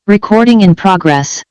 Recording in progress.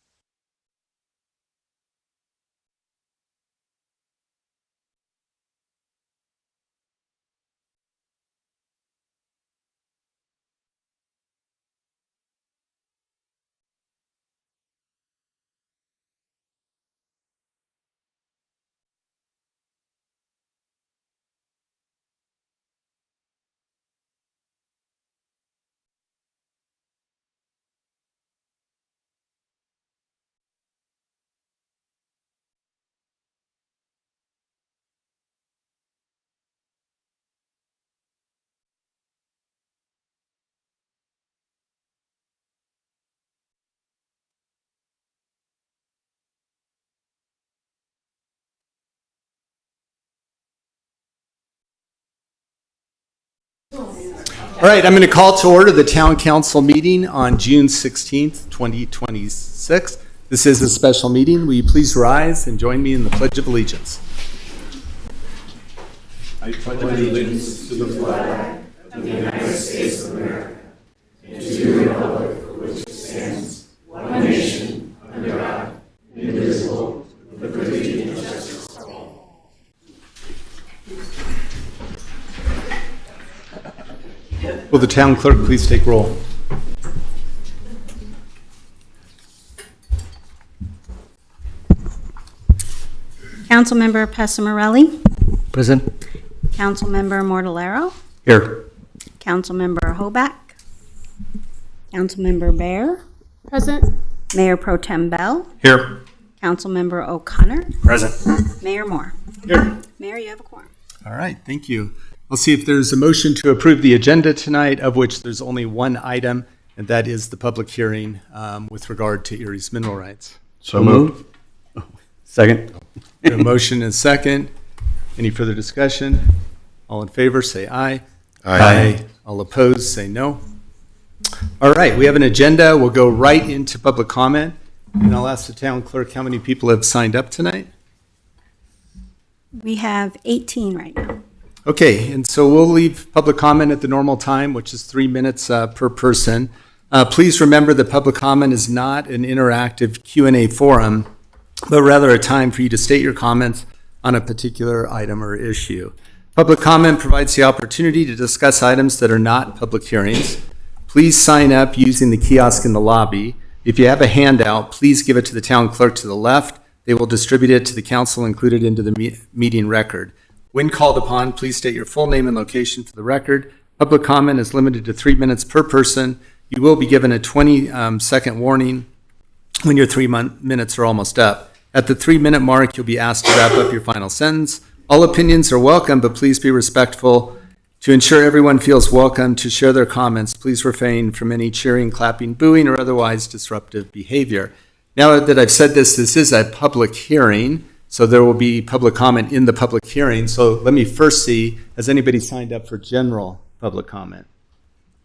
All right, I'm going to call to order the Town Council meeting on June 16th, 2026. This is a special meeting. Will you please rise and join me in the Pledge of Allegiance? I pledge allegiance to the flag of the United States of America and to the republic for which it stands, one nation, under God, indivisible, with liberty and justice for all. Will the town clerk please take roll? Councilmember Pessamorelli, Present. Councilmember Mortellaro, Here. Councilmember Hoback, Councilmember Bear, Present. Mayor Pro Tem Bell, Here. Councilmember O'Connor, Present. Mayor Moore. Here. Mayor, you have a quorum. All right, thank you. I'll see if there's a motion to approve the agenda tonight, of which there's only one item, and that is the public hearing with regard to Erie's mineral rights. So moved. Second. A motion and second. Any further discussion? All in favor, say aye. Aye. All opposed, say no. All right, we have an agenda. We'll go right into public comment. And I'll ask the town clerk how many people have signed up tonight. We have 18 right now. Okay, and so we'll leave public comment at the normal time, which is 3 minutes per person. Please remember that public comment is not an interactive Q&A forum, but rather a time for you to state your comments on a particular item or issue. Public comment provides the opportunity to discuss items that are not public hearings. Please sign up using the kiosk in the lobby. If you have a handout, please give it to the town clerk to the left. They will distribute it to the council, included into the meeting record. When called upon, please state your full name and location for the record. Public comment is limited to 3 minutes per person. You will be given a 20-second warning when your 3 minutes are almost up. At the 3-minute mark, you'll be asked to wrap up your final sentence. All opinions are welcome, but please be respectful. To ensure everyone feels welcome to share their comments, please refrain from any cheering, clapping, booing, or otherwise disruptive behavior. Now that I've said this, this is a public hearing. So there will be public comment in the public hearing. So let me first see, has anybody signed up for general public comment?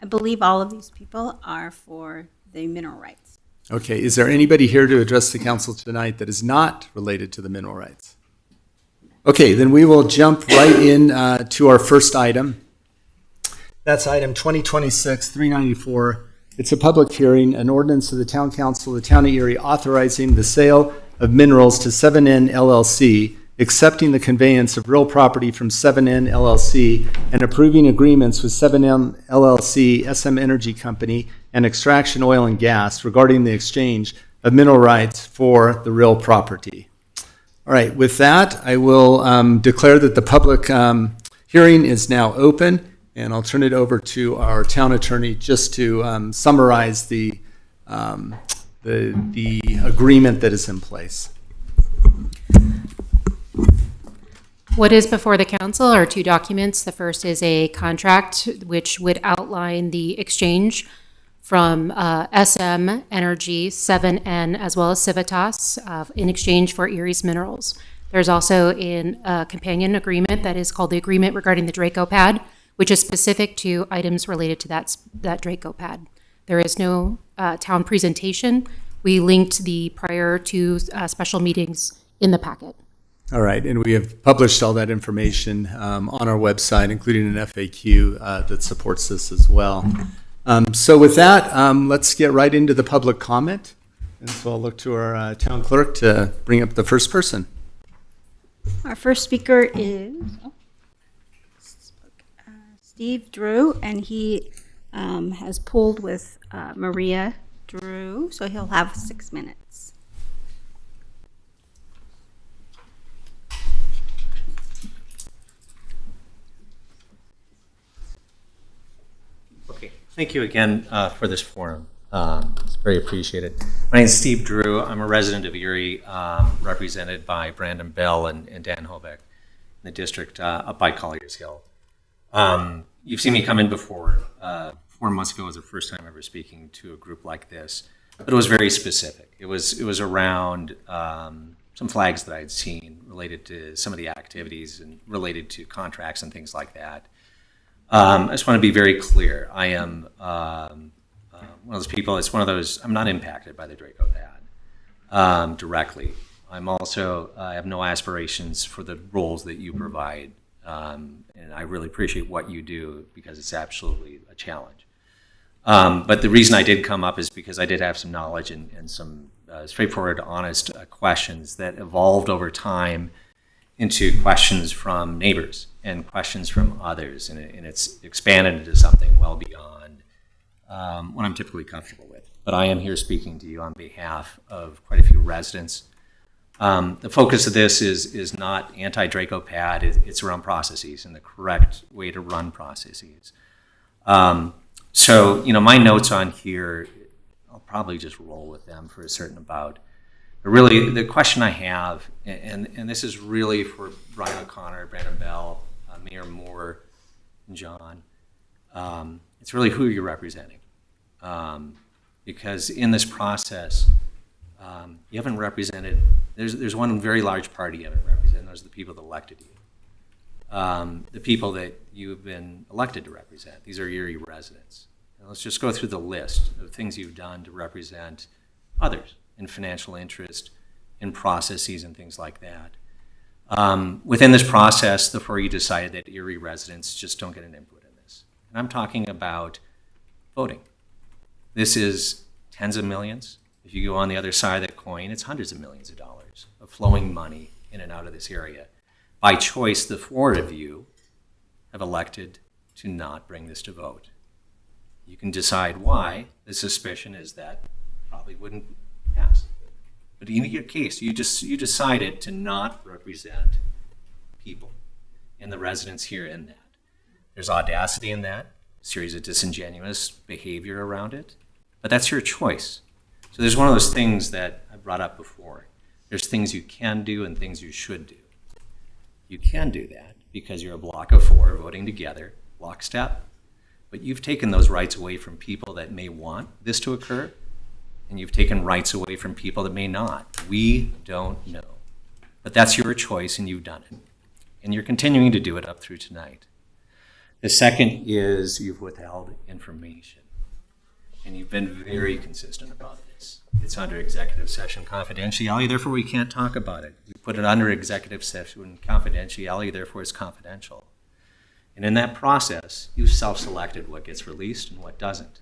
I believe all of these people are for the mineral rights. Okay, is there anybody here to address the council tonight that is not related to the mineral rights? Okay, then we will jump right in to our first item. That's item 2026-394. It's a public hearing, an ordinance of the Town Council of the Town of Erie authorizing the sale of minerals to 7N LLC, accepting the conveyance of real property from 7N LLC, and approving agreements with 7N LLC, SM Energy Company, and Extraction Oil and Gas regarding the exchange of mineral rights for the real property. All right, with that, I will declare that the public hearing is now open, and I'll turn it over to our town attorney just to summarize the agreement that is in place. What is before the council are two documents. The first is a contract which would outline the exchange from SM Energy, 7N, as well as Civitas in exchange for Erie's minerals. There's also a companion agreement that is called the agreement regarding the Draco pad, which is specific to items related to that Draco pad. There is no town presentation. We linked the prior two special meetings in the packet. All right, and we have published all that information on our website, including an FAQ that supports this as well. So with that, let's get right into the public comment. And so I'll look to our town clerk to bring up the first person. Our first speaker is Steve Drew, and he has pulled with Maria Drew, so he'll have 6 minutes. Okay, thank you again for this forum. It's very appreciated. My name is Steve Drew. I'm a resident of Erie, represented by Brandon Bell and Dan Hobeck in the district up by Colliers Hill. You've seen me come in before. 4 months ago was the first time ever speaking to a group like this, but it was very specific. It was around some flags that I'd seen related to some of the activities and related to contracts and things like that. I just want to be very clear. I am one of those people, it's one of those, I'm not impacted by the Draco ad directly. I'm also, I have no aspirations for the roles that you provide. And I really appreciate what you do because it's absolutely a challenge. But the reason I did come up is because I did have some knowledge and some straightforward, honest questions that evolved over time into questions from neighbors and questions from others. And it's expanded into something well beyond what I'm typically comfortable with. But I am here speaking to you on behalf of quite a few residents. The focus of this is not anti-Draco pad, it's around processes and the correct way to run processes. So, my notes on here, I'll probably just roll with them for a certain about. But really, the question I have, and this is really for Brian O'Connor, Brandon Bell, Mayor Moore, and John, it's really who you're representing. Because in this process, you haven't represented, there's one very large party you haven't represented, those are the people that elected you. The people that you've been elected to represent, these are Erie residents. Now let's just go through the list of things you've done to represent others in financial interest, in processes and things like that. Within this process, the 4 of you decided that Erie residents just don't get an input in this. And I'm talking about voting. This is tens of millions. If you go on the other side of that coin, it's hundreds of millions of dollars of flowing money in and out of this area. By choice, the 4 of you have elected to not bring this to vote. You can decide why. The suspicion is that probably wouldn't pass. But in your case, you decided to not represent people and the residents here in that. There's audacity in that, a series of disingenuous behavior around it, but that's your choice. So there's one of those things that I brought up before. There's things you can do and things you should do. You can do that because you're a block of 4 voting together, lockstep, but you've taken those rights away from people that may want this to occur, and you've taken rights away from people that may not. We don't know. But that's your choice, and you've done it. And you're continuing to do it up through tonight. The second is you've withheld information. And you've been very consistent about this. It's under executive session confidentiality, therefore we can't talk about it. We put it under executive session confidentiality, therefore it's confidential. And in that process, you've self-selected what gets released and what doesn't.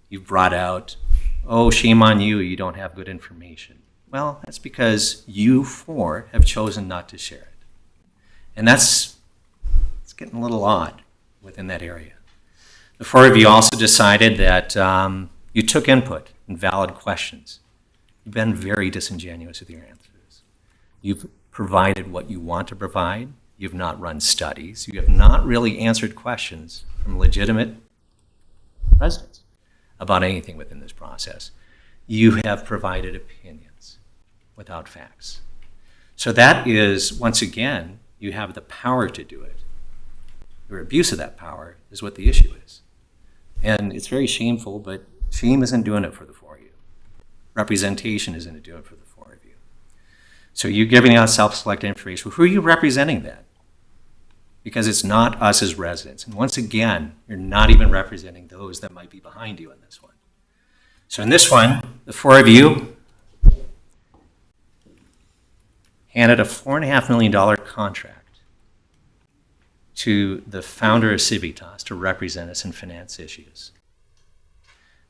You've brought out, oh, shame on you, you don't have good information. Well, that's because you 4 have chosen not to share it. And it's getting a little odd within that area. The 4 of you also decided that you took input and valid questions. You've been very disingenuous with your answers. You've provided what you want to provide. You've not run studies. You have not really answered questions from legitimate residents about anything within this process. You have provided opinions without facts. So that is, once again, you have the power to do it. Your abuse of that power is what the issue is. And it's very shameful, but shame isn't doing it for the 4 of you. Representation isn't doing it for the 4 of you. So you're giving out self-selected information. Who are you representing then? Because it's not us as residents. And once again, you're not even representing those that might be behind you in this one. So in this one, the 4 of you handed a $4.5 million contract to the founder of Civitas to represent us in finance issues.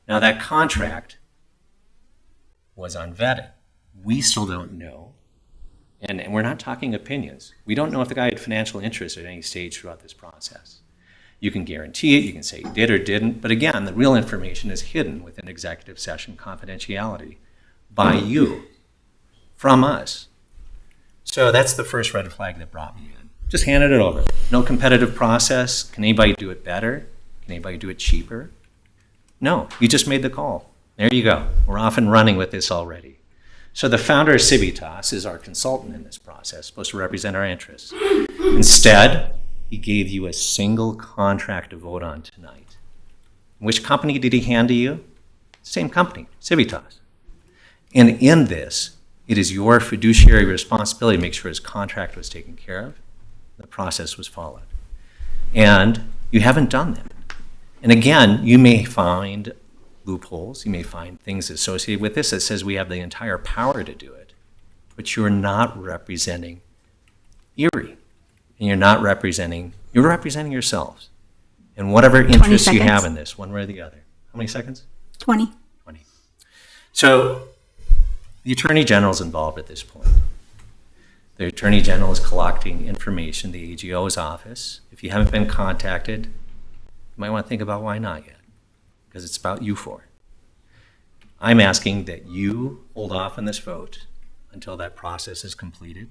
Now, that contract was unvetted. We still don't know. And we're not talking opinions. We don't know if the guy had financial interest at any stage throughout this process. You can guarantee it, you can say he did or didn't, but again, the real information is hidden within executive session confidentiality by you, from us. So that's the first red flag that brought me in. Just handed it over. No competitive process. Can anybody do it better? Can anybody do it cheaper? No, you just made the call. There you go. We're off and running with this already. So the founder of Civitas is our consultant in this process, supposed to represent our interests. Instead, he gave you a single contract to vote on tonight. Which company did he hand to you? Same company, Civitas. And in this, it is your fiduciary responsibility to make sure his contract was taken care of, the process was followed. And you haven't done that. And again, you may find loopholes, you may find things associated with this that says we have the entire power to do it, but you're not representing Erie, and you're representing yourselves. And whatever interests you have in this, one way or the other. How many seconds? 20. 20. So the Attorney General's involved at this point. The Attorney General is collecting information, the AGO's office. If you haven't been contacted, you might want to think about why not yet, because it's about you four. I'm asking that you hold off on this vote until that process is completed.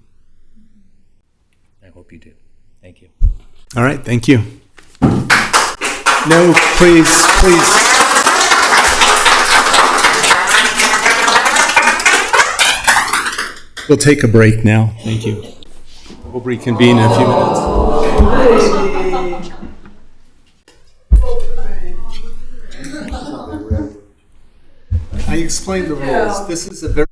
I hope you do. Thank you. All right, thank you. No, please. We'll take a break now. Thank you. We'll reconvene in a few minutes. I explained the rules. This is a very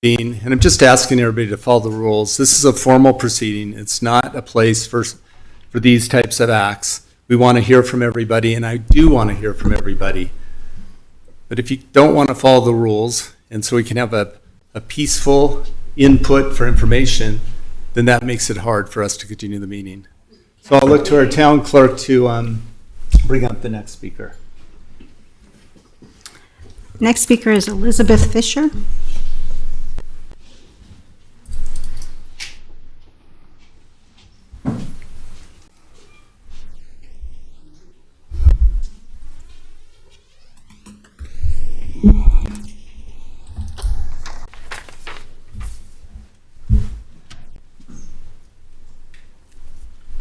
and I'm just asking everybody to follow the rules. This is a formal proceeding. It's not a place for these types of acts. We want to hear from everybody, and I do want to hear from everybody. But if you don't want to follow the rules, and so we can have a peaceful input for information, then that makes it hard for us to continue the meeting. So I'll look to our town clerk to bring up the next speaker. Next speaker is Elizabeth Fisher.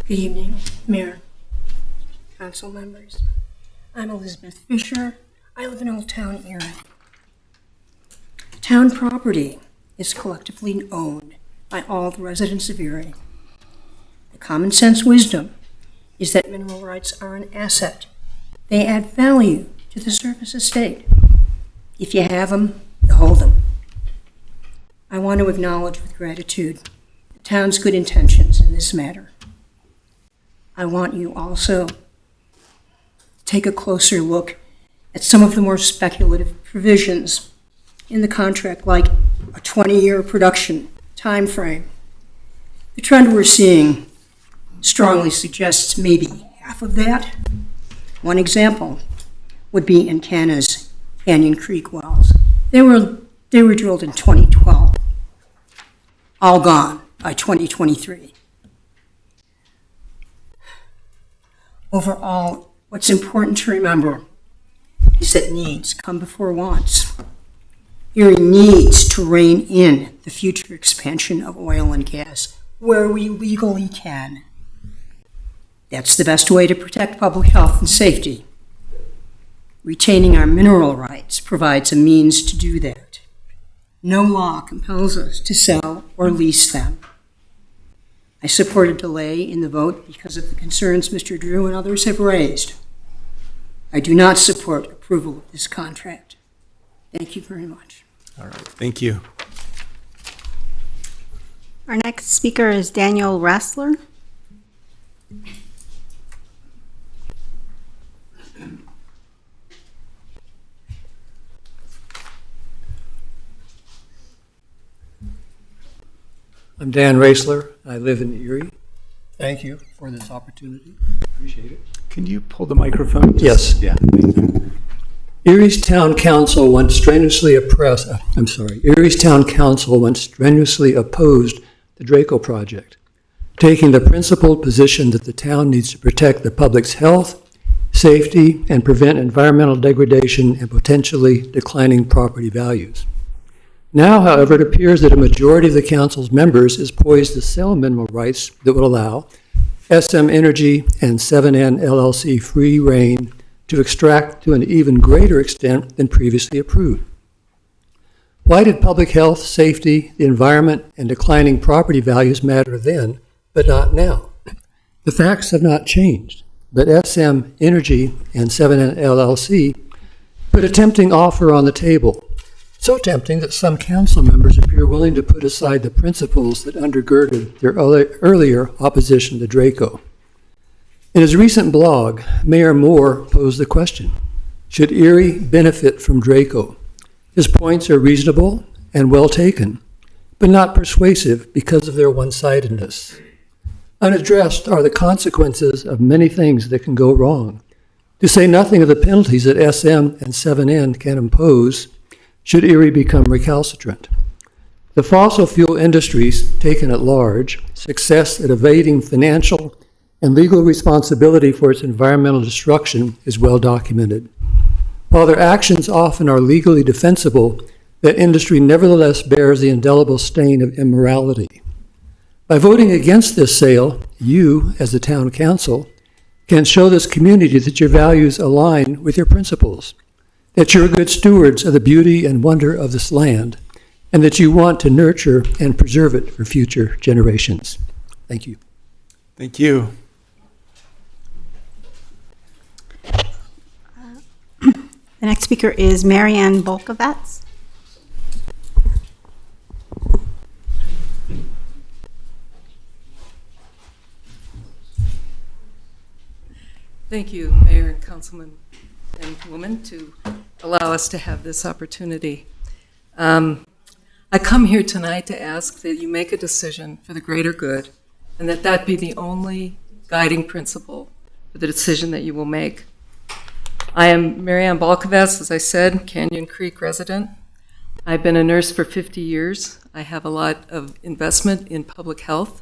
Good evening, Mayor, council members. I'm Elizabeth Fisher. I live in Old Town Erie. Town property is collectively owned by all the residents of Erie. The common sense wisdom is that mineral rights are an asset. They add value to the surface estate. If you have them, you hold them. I want to acknowledge with gratitude the town's good intentions in this matter. I want you also to take a closer look at some of the more speculative provisions in the contract, like a 20-year production time frame. The trend we're seeing strongly suggests maybe half of that. One example would be Encana's Canyon Creek wells. They were drilled in 2012, all gone by 2023. Overall, what's important to remember is that needs come before wants. Erie needs to rein in the future expansion of oil and gas where we legally can. That's the best way to protect public health and safety. Retaining our mineral rights provides a means to do that. No law compels us to sell or lease them. I support a delay in the vote because of the concerns Mr. Drew and others have raised. I do not support approval of this contract. Thank you very much. All right, thank you. Our next speaker is Daniel Ressler. I'm Dan Raisler. I live in Erie. Thank you for this opportunity. Appreciate it. Can you pull the microphone? Yes. Yeah. Erie's Town Council once strenuously opposed the Draco project, taking the principled position that the town needs to protect the public's health, safety, and prevent environmental degradation and potentially declining property values. Now, however, it appears that a majority of the council's members is poised to sell mineral rights that would allow SM Energy and 7N LLC free rein to extract to an even greater extent than previously approved. Why did public health, safety, the environment, and declining property values matter then, but not now? The facts have not changed, but SM Energy and 7N LLC put a tempting offer on the table. So tempting that some council members appear willing to put aside the principles that undergirded their earlier opposition to Draco. In his recent blog, Mayor Moore posed the question, should Erie benefit from Draco? His points are reasonable and well taken, but not persuasive because of their one-sidedness. Unaddressed are the consequences of many things that can go wrong, to say nothing of the penalties that SM and 7N can impose should Erie become recalcitrant. The fossil fuel industries, taken at large, success at evading financial and legal responsibility for its environmental destruction is well documented. While their actions often are legally defensible, that industry nevertheless bears the indelible stain of immorality. By voting against this sale, you, as the town council, can show this community that your values align with your principles, that you're good stewards of the beauty and wonder of this land, and that you want to nurture and preserve it for future generations. Thank you. Thank you. The next speaker is Marianne Bolkovats. Thank you, Mayor and Councilman and woman, to allow us to have this opportunity. I come here tonight to ask that you make a decision for the greater good and that be the only guiding principle for the decision that you will make. I am Marianne Bolkovats, as I said, Canyon Creek resident. I've been a nurse for 50 years. I have a lot of investment in public health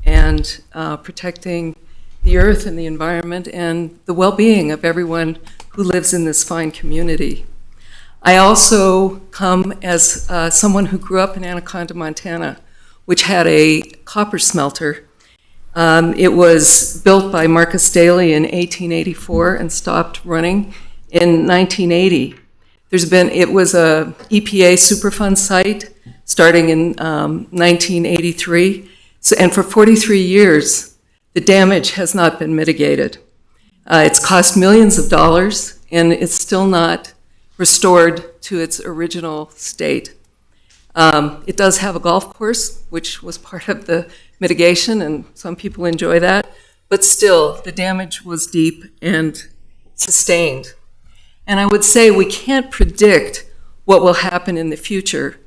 and protecting the earth and the environment and the well-being of everyone who lives in this fine community. I also come as someone who grew up in Anaconda, Montana, which had a copper smelter. It was built by Marcus Daly in 1884 and stopped running in 1980. It was a EPA Superfund site starting in 1983. And for 43 years, the damage has not been mitigated. It's cost millions of dollars, and it's still not restored to its original state. It does have a golf course, which was part of the mitigation, and some people enjoy that, but still, the damage was deep and sustained. And I would say we can't predict what will happen in the future,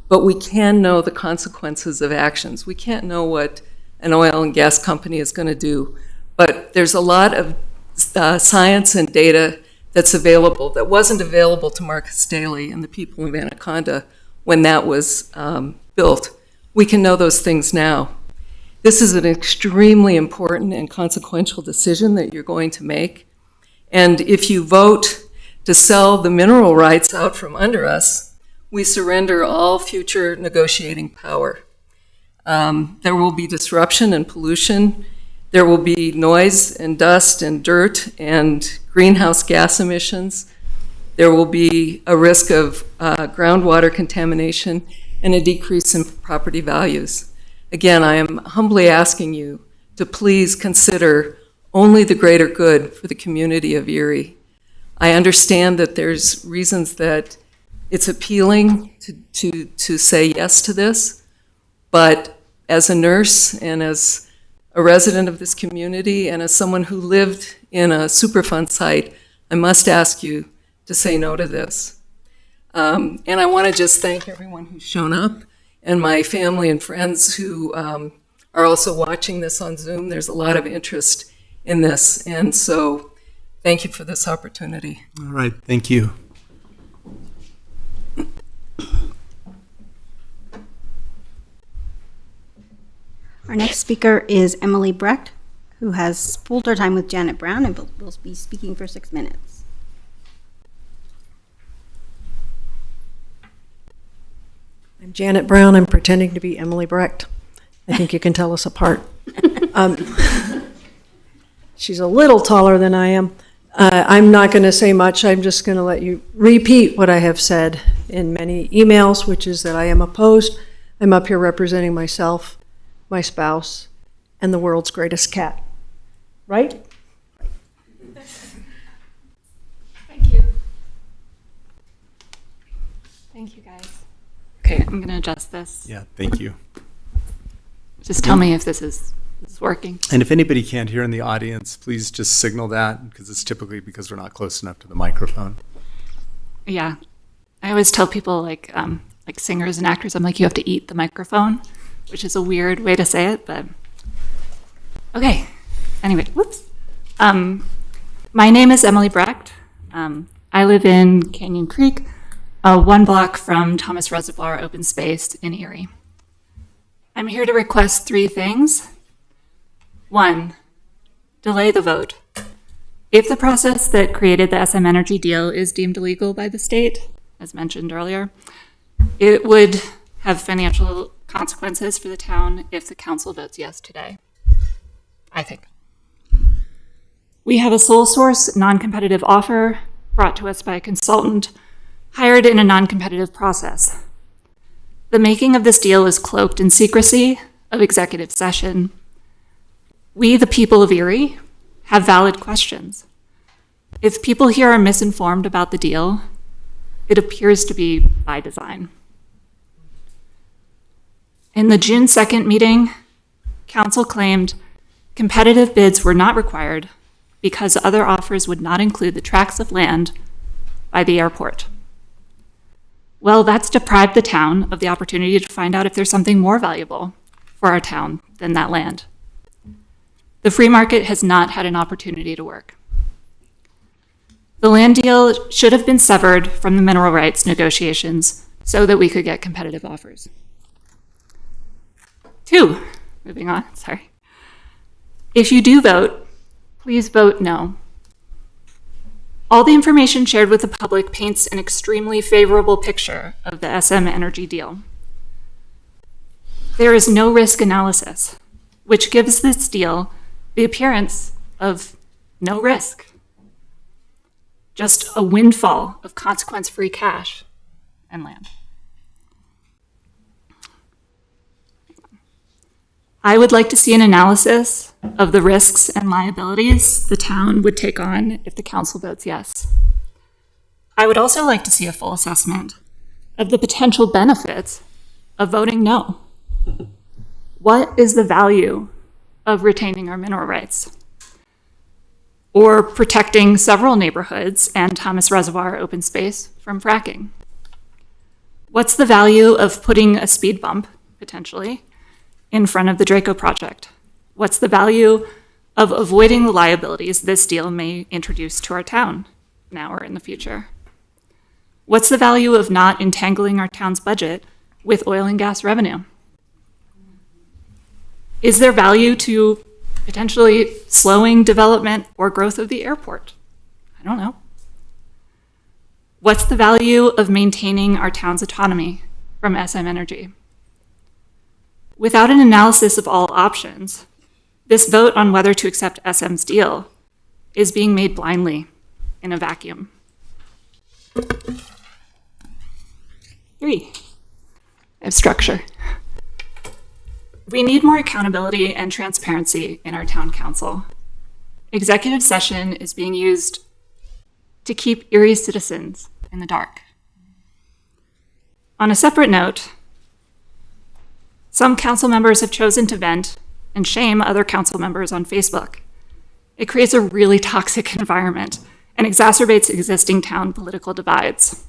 but we can know the consequences of actions. We can't know what an oil and gas company is going to do, but there's a lot of science and data that's available that wasn't available to Marcus Daly and the people of Anaconda when that was built. We can know those things now. This is an extremely important and consequential decision that you're going to make. And if you vote to sell the mineral rights out from under us, we surrender all future negotiating power. There will be disruption and pollution. There will be noise and dust and dirt and greenhouse gas emissions. There will be a risk of groundwater contamination and a decrease in property values. Again, I am humbly asking you to please consider only the greater good for the community of Erie. I understand that there's reasons that it's appealing to say yes to this, but as a nurse and as a resident of this community and as someone who lived in a Superfund site, I must ask you to say no to this. And I want to just thank everyone who's shown up and my family and friends who are also watching this on Zoom. There's a lot of interest in this, and so thank you for this opportunity. All right, thank you. Our next speaker is Emily Brecht, who has pooled her time with Janet Brown and will be speaking for 6 minutes. I'm Janet Brown. I'm pretending to be Emily Brecht. I think you can tell us apart. She's a little taller than I am. I'm not going to say much. I'm just going to let you repeat what I have said in many emails, which is that I am opposed. I'm up here representing myself, my spouse, and the world's greatest cat. Right? Thank you. Thank you, guys. Okay, I'm going to adjust this. Yeah, thank you. Just tell me if this is working. And if anybody can't hear in the audience, please just signal that, because it's typically because we're not close enough to the microphone. Yeah. I always tell people, like singers and actors, I'm like, you have to eat the microphone, which is a weird way to say it, but okay. Anyway, whoops. My name is Emily Brecht. I live in Canyon Creek, 1 block from Thomas Reservoir Open Space in Erie. I'm here to request 3 things. 1, delay the vote. If the process that created the SM Energy deal is deemed illegal by the state, as mentioned earlier, it would have financial consequences for the town if the council votes yes today, I think. We have a sole source non-competitive offer brought to us by a consultant hired in a non-competitive process. The making of this deal is cloaked in secrecy of executive session. We, the people of Erie, have valid questions. If people here are misinformed about the deal, it appears to be by design. In the June 2nd meeting, council claimed competitive bids were not required because other offers would not include the tracts of land by the airport. Well, that's deprived the town of the opportunity to find out if there's something more valuable for our town than that land. The free market has not had an opportunity to work. The land deal should have been severed from the mineral rights negotiations so that we could get competitive offers. 2, moving on, sorry. If you do vote, please vote no. All the information shared with the public paints an extremely favorable picture of the SM Energy deal. There is no risk analysis, which gives this deal the appearance of no risk. Just a windfall of consequence-free cash and land. I would like to see an analysis of the risks and liabilities the town would take on if the council votes yes. I would also like to see a full assessment of the potential benefits of voting no. What is the value of retaining our mineral rights? Or protecting several neighborhoods and Thomas Reservoir open space from fracking? What's the value of putting a speed bump, potentially, in front of the Draco project? What's the value of avoiding the liabilities this deal may introduce to our town, now or in the future? What's the value of not entangling our town's budget with oil and gas revenue? Is there value to potentially slowing development or growth of the airport? I don't know. What's the value of maintaining our town's autonomy from SM Energy? Without an analysis of all options, this vote on whether to accept SM's deal is being made blindly in a vacuum. 3, I have structure. We need more accountability and transparency in our town council. Executive session is being used to keep Erie citizens in the dark. On a separate note, some council members have chosen to vent and shame other council members on Facebook. It creates a really toxic environment and exacerbates existing town political divides.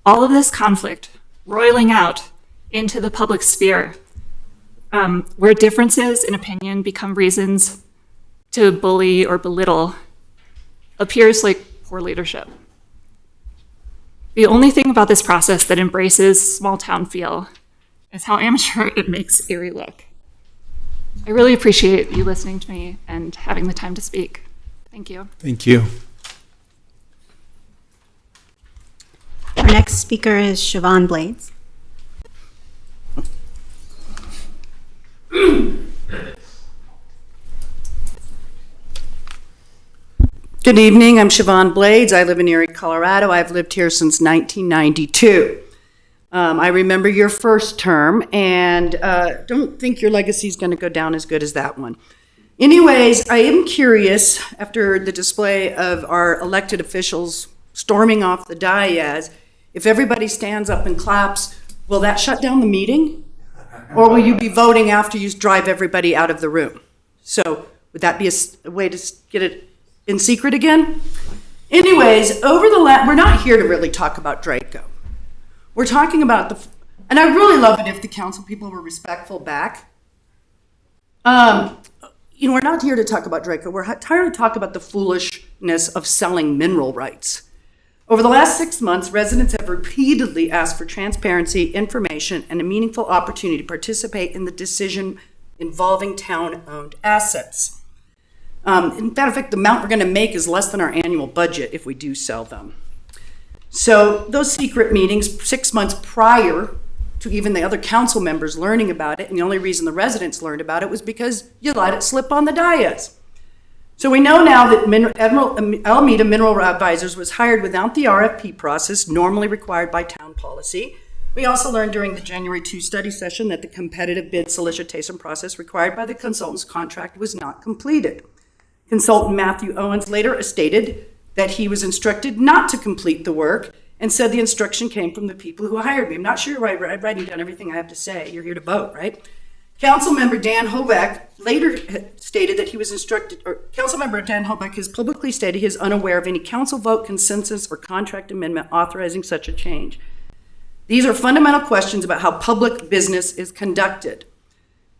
All of this conflict roiling out into the public sphere, where differences in opinion become reasons to bully or belittle, appears like poor leadership. The only thing about this process that embraces small town feel is how amateur it makes Erie look. I really appreciate you listening to me and having the time to speak. Thank you. Thank you. Our next speaker is Siobhan Blades. Good evening, I'm Siobhan Blades. I live in Erie, Colorado. I've lived here since 1992. I remember your first term, and don't think your legacy is going to go down as good as that one. Anyways, I am curious, after the display of our elected officials storming off the dais, if everybody stands up and claps, will that shut down the meeting? Or will you be voting after you drive everybody out of the room? So would that be a way to get it in secret again? Anyways, we're not here to really talk about Draco. We're talking about and I really love it if the council people were respectful back. We're not here to talk about Draco. We're tired of talking about the foolishness of selling mineral rights. Over the last 6 months, residents have repeatedly asked for transparency, information, and a meaningful opportunity to participate in the decision involving town-owned assets. In fact, the amount we're going to make is less than our annual budget if we do sell them. So those secret meetings 6 months prior to even the other council members learning about it, and the only reason the residents learned about it was because you let it slip on the dais. So we know now that Alameda Mineral Advisors was hired without the RFP process normally required by town policy. We also learned during the January 2 study session that the competitive bid solicitation process required by the consultant's contract was not completed. Consultant Matthew Owens later stated that he was instructed not to complete the work and said the instruction came from the people who hired me. I'm not sure I'm writing down everything I have to say. You're here to vote, right? Councilmember Dan Hobeck later stated that he was instructed, or Councilmember Dan Hobeck has publicly stated he is unaware of any council vote, consensus, or contract amendment authorizing such a change. These are fundamental questions about how public business is conducted.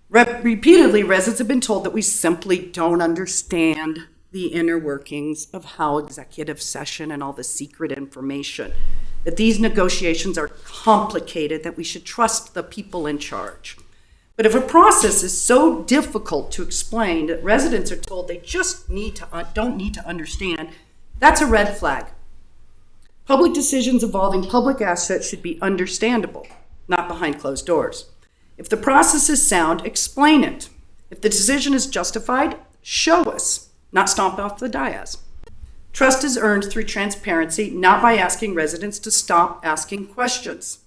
Repeatedly, residents have been told that we simply don't understand the inner workings of how executive session and all the secret information, that these negotiations are complicated, that we should trust the people in charge. But if a process is so difficult to explain that residents are told they just don't need to understand, that's a red flag. Public decisions involving public assets should be understandable, not behind closed doors. If the process is sound, explain it. If the decision is justified, show us, not stomp off the dais. Trust is earned through transparency, not by asking residents to stop asking questions.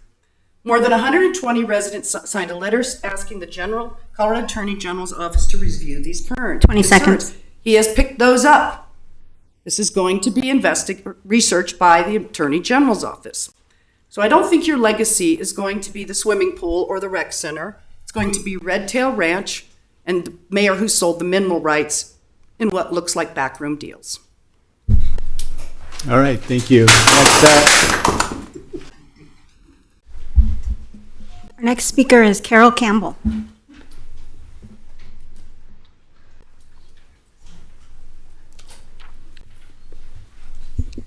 More than 120 residents signed a letter asking the Colorado Attorney General's office to review these concerns. 20 seconds. He has picked those up. This is going to be researched by the Attorney General's office. So I don't think your legacy is going to be the swimming pool or the rec center. It's going to be Red Tail Ranch and the mayor who sold the mineral rights in what looks like backroom deals. All right, thank you. Next up, Our next speaker is Carol Campbell.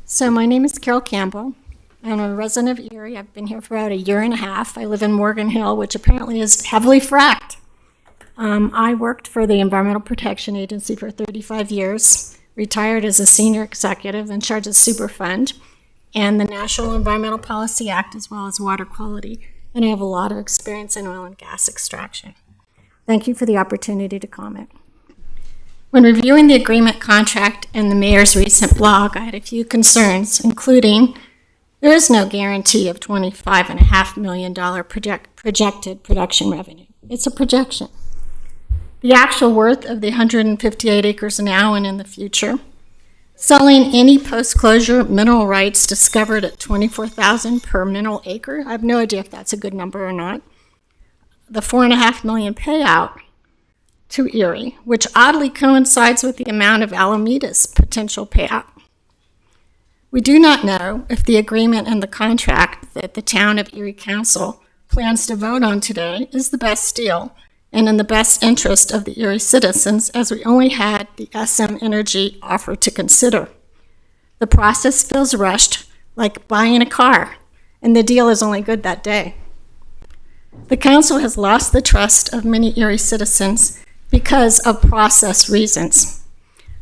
So my name is Carol Campbell. I'm a resident of Erie. I've been here for about a year and a half. I live in Morgan Hill, which apparently is heavily fracked. I worked for the Environmental Protection Agency for 35 years, retired as a senior executive in charge of Superfund and the National Environmental Policy Act, as well as water quality. And I have a lot of experience in oil and gas extraction. Thank you for the opportunity to comment. When reviewing the agreement contract and the mayor's recent blog, I had a few concerns, including there is no guarantee of $25.5 million projected production revenue. It's a projection. The actual worth of the 158 acres now and in the future, selling any post-closure mineral rights discovered at $24,000 per mineral acre. I have no idea if that's a good number or not. The $4.5 million payout to Erie, which oddly coincides with the amount of Alameda's potential payout. We do not know if the agreement and the contract that the Town of Erie Council plans to vote on today is the best deal and in the best interest of the Erie citizens, as we only had the SM Energy offer to consider. The process feels rushed, like buying a car, and the deal is only good that day. The council has lost the trust of many Erie citizens because of process reasons.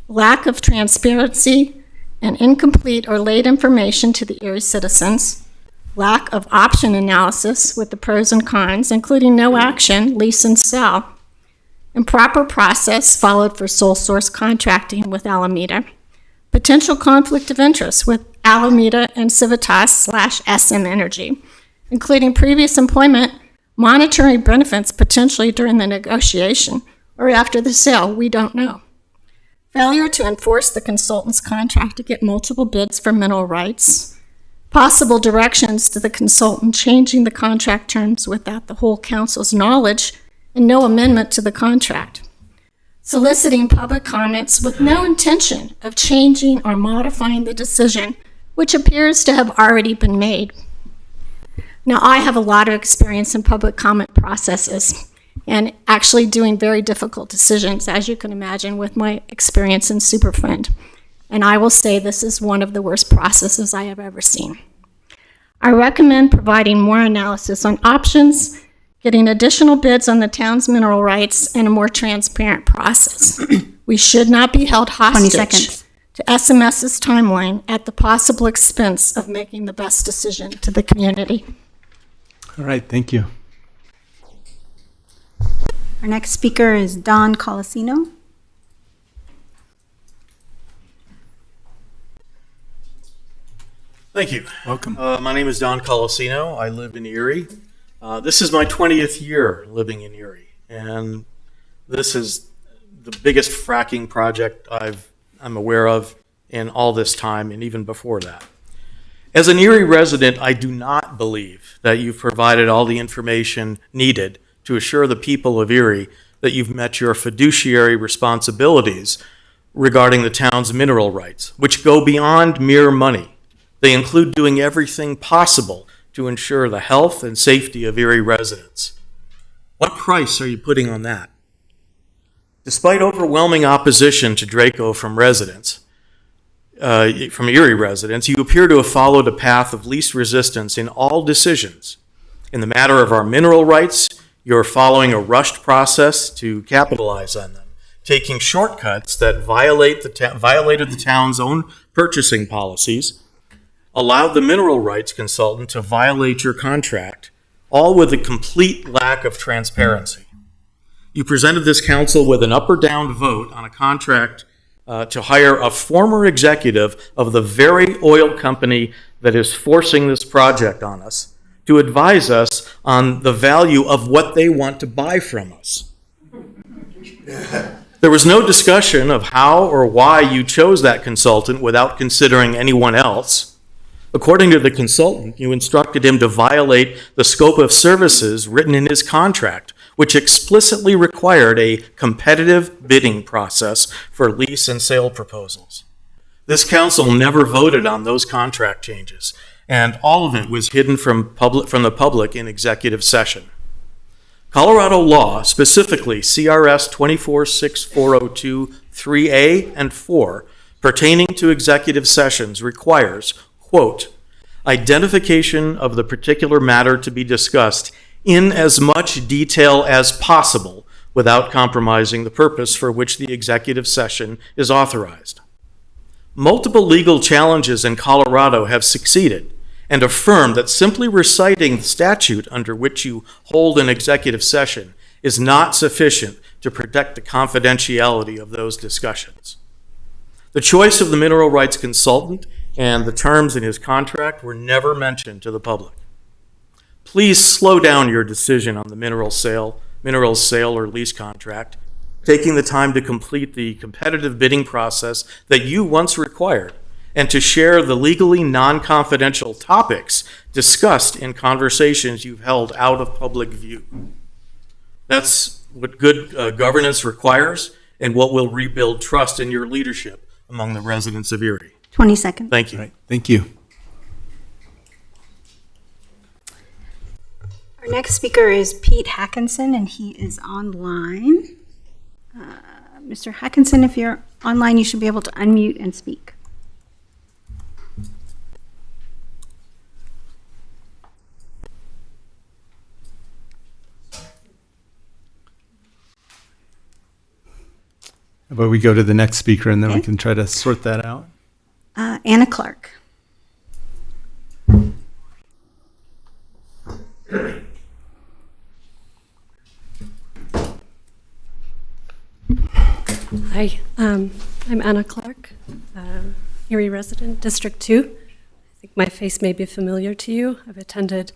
Lack of transparency and incomplete or late information to the Erie citizens, lack of option analysis with the pros and cons, including no action, lease and sell, improper process followed for sole source contracting with Alameda, potential conflict of interest with Alameda and Civitas/SM Energy, including previous employment, monetary benefits potentially during the negotiation or after the sale, we don't know. Failure to enforce the consultant's contract to get multiple bids for mineral rights, possible directions to the consultant changing the contract terms without the whole council's knowledge and no amendment to the contract, soliciting public comments with no intention of changing or modifying the decision, which appears to have already been made. Now, I have a lot of experience in public comment processes and actually doing very difficult decisions, as you can imagine, with my experience in Superfund. And I will say this is one of the worst processes I have ever seen. I recommend providing more analysis on options, getting additional bids on the town's mineral rights, and a more transparent process. We should not be held 20 hostage seconds. to SMS's timeline at the possible expense of making the best decision to the community. All right, thank you. Our next speaker is Don Colosino. Thank you. Welcome. My name is Don Colosino. I live in Erie. This is my 20th year living in Erie, and this is the biggest fracking project I'm aware of in all this time, and even before that. As an Erie resident, I do not believe that you've provided all the information needed to assure the people of Erie that you've met your fiduciary responsibilities regarding the town's mineral rights, which go beyond mere money. They include doing everything possible to ensure the health and safety of Erie residents. What price are you putting on that? Despite overwhelming opposition to Draco from residents, from Erie residents, you appear to have followed a path of least resistance in all decisions. In the matter of our mineral rights, you're following a rushed process to capitalize on them, taking shortcuts that violated the town's own purchasing policies, allowed the mineral rights consultant to violate your contract, all with a complete lack of transparency. You presented this council with an up or down vote on a contract to hire a former executive of the very oil company that is forcing this project on us to advise us on the value of what they want to buy from us. There was no discussion of how or why you chose that consultant without considering anyone else. According to the consultant, you instructed him to violate the scope of services written in his contract, which explicitly required a competitive bidding process for lease and sale proposals. This council never voted on those contract changes, and all of it was hidden from the public in executive session. Colorado law, specifically CRS 246402 3A and 4, pertaining to executive sessions requires, quote, identification of the particular matter to be discussed in as much detail as possible without compromising the purpose for which the executive session is authorized. Multiple legal challenges in Colorado have succeeded and affirm that simply reciting the statute under which you hold an executive session is not sufficient to protect the confidentiality of those discussions. The choice of the mineral rights consultant and the terms in his contract were never mentioned to the public. Please slow down your decision on the mineral sale or lease contract, taking the time to complete the competitive bidding process that you once required, and to share the legally non-confidential topics discussed in conversations you've held out of public view. That's what good governance requires and what will rebuild trust in your leadership among the residents of Erie. 20 seconds. Thank you. Right. Thank you. Our next speaker is Pete Hackinson, and he is online. Mr. Hackinson, if you're online, you should be able to unmute and speak. How about we go to the next speaker and then we Okay. can try to sort that out? Anna Clark. Hi, I'm Anna Clark, Erie resident, District 2. I think my face may be familiar to you. I've attended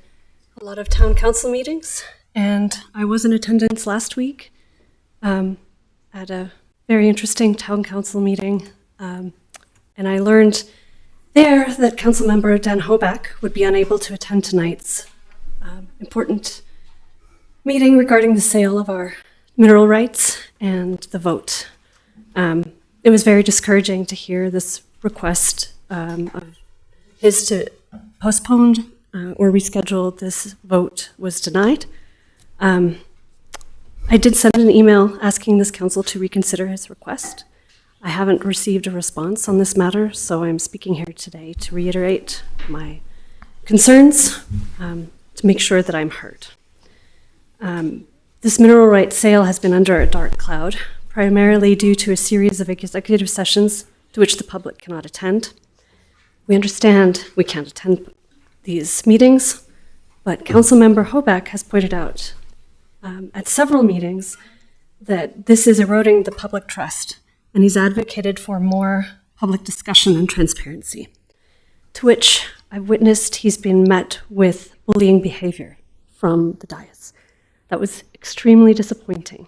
a lot of town council meetings, and I was in attendance last week at a very interesting town council meeting, and I learned there that Councilmember Dan Hoback would be unable to attend tonight's important meeting regarding the sale of our mineral rights and the vote. It was very discouraging to hear this request of his to postpone or reschedule this vote was denied. I did send an email asking this council to reconsider his request. I haven't received a response on this matter, so I'm speaking here today to reiterate my concerns, to make sure that I'm heard. This mineral rights sale has been under a dark cloud, primarily due to a series of executive sessions to which the public cannot attend. We understand we can't attend these meetings, but Councilmember Hoback has pointed out at several meetings that this is eroding the public trust, and he's advocated for more public discussion and transparency, to which I've witnessed he's been met with bullying behavior from the dais. That was extremely disappointing.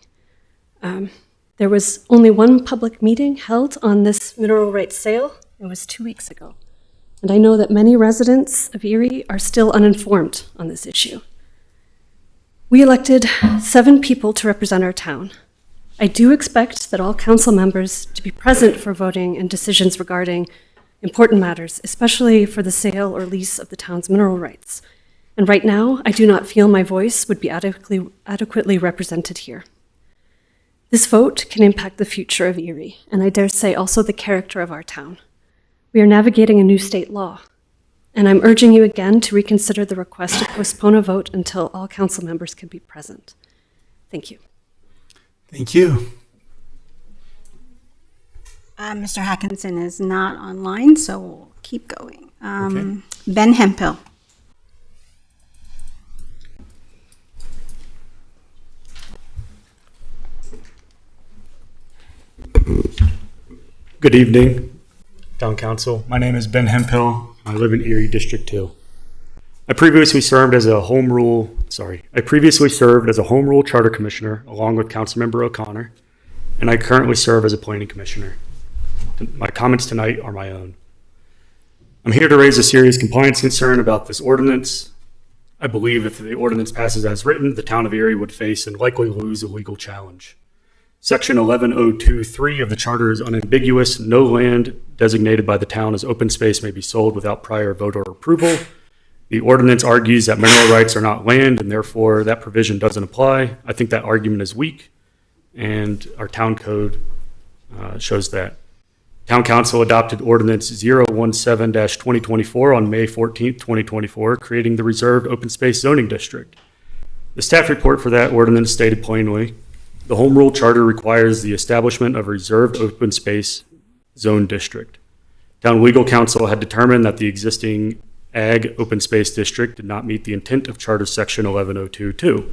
There was only one public meeting held on this mineral rights sale. It was 2 weeks ago. And I know that many residents of Erie are still uninformed on this issue. We elected 7 people to represent our town. I do expect that all council members to be present for voting and decisions regarding important matters, especially for the sale or lease of the town's mineral rights. And right now, I do not feel my voice would be adequately represented here. This vote can impact the future of Erie, and I dare say also the character of our town. We are navigating a new state law, and I'm urging you again to reconsider the request to postpone a vote until all council members can be present. Thank you. Thank you. Mr. Hackinson is not online, so we'll keep going. Okay. Ben Hemphill. Good evening, Town Council. My name is Ben Hemphill. I live in Erie District 2. I previously served as a home rule charter commissioner along with Councilmember O'Connor, and I currently serve as a planning commissioner. My comments tonight are my own. I'm here to raise a serious compliance concern about this ordinance. I believe if the ordinance passes as written, the town of Erie would face and likely lose a legal challenge. Section 11023 of the charter is unambiguous. No land designated by the town as open space may be sold without prior voter approval. The ordinance argues that mineral rights are not land and therefore that provision doesn't apply. I think that argument is weak, and our town code shows that. Town Council adopted Ordinance 017-2024 on May 14th, 2024, creating the Reserved Open Space Zoning District. The staff report for that ordinance stated plainly, the Home Rule Charter requires the establishment of a Reserved Open Space Zone District. Town Legal Counsel had determined that the existing Ag Open Space District did not meet the intent of Charter Section 1102-2.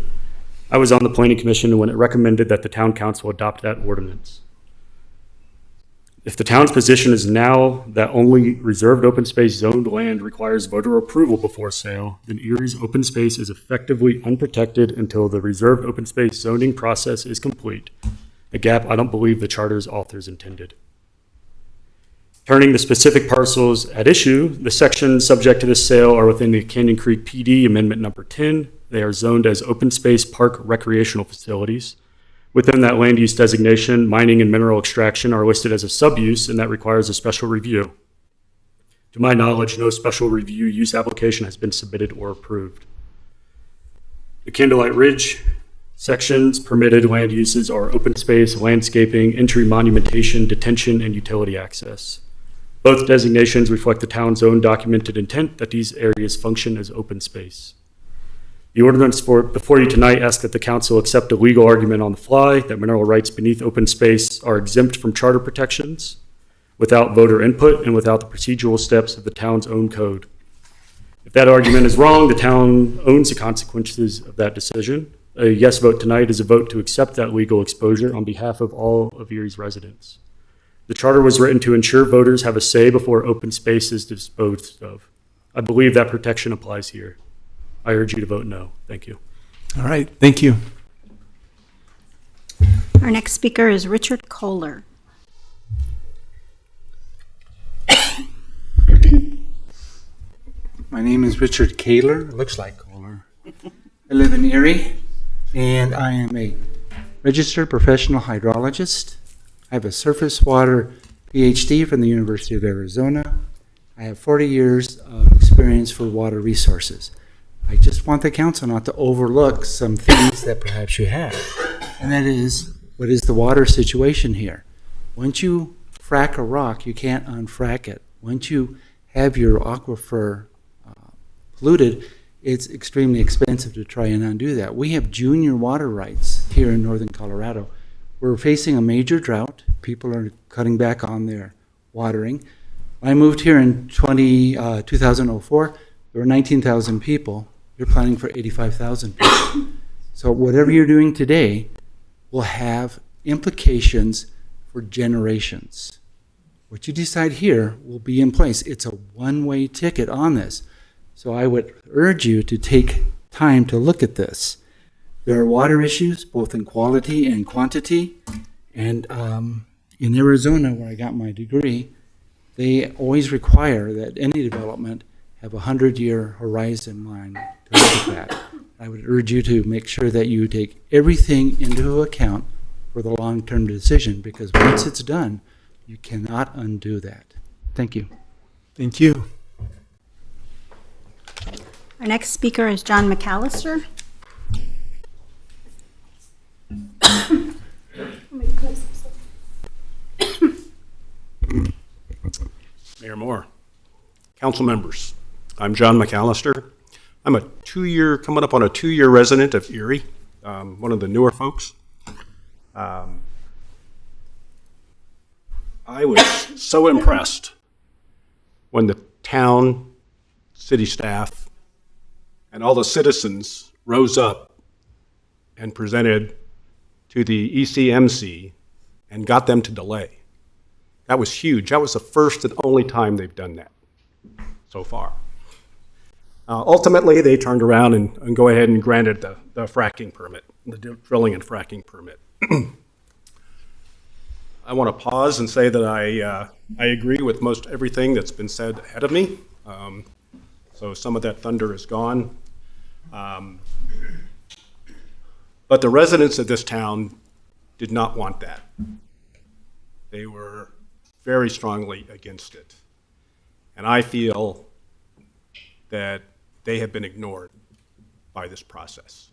I was on the Planning Commission when it recommended that the Town Council adopt that ordinance. If the town's position is now that only reserved open space zoned land requires voter approval before sale, then Erie's open space is effectively unprotected until the reserved open space zoning process is complete, a gap I don't believe the charter's authors intended. Turning to specific parcels at issue, the sections subject to this sale are within the Canyon Creek PD Amendment Number 10. They are zoned as open space park recreational facilities. Within that land use designation, mining and mineral extraction are listed as a sub-use, and that requires a special review. To my knowledge, no special review use application has been submitted or approved. The Candlelight Ridge sections permitted land uses are open space, landscaping, entry monumentation, detention, and utility access. Both designations reflect the town's own documented intent that these areas function as open space. The ordinance before you tonight asks that the council accept a legal argument on the fly that mineral rights beneath open space are exempt from charter protections without voter input and without the procedural steps of the town's own code. If that argument is wrong, the town owns the consequences of that decision. A yes vote tonight is a vote to accept that legal exposure on behalf of all of Erie's residents. The charter was written to ensure voters have a say before open space is disposed of. I believe that protection applies here. I urge you to vote no. Thank you. All right, thank you. Our next speaker is Richard Kohler. My name is Richard Kohler. It looks like Kohler. I live in Erie, and I am a registered professional hydrologist. I have a surface water PhD from the University of Arizona. I have 40 years of experience for water resources. I just want the council not to overlook some things that perhaps you have. And that is, what is the water situation here? Once you frack a rock, you can't unfrack it. Once you have your aquifer polluted, it's extremely expensive to try and undo that. We have junior water rights here in northern Colorado. We're facing a major drought. People are cutting back on their watering. When I moved here in 2004, there were 19,000 people. You're planning for 85,000 people. So whatever you're doing today will have implications for generations. What you decide here will be in place. It's a one-way ticket on this. So I would urge you to take time to look at this. There are water issues, both in quality and quantity. And in Arizona, where I got my degree, they always require that any development have a 100-year horizon line to look at that. I would urge you to make sure that you take everything into account for the long-term decision, because once it's done, you cannot undo that. Thank you. Thank you. Our next speaker is John McAllister. Mayor Moore, council members, I'm John McAllister. I'm coming up on a 2-year resident of Erie, one of the newer folks. I was so impressed when the town, city staff, and all the citizens rose up and presented to the ECMC and got them to delay. That was huge. That was the first and only time they've done that so far. Ultimately, they turned around and go ahead and granted the fracking permit, the drilling and fracking permit. I want to pause and say that I agree with most everything that's been said ahead of me. So some of that thunder is gone. But the residents of this town did not want that. They were very strongly against it. And I feel that they have been ignored by this process.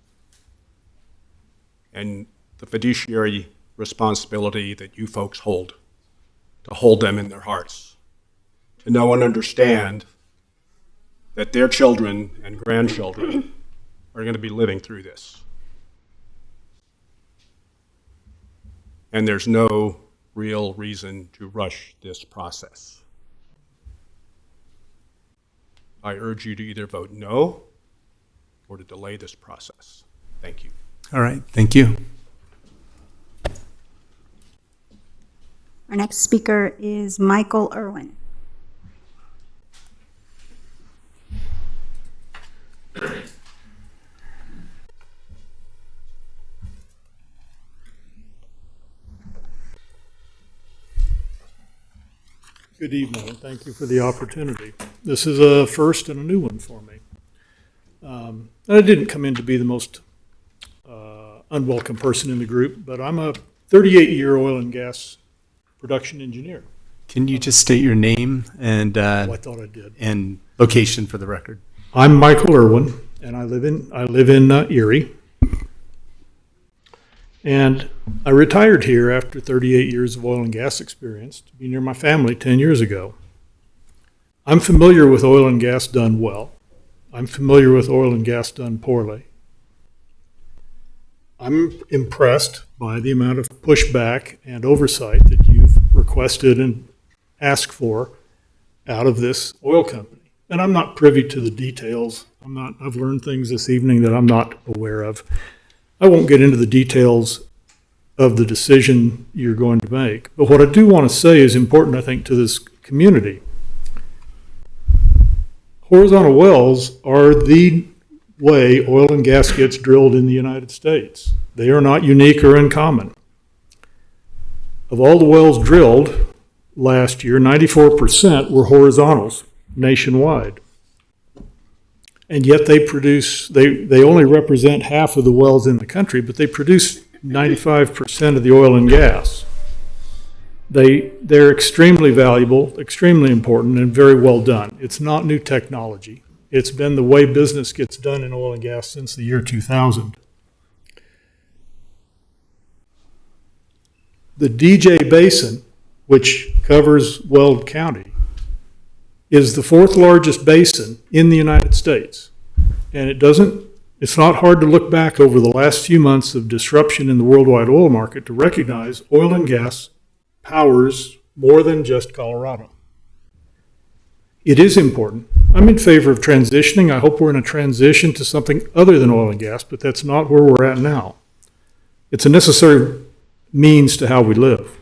And the fiduciary responsibility that you folks hold, to hold them in their hearts, to know and understand that their children and grandchildren are going to be living through this. And there's no real reason to rush this process. I urge you to either vote no or to delay this process. Thank you. All right, thank you. Our next speaker is Michael Irwin. Good evening, and thank you for the opportunity. This is a first and a new one for me. I didn't come in to be the most unwelcome person in the group, but I'm a 38-year oil and gas production engineer. Can you just state your name and I thought I did. And location for the record? I'm Michael Irwin, and I live in Erie. And I retired here after 38 years of oil and gas experience to be near my family 10 years ago. I'm familiar with oil and gas done well. I'm familiar with oil and gas done poorly. I'm impressed by the amount of pushback and oversight that you've requested and asked for out of this oil company. And I'm not privy to the details. I've learned things this evening that I'm not aware of. I won't get into the details of the decision you're going to make. But what I do want to say is important, I think, to this community. Horizontal wells are the way oil and gas gets drilled in the United States. They are not unique or uncommon. Of all the wells drilled last year, 94% were horizontals nationwide. And yet they only represent half of the wells in the country, but they produce 95% of the oil and gas. They're extremely valuable, extremely important, and very well done. It's not new technology. It's been the way business gets done in oil and gas since the year 2000. The DJ Basin, which covers Weld County, is the fourth largest basin in the United States. And it's not hard to look back over the last few months of disruption in the worldwide oil market to recognize oil and gas powers more than just Colorado. It is important. I'm in favor of transitioning. I hope we're in a transition to something other than oil and gas, but that's not where we're at now. It's a necessary means to how we live.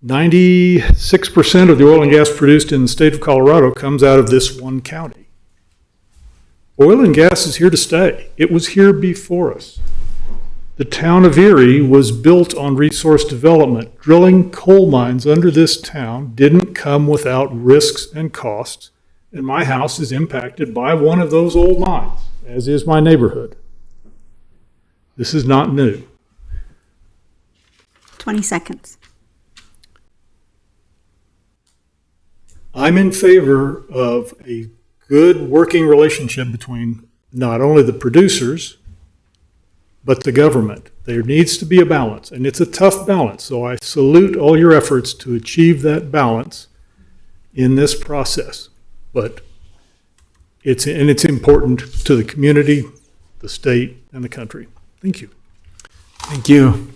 96% of the oil and gas produced in the state of Colorado comes out of this one county. Oil and gas is here to stay. It was here before us. The town of Erie was built on resource development. Drilling coal mines under this town didn't come without risks and costs, and my house is impacted by one of those old mines, as is my neighborhood. This is not new. 20 seconds. I'm in favor of a good working relationship between not only the producers, but the government. There needs to be a balance, and it's a tough balance. So I salute all your efforts to achieve that balance in this process. But it's important to the community, the state, and the country. Thank you. Thank you.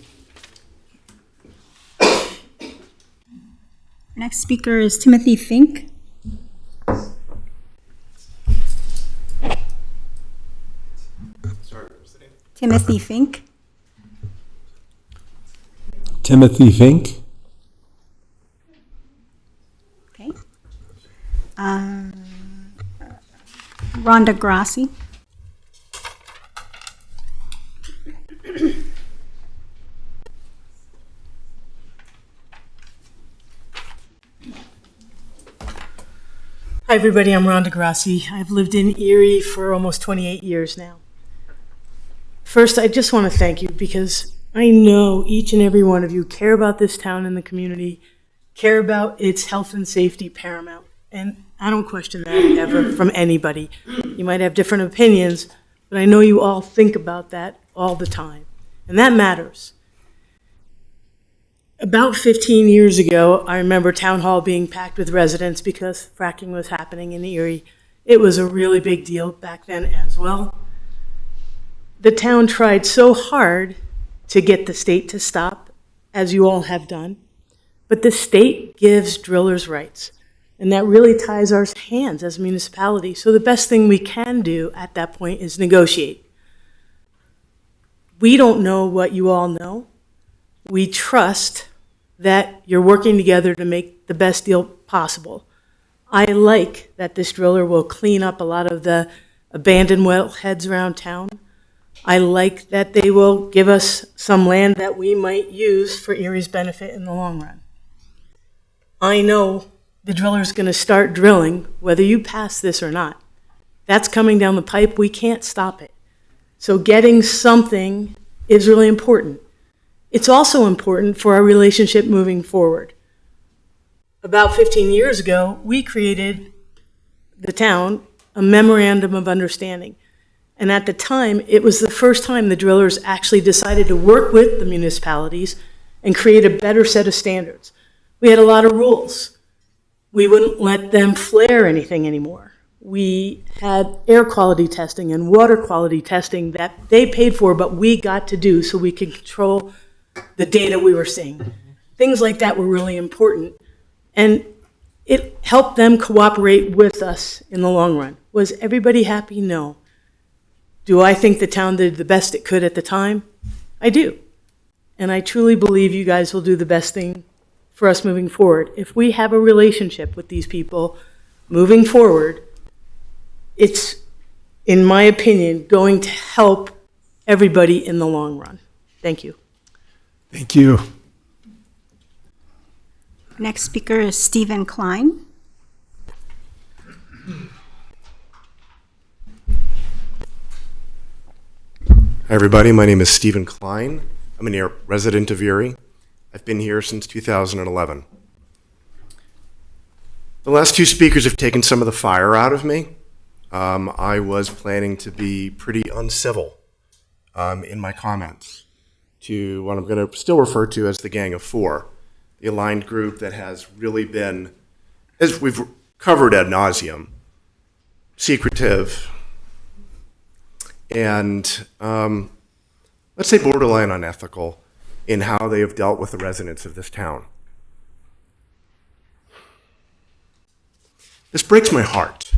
Next speaker is Timothy Fink. Timothy Fink. Timothy Fink. Okay. Rhonda Grassi. Hi, everybody. I'm Rhonda Grassi. I've lived in Erie for almost 28 years now. First, I just want to thank you because I know each and every one of you care about this town and the community, care about its health and safety paramount. And I don't question that ever from anybody. You might have different opinions, but I know you all think about that all the time, and that matters. About 15 years ago, I remember Town Hall being packed with residents because fracking was happening in Erie. It was a really big deal back then as well. The town tried so hard to get the state to stop, as you all have done, but the state gives drillers rights, and that really ties our hands as a municipality. So the best thing we can do at that point is negotiate. We don't know what you all know. We trust that you're working together to make the best deal possible. I like that this driller will clean up a lot of the abandoned wellheads around town. I like that they will give us some land that we might use for Erie's benefit in the long run. I know the driller's going to start drilling, whether you pass this or not. That's coming down the pipe. We can't stop it. So getting something is really important. It's also important for our relationship moving forward. About 15 years ago, we created the town a memorandum of understanding. And at the time, it was the first time the drillers actually decided to work with the municipalities and create a better set of standards. We had a lot of rules. We wouldn't let them flare anything anymore. We had air quality testing and water quality testing that they paid for, but we got to do so we could control the data we were seeing. Things like that were really important. And it helped them cooperate with us in the long run. Was everybody happy? No. Do I think the town did the best it could at the time? I do. And I truly believe you guys will do the best thing for us moving forward. If we have a relationship with these people moving forward, it's, in my opinion, going to help everybody in the long run. Thank you. Thank you. Next speaker is Stephen Klein. Hi, everybody. My name is Stephen Klein. I'm a resident of Erie. I've been here since 2011. The last two speakers have taken some of the fire out of me. I was planning to be pretty uncivil in my comments to what I'm going to still refer to as the Gang of Four, the aligned group that has really been, as we've covered ad nauseum, secretive, and let's say borderline unethical in how they have dealt with the residents of this town. This breaks my heart.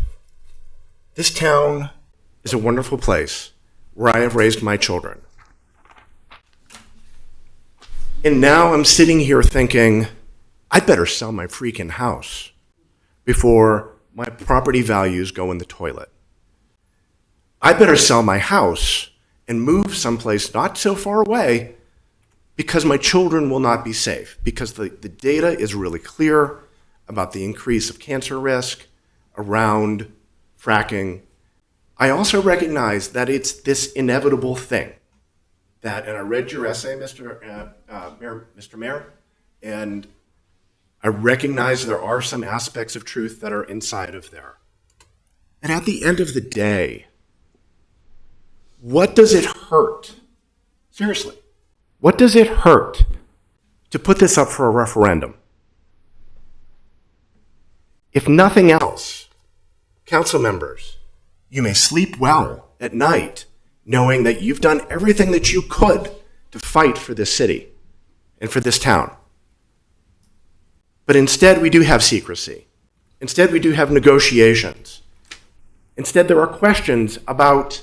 This town is a wonderful place where I have raised my children. And now I'm sitting here thinking, I better sell my freaking house before my property values go in the toilet. I better sell my house and move someplace not so far away because my children will not be safe, because the data is really clear about the increase of cancer risk around fracking. I also recognize that it's this inevitable thing that, and I read your essay, Mr. Mayor, and I recognize there are some aspects of truth that are inside of there. And at the end of the day, what does it hurt? Seriously, what does it hurt to put this up for a referendum? If nothing else, council members, you may sleep well at night knowing that you've done everything that you could to fight for this city and for this town. But instead, we do have secrecy. Instead, we do have negotiations. Instead, there are questions about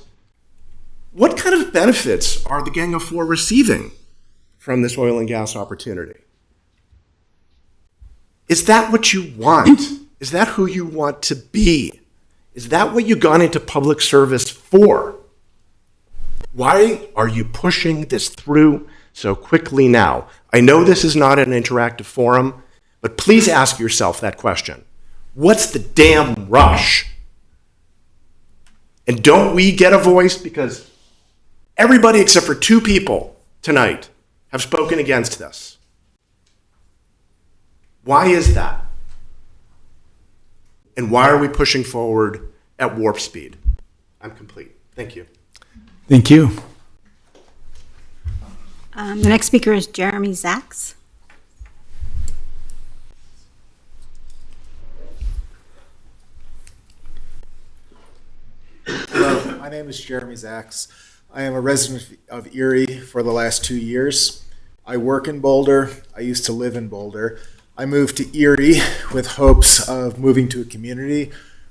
what kind of benefits are the Gang of Four receiving from this oil and gas opportunity? Is that what you want? Is that who you want to be? Is that what you got into public service for? Why are you pushing this through so quickly now? I know this is not an interactive forum, but please ask yourself that question. What's the damn rush? And don't we get a voice? Because everybody except for two people tonight have spoken against this. Why is that? And why are we pushing forward at warp speed? I'm complete. Thank you. Thank you. The next speaker is Jeremy Zaks. Hello, my name is Jeremy Zaks. I am a resident of Erie for the last 2 years. I work in Boulder. I used to live in Boulder. I moved to Erie with hopes of moving to a community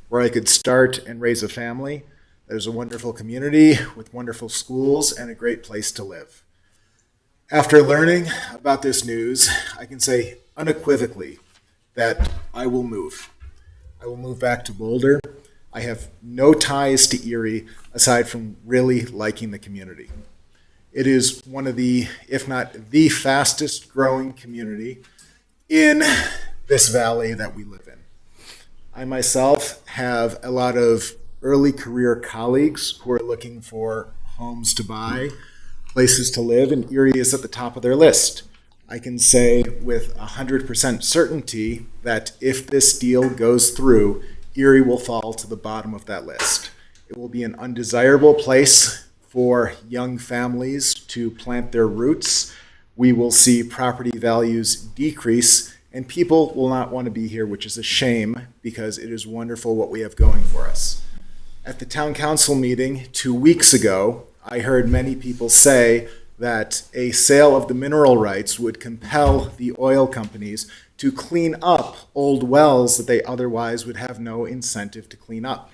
where I could start and raise a family. There's a wonderful community with wonderful schools and a great place to live. After learning about this news, I can say unequivocally that I will move. I will move back to Boulder. I have no ties to Erie aside from really liking the community. It is one of the, if not the fastest growing community in this valley that we live in. I myself have a lot of early career colleagues who are looking for homes to buy, places to live, and Erie is at the top of their list. I can say with 100% certainty that if this deal goes through, Erie will fall to the bottom of that list. It will be an undesirable place for young families to plant their roots. We will see property values decrease, and people will not want to be here, which is a shame because it is wonderful what we have going for us. At the town council meeting 2 weeks ago, I heard many people say that a sale of the mineral rights would compel the oil companies to clean up old wells that they otherwise would have no incentive to clean up.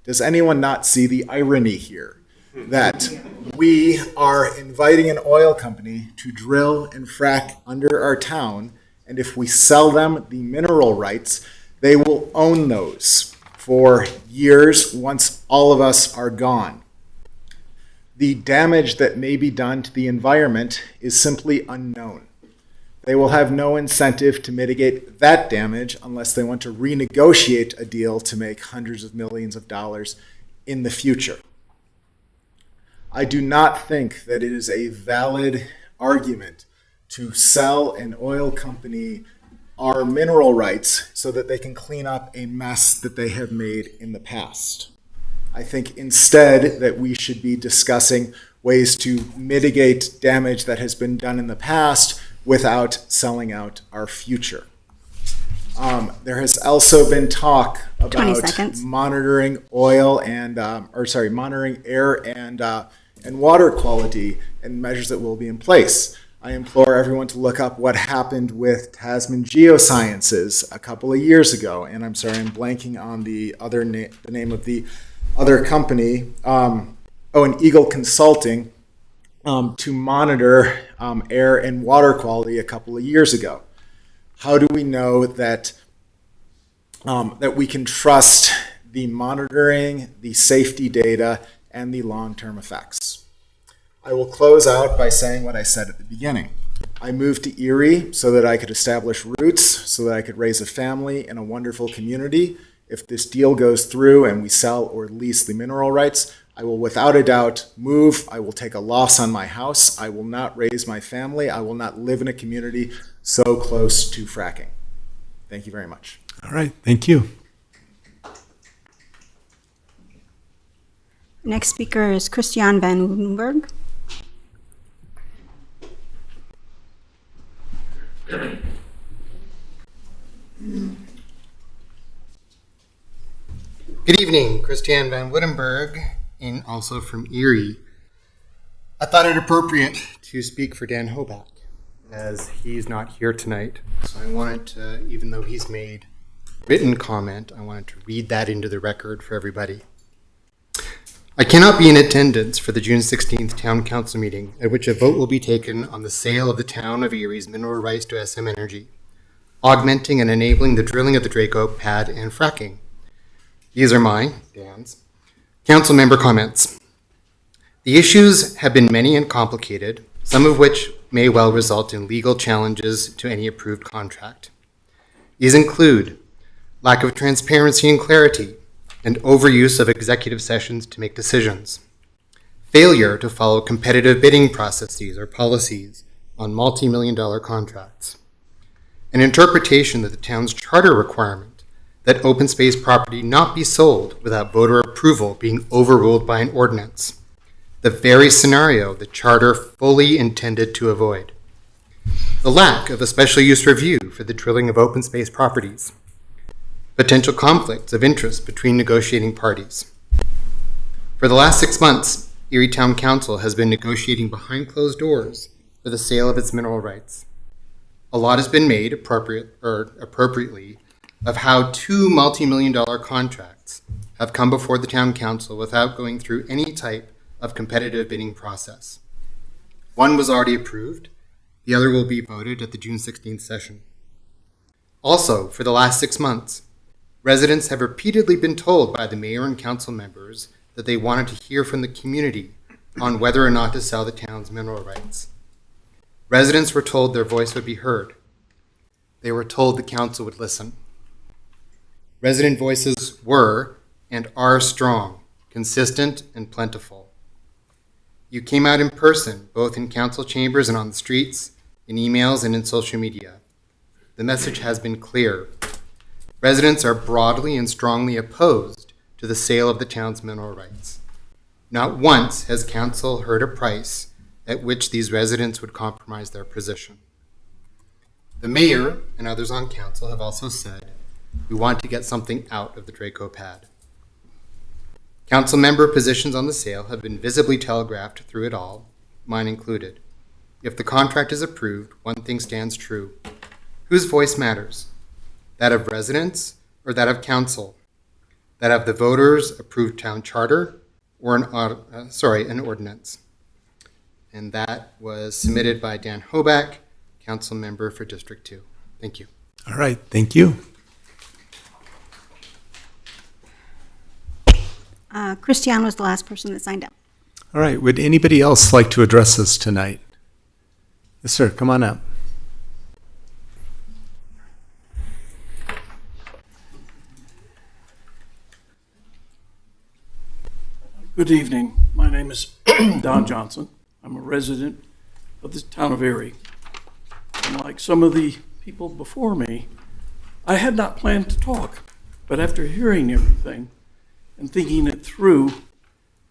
Does anyone not see the irony here? That we are inviting an oil company to drill and frack under our town, and if we sell them the mineral rights, they will own those for years once all of us are gone. The damage that may be done to the environment is simply unknown. They will have no incentive to mitigate that damage unless they want to renegotiate a deal to make hundreds of millions of dollars in the future. I do not think that it is a valid argument to sell an oil company our mineral rights so that they can clean up a mess that they have made in the past. I think instead that we should be discussing ways to mitigate damage that has been done in the past without selling out our future. There has also been talk about monitoring oil and, monitoring air and water quality and measures that will be in place. I implore everyone to look up what happened with Tasman Geosciences a couple of years ago. And I'm sorry, I'm blanking on the name of the other company. And Eagle Consulting to monitor air and water quality a couple of years ago. How do we know that that we can trust the monitoring, the safety data, and the long-term effects? I will close out by saying what I said at the beginning. I moved to Erie so that I could establish roots, so that I could raise a family in a wonderful community. If this deal goes through and we sell or lease the mineral rights, I will without a doubt move. I will take a loss on my house. I will not raise my family. I will not live in a community so close to fracking. Thank you very much. All right, thank you. Next speaker is Christian Van Woudenberg. Good evening, Christian Van Woudenberg, and also from Erie. I thought it appropriate to speak for Dan Hoback, as he's not here tonight. So I wanted to, even though he's made written comment, I wanted to read that into the record for everybody. I cannot be in attendance for the June 16th Town Council meeting, at which a vote will be taken on the sale of the town of Erie's mineral rights to SM Energy, augmenting and enabling the drilling of the Draco pad and fracking. These are Dan's, council member comments. The issues have been many and complicated, some of which may well result in legal challenges to any approved contract. These include lack of transparency and clarity, and overuse of executive sessions to make decisions, failure to follow competitive bidding processes or policies on multi-million-dollar contracts, an interpretation of the town's charter requirement that open space property not be sold without voter approval being overruled by an ordinance, the very scenario the charter fully intended to avoid. The lack of a special use review for the drilling of open space properties, potential conflicts of interest between negotiating parties. For the last 6 months, Erie Town Council has been negotiating behind closed doors for the sale of its mineral rights. A lot has been made appropriately of how 2 multi-million-dollar contracts have come before the Town Council without going through any type of competitive bidding process. One was already approved, the other will be voted at the June 16th session. Also, for the last 6 months, residents have repeatedly been told by the mayor and council members that they wanted to hear from the community on whether or not to sell the town's mineral rights. Residents were told their voice would be heard. They were told the council would listen. Resident voices were and are strong, consistent, and plentiful. You came out in person, both in council chambers and on the streets, in emails and in social media. The message has been clear. Residents are broadly and strongly opposed to the sale of the town's mineral rights. Not once has council heard a price at which these residents would compromise their position. The mayor and others on council have also said, we want to get something out of the Draco pad. Council member positions on the sale have been visibly telegraphed through it all, mine included. If the contract is approved, one thing stands true. Whose voice matters? That of residents or that of council? That of the voters' approved town charter or an ordinance? And that was submitted by Dan Hoback, council member for District 2. Thank you. All right, thank you. Christiane was the last person that signed up. All right, would anybody else like to address us tonight? Yes, sir, come on up. Good evening. My name is Don Johnson. I'm a resident of the town of Erie. And like some of the people before me, I had not planned to talk, but after hearing everything and thinking it through,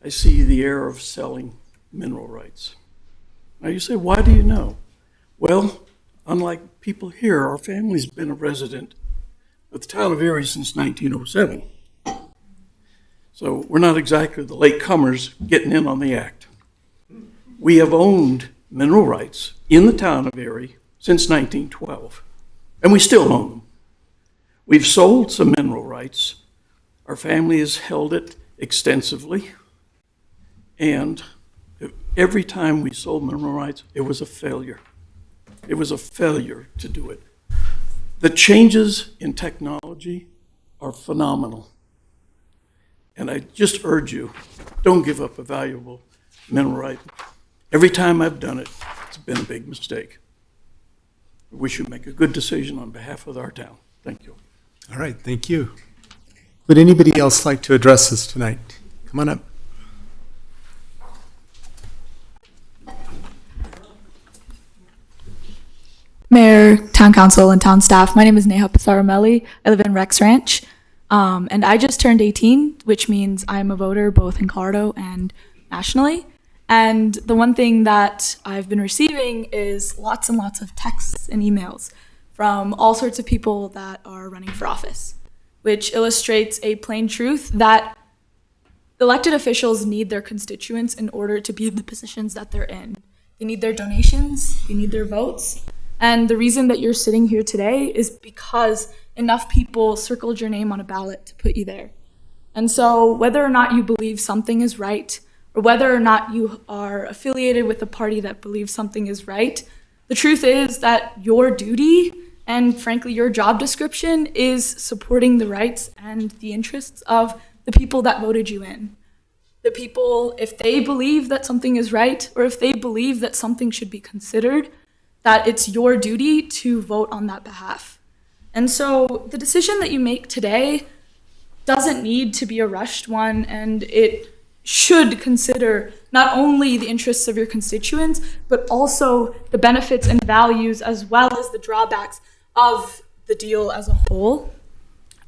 I see the error of selling mineral rights. Now you say, why do you know? Well, unlike people here, our family's been a resident of the town of Erie since 1907. So we're not exactly the latecomers getting in on the act. We have owned mineral rights in the town of Erie since 1912, and we still own them. We've sold some mineral rights. Our family has held it extensively, and every time we sold mineral rights, it was a failure. It was a failure to do it. The changes in technology are phenomenal. And I just urge you, don't give up a valuable mineral right. Every time I've done it, it's been a big mistake. We should make a good decision on behalf of our town. Thank you. All right, thank you. Would anybody else like to address us tonight? Come on up. Mayor, Town Council, and Town staff, my name is Neha Pasaramelli. I live in Rex Ranch. And I just turned 18, which means I'm a voter both in Colorado and nationally. And the one thing that I've been receiving is lots and lots of texts and emails from all sorts of people that are running for office, which illustrates a plain truth that elected officials need their constituents in order to be in the positions that they're in. They need their donations, they need their votes. And the reason that you're sitting here today is because enough people circled your name on a ballot to put you there. And so whether or not you believe something is right, or whether or not you are affiliated with a party that believes something is right, the truth is that your duty and frankly your job description is supporting the rights and the interests of the people that voted you in. The people, if they believe that something is right, or if they believe that something should be considered, that it's your duty to vote on that behalf. And so the decision that you make today doesn't need to be a rushed one, and it should consider not only the interests of your constituents, but also the benefits and values as well as the drawbacks of the deal as a whole.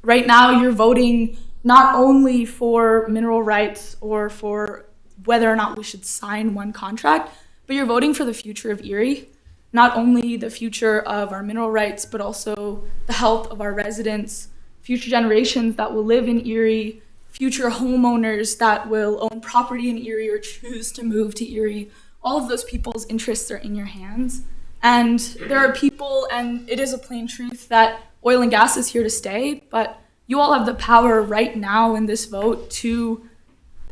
right now you're voting not only for mineral rights or for whether or not we should sign one contract, but you're voting for the future of Erie. Not only the future of our mineral rights, but also the health of our residents, future generations that will live in Erie, future homeowners that will own property in Erie or choose to move to Erie. All of those people's interests are in your hands. And there are people, and it is a plain truth, that oil and gas is here to stay, but you all have the power right now in this vote to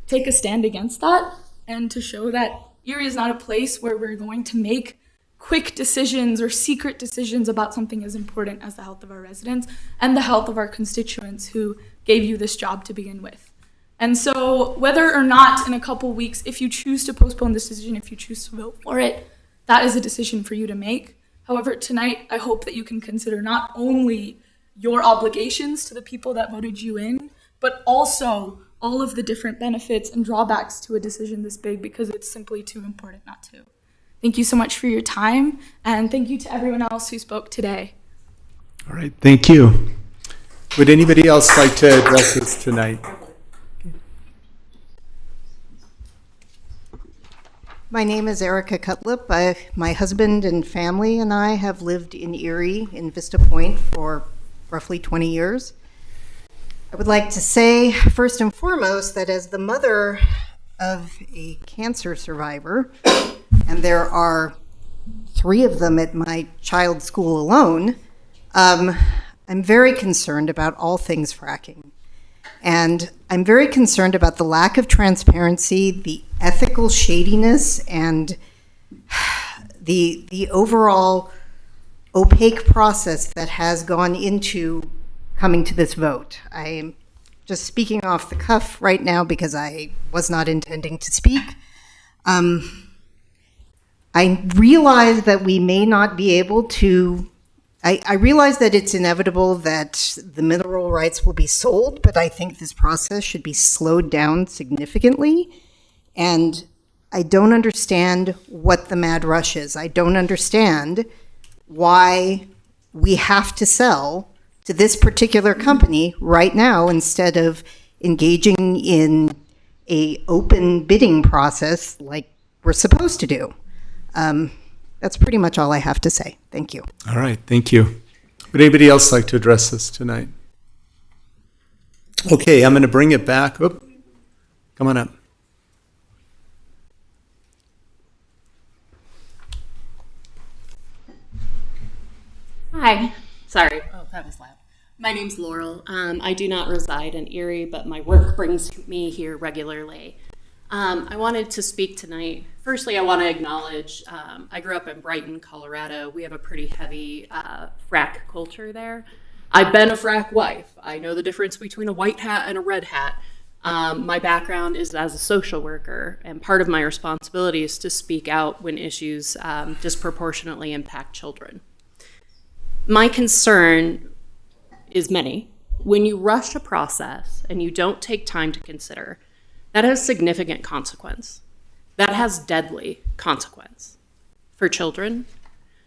take a stand against that and to show that Erie is not a place where we're going to make quick decisions or secret decisions about something as important as the health of our residents and the health of our constituents who gave you this job to begin with. And so whether or not in a couple weeks, if you choose to postpone this decision, if you choose to vote for it, that is a decision for you to make. However, tonight, I hope that you can consider not only your obligations to the people that voted you in, but also all of the different benefits and drawbacks to a decision this big, because it's simply too important not to. Thank you so much for your time, and thank you to everyone else who spoke today. All right, thank you. Would anybody else like to address us tonight? My name is Erica Cutlip. My husband and family and I have lived in Erie, in Vista Point, for roughly 20 years. I would like to say, first and foremost, that as the mother of a cancer survivor, and there are 3 of them at my child's school alone, I'm very concerned about all things fracking. And I'm very concerned about the lack of transparency, the ethical shadiness, and the overall opaque process that has gone into coming to this vote. I am just speaking off the cuff right now because I was not intending to speak. I realize that we may not be able to I realize that it's inevitable that the mineral rights will be sold, but I think this process should be slowed down significantly. And I don't understand what the mad rush is. I don't understand why we have to sell to this particular company right now instead of engaging in a open bidding process like we're supposed to do. That's pretty much all I have to say. Thank you. All right, thank you. Would anybody else like to address this tonight? Okay, I'm going to bring it back. Oop, come on up. Hi. Sorry. Oh, that was loud. My name's Laurel. I do not reside in Erie, but my work brings me here regularly. I wanted to speak tonight. Firstly, I want to acknowledge, I grew up in Brighton, Colorado. We have a pretty heavy frack culture there. I've been a frack wife. I know the difference between a white hat and a red hat. My background is as a social worker, and part of my responsibility is to speak out when issues disproportionately impact children. My concern is many. When you rush a process and you don't take time to consider, that has significant consequence. That has deadly consequence for children,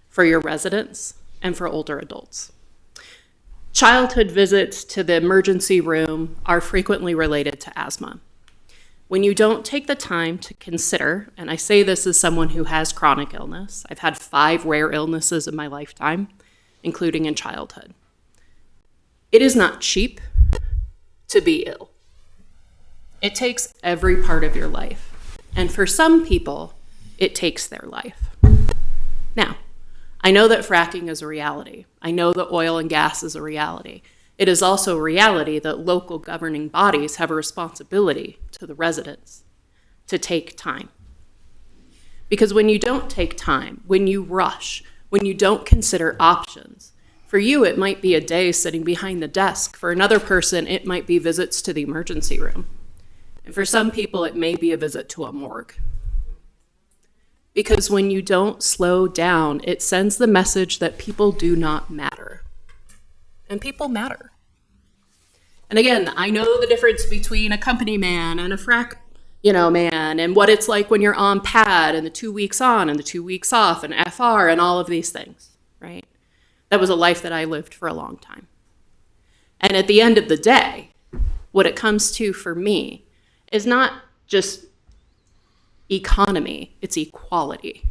for your residents, and for older adults. Childhood visits to the emergency room are frequently related to asthma. When you don't take the time to consider, and I say this as someone who has chronic illness, I've had 5 rare illnesses in my lifetime, including in childhood. It is not cheap to be ill. It takes every part of your life. And for some people, it takes their life. Now, I know that fracking is a reality. I know that oil and gas is a reality. It is also a reality that local governing bodies have a responsibility to the residents to take time. Because when you don't take time, when you rush, when you don't consider options, for you, it might be a day sitting behind the desk. For another person, it might be visits to the emergency room. And for some people, it may be a visit to a morgue. Because when you don't slow down, it sends the message that people do not matter. And people matter. And again, I know the difference between a company man and a frack, man, and what it's like when you're on pad and the 2 weeks on and the 2 weeks off and FR and all of these things, right? That was a life that I lived for a long time. And at the end of the day, what it comes to for me is not just economy, it's equality.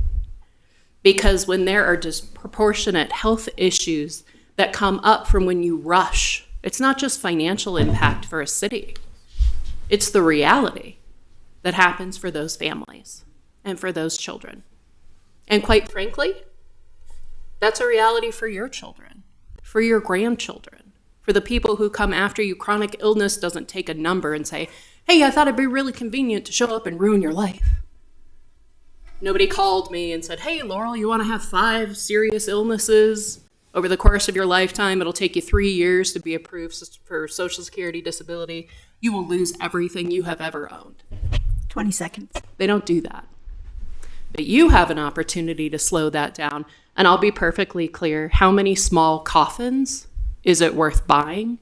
Because when there are disproportionate health issues that come up from when you rush, it's not just financial impact for a city, it's the reality that happens for those families and for those children. And quite frankly, that's a reality for your children, for your grandchildren, for the people who come after you. Chronic illness doesn't take a number and say, hey, I thought it'd be really convenient to show up and ruin your life. Nobody called me and said, hey, Laurel, you want to have 5 serious illnesses over the course of your lifetime? It'll take you 3 years to be approved for Social Security disability. You will lose everything you have ever owned. 20 seconds. They don't do that. But you have an opportunity to slow that down. And I'll be perfectly clear, how many small coffins is it worth buying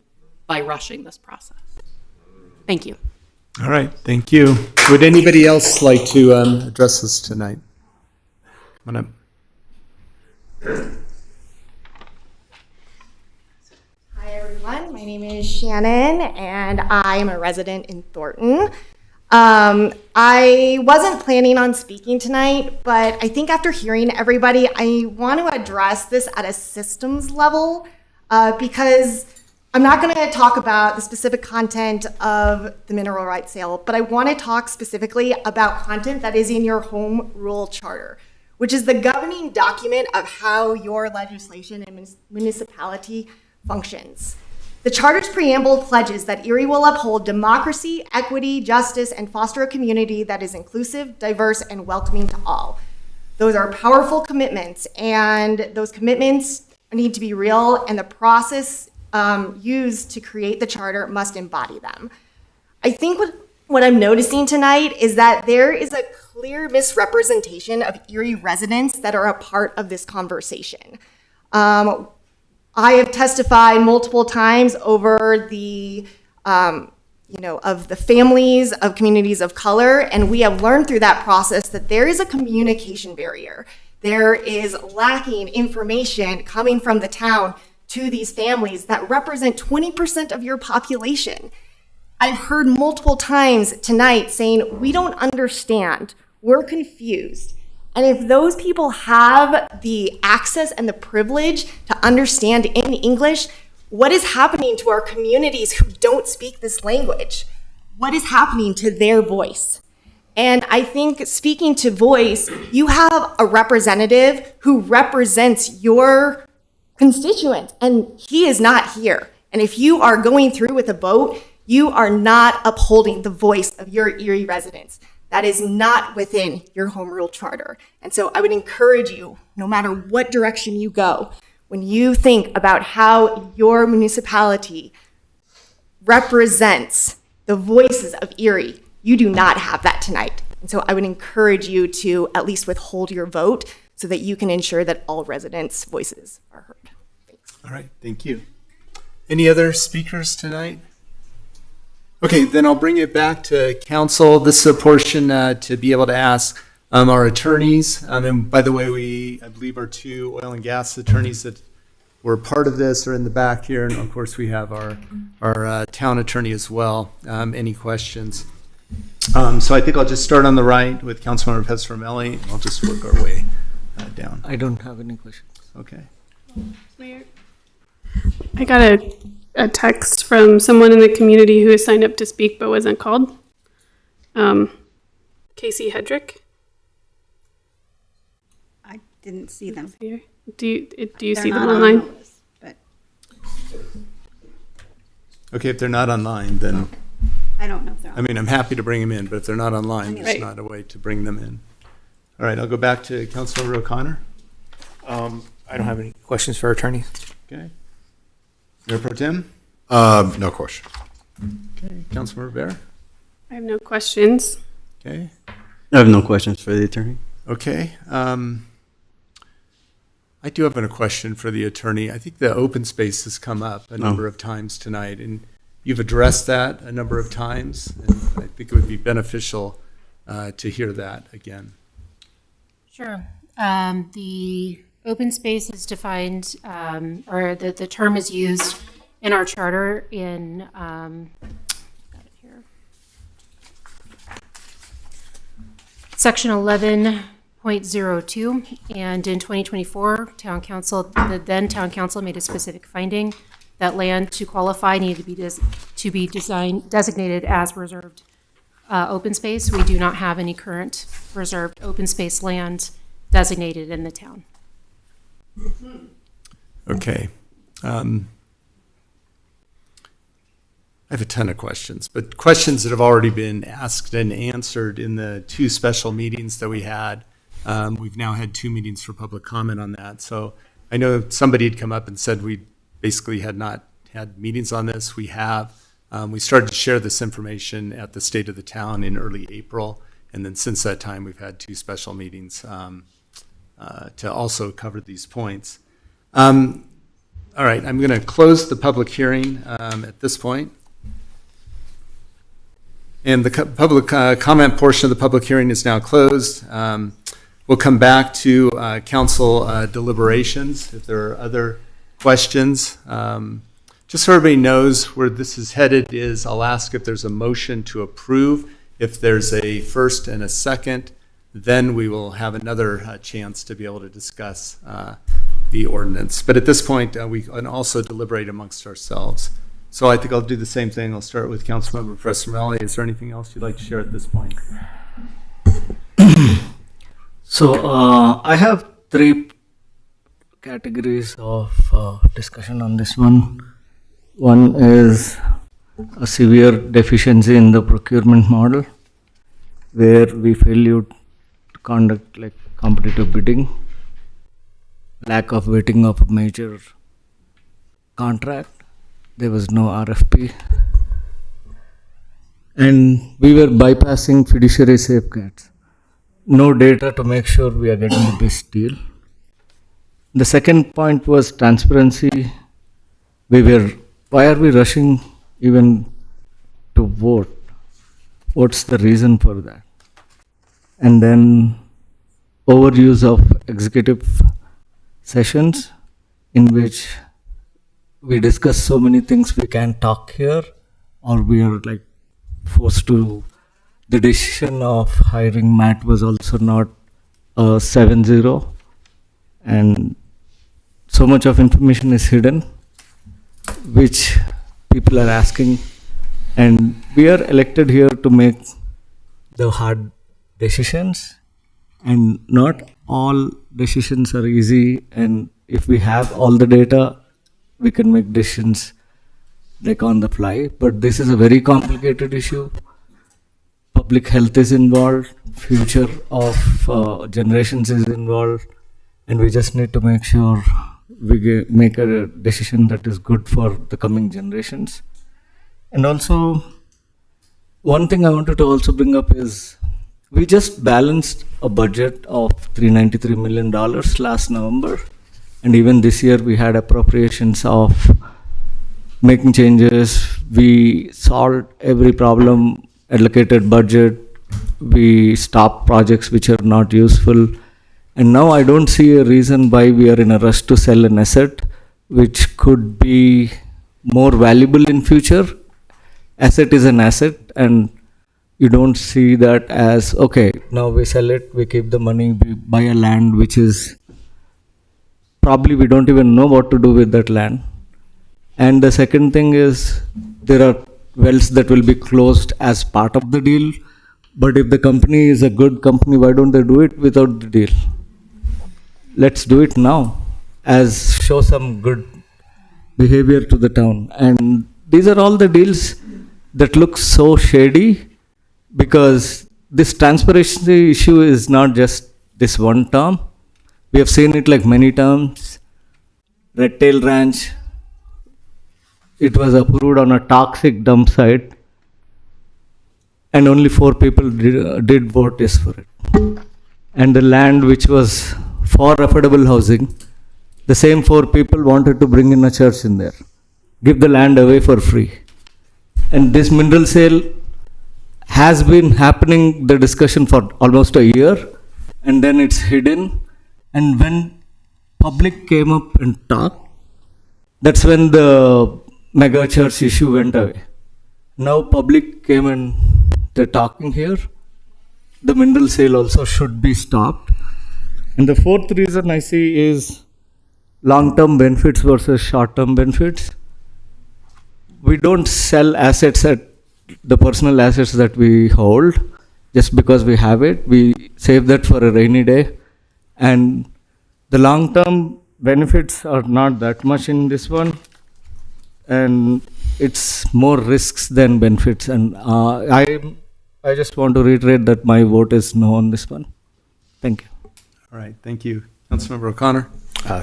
by rushing this process? Thank you. All right, thank you. Would anybody else like to address us tonight? Come on up. Hi, everyone. My name is Shannon, and I am a resident in Thornton. I wasn't planning on speaking tonight, but I think after hearing everybody, I want to address this at a systems level because I'm not going to talk about the specific content of the mineral rights sale, but I want to talk specifically about content that is in your home rule charter, which is the governing document of how your legislation and municipality functions. The charter's preamble pledges that Erie will uphold democracy, equity, justice, and foster a community that is inclusive, diverse, and welcoming to all. Those are powerful commitments, and those commitments need to be real, and the process used to create the charter must embody them. I think what I'm noticing tonight is that there is a clear misrepresentation of Erie residents that are a part of this conversation. I have testified multiple times over the, of the families of communities of color, and we have learned through that process that there is a communication barrier. There is lacking information coming from the town to these families that represent 20% of your population. I've heard multiple times tonight saying, we don't understand, we're confused. And if those people have the access and the privilege to understand in English, what is happening to our communities who don't speak this language? What is happening to their voice? And I think speaking to voice, you have a representative who represents your constituent, and he is not here. And if you are going through with a vote, you are not upholding the voice of your Erie residents. That is not within your home rule charter. And so I would encourage you, no matter what direction you go, when you think about how your municipality represents the voices of Erie, you do not have that tonight. And so I would encourage you to at least withhold your vote so that you can ensure that all residents' voices are heard. Thanks. All right, thank you. Any other speakers tonight? Okay, then I'll bring it back to council. This is a portion to be able to ask our attorneys. And by the way, I believe our 2 oil and gas attorneys that were part of this are in the back here. And of course, we have our town attorney as well. Any questions? So I think I'll just start on the right with Councilmember Pestromelli. I'll just work our way down. I don't have any questions. Okay. Mayor, I got a text from someone in the community who has signed up to speak but wasn't called. Casey Hedrick. I didn't see them. Here. Do you They're see them not on online? the list, but Okay, if they're not online, then I don't know if they're on. I mean, I'm happy to bring them in, but if they're not online, there's Right. not a way to bring them in. All right, I'll go back to Councilmember O'Connor. I don't have any questions for our attorneys. Okay. Mayor Pro Tem? No question. Okay. Councilmember Bear? I have no questions. Okay. I have no questions for the attorney. Okay. I do have a question for the attorney. I think the open space has come up a number of times tonight, and you've addressed that a number of times, and I think it would be beneficial to hear that again. Sure. The open space is defined, or the term is used in our charter in, got it here. Section 11.02, and in 2024, the then town council made a specific finding that land to qualify needed to be designated as reserved open space. We do not have any current reserved open space land designated in the town. Okay. I have a ton of questions, but questions that have already been asked and answered in the 2 special meetings that we had. We've now had 2 meetings for public comment on that. So I know somebody had come up and said we basically had not had meetings on this. We have. We started to share this information at the State of the Town in early April. And then since that time, we've had 2 special meetings to also cover these points. All right, I'm going to close the public hearing at this point. And the public comment portion of the public hearing is now closed. We'll come back to council deliberations if there are other questions. Just so everybody knows where this is headed is I'll ask if there's a motion to approve. If there's a first and a second, then we will have another chance to be able to discuss the ordinance. But at this point, we can also deliberate amongst ourselves. So I think I'll do the same thing. I'll start with Councilmember Fresarmelli. Is there anything else you'd like to share at this point? So I have 3 categories of discussion on this one. One is a severe deficiency in the procurement model, where we failed to conduct like competitive bidding, lack of vetting of a major contract, there was no RFP, and we were bypassing fiduciary safeguards. No data to make sure we are getting the best deal. The second point was transparency. Why are we rushing even to vote? What's the reason for that? And then overuse of executive sessions in which we discuss so many things we can't talk here, or we are like forced to. The decision of hiring Matt was also not a 7-0, and so much of information is hidden, which people are asking, and we are elected here to make the hard decisions, and not all decisions are easy, and if we have all the data, we can make decisions like on the fly, but this is a very complicated issue. Public health is involved, future of generations is involved, and we just need to make sure we make a decision that is good for the coming generations. And also, one thing I wanted to also bring up is we just balanced a budget of $393 million last November, and even this year we had appropriations of making changes. We solved every problem, allocated budget, we stopped projects which are not useful, and now I don't see a reason why we are in a rush to sell an asset which could be more valuable in future. Asset is an asset, and you don't see that as, okay, now we sell it, we keep the money, we buy a land which is probably we don't even know what to do with that land. And the second thing is there are wells that will be closed as part of the deal, but if the company is a good company, why don't they do it without the deal? Let's do it now, as show some good behavior to the town. And these are all the deals that look so shady, because this transparency issue is not just this one term. We have seen it like many times. Red Tail Ranch, it was approved on a toxic dump site, and only 4 people did vote yes for it. And the land which was for affordable housing, the same 4 people wanted to bring in a church in there, give the land away for free. And this mineral sale has been happening, the discussion for almost a year, and then it's hidden. And when public came up and talked, that's when the mega church issue went away. Now public came and they're talking here. The mineral sale also should be stopped. And the fourth reason I see is long-term benefits versus short-term benefits. We don't sell assets at the personal assets that we hold just because we have it. We save that for a rainy day. And the long-term benefits are not that much in this one. And it's more risks than benefits. And I just want to reiterate that my vote is no on this one. Thank you. All right, thank you. Councilmember O'Connor.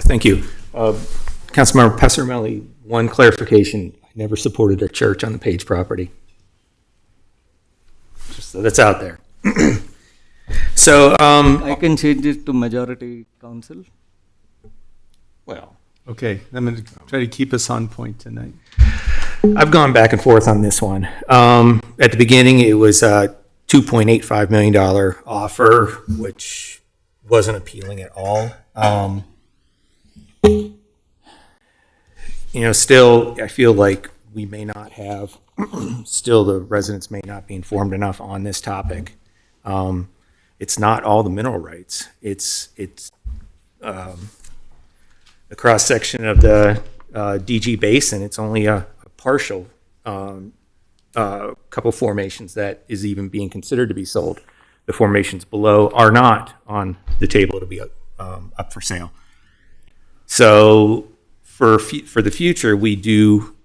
Thank you. Councilmember Pasarmelli, one clarification. I never supported a church on the Page property. Just so that's out there. So I can change it to majority council. Well, okay, I'm going to try to keep us on point tonight. I've gone back and forth on this one. At the beginning, it was a $2.85 million offer, which wasn't appealing at all. Still, I feel like we may not have, still the residents may not be informed enough on this topic. It's not all the mineral rights. It's a cross section of the DG Basin. It's only a partial couple formations that is even being considered to be sold. The formations below are not on the table to be up for sale. So for the future, we do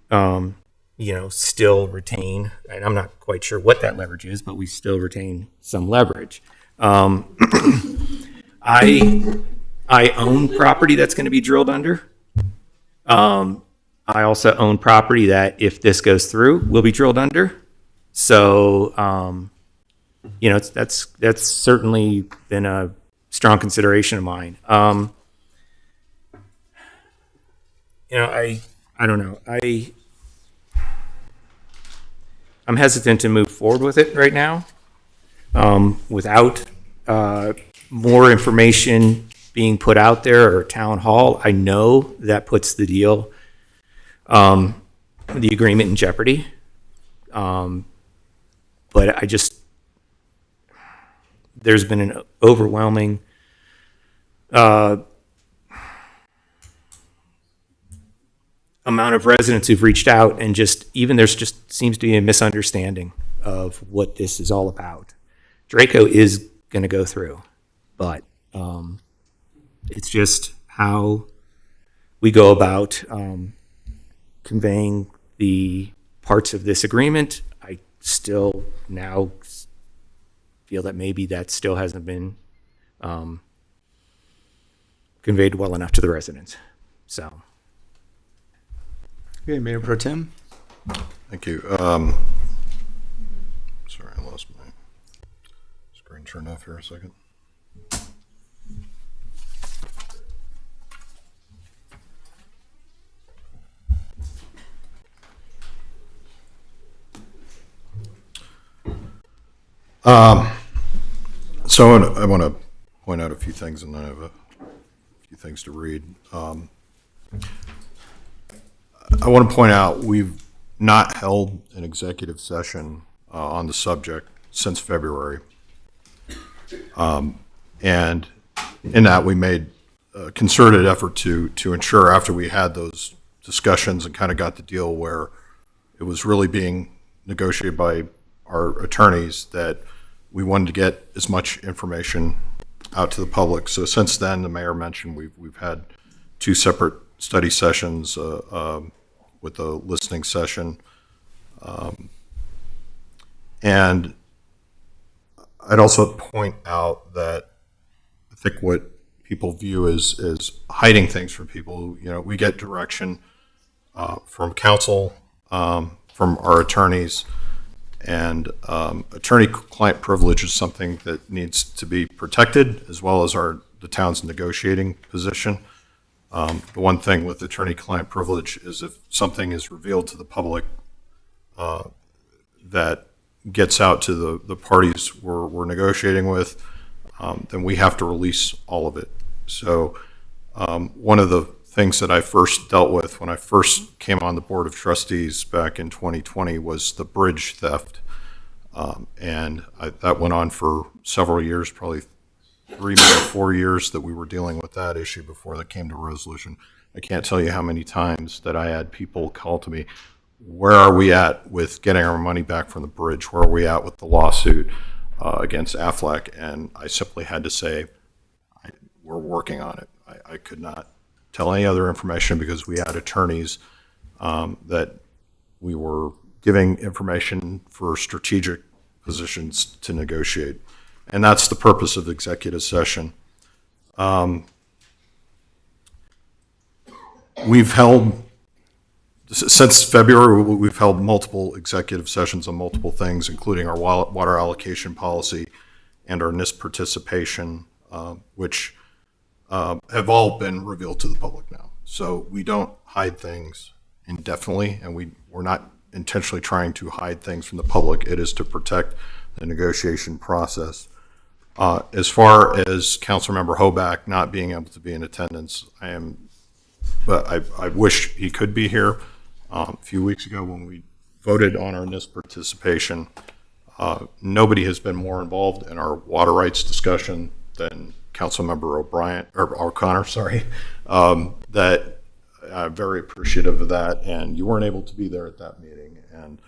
still retain, and I'm not quite sure what that leverage is, but we still retain some leverage. I own property that's going to be drilled under. I also own property that, if this goes through, will be drilled under. So, that's certainly been a strong consideration of mine. I don't know. I'm hesitant to move forward with it right now, without more information being put out there or town hall. I know that puts the deal, the agreement in jeopardy. But there's been an overwhelming amount of residents who've reached out, and there's just seems to be a misunderstanding of what this is all about. Draco is going to go through, but it's just how we go about conveying the parts of this agreement. I still now feel that maybe that still hasn't been conveyed well enough to the residents. So. Okay, Mayor Pro Tem. Thank you. Sorry, I lost my screen turned off here a second. So I want to point out a few things, and then I have a few things to read. I want to point out we've not held an executive session on the subject since February. And in that, we made a concerted effort to ensure, after we had those discussions and kind of got the deal where it was really being negotiated by our attorneys, that we wanted to get as much information out to the public. So since then, the mayor mentioned we've had two separate study sessions with a listening session. And I'd also point out that I think what people view as hiding things from people, we get direction from council, from our attorneys, and attorney-client privilege is something that needs to be protected, as well as the town's negotiating position. The one thing with attorney-client privilege is if something is revealed to the public that gets out to the parties we're negotiating with, then we have to release all of it. So one of the things that I first dealt with when I first came on the Board of Trustees back in 2020 was the bridge theft. That went on for several years, probably 3 or 4 years that we were dealing with that issue before that came to resolution. I can't tell you how many times that I had people call to me, where are we at with getting our money back from the bridge? Where are we at with the lawsuit against Aflac? And I simply had to say, we're working on it. I could not tell any other information because we had attorneys that we were giving information for strategic positions to negotiate. And that's the purpose of the executive session. We've held, since February, we've held multiple executive sessions on multiple things, including our water allocation policy and our NISP participation, which have all been revealed to the public now. So we don't hide things indefinitely, and we're not intentionally trying to hide things from the public. It is to protect the negotiation process. As far as Councilmember Hoback not being able to be in attendance, I wish he could be here. A few weeks ago when we voted on our NISP participation, nobody has been more involved in our water rights discussion than Councilmember O'Connor, that I'm very appreciative of that, and you weren't able to be there at that meeting. And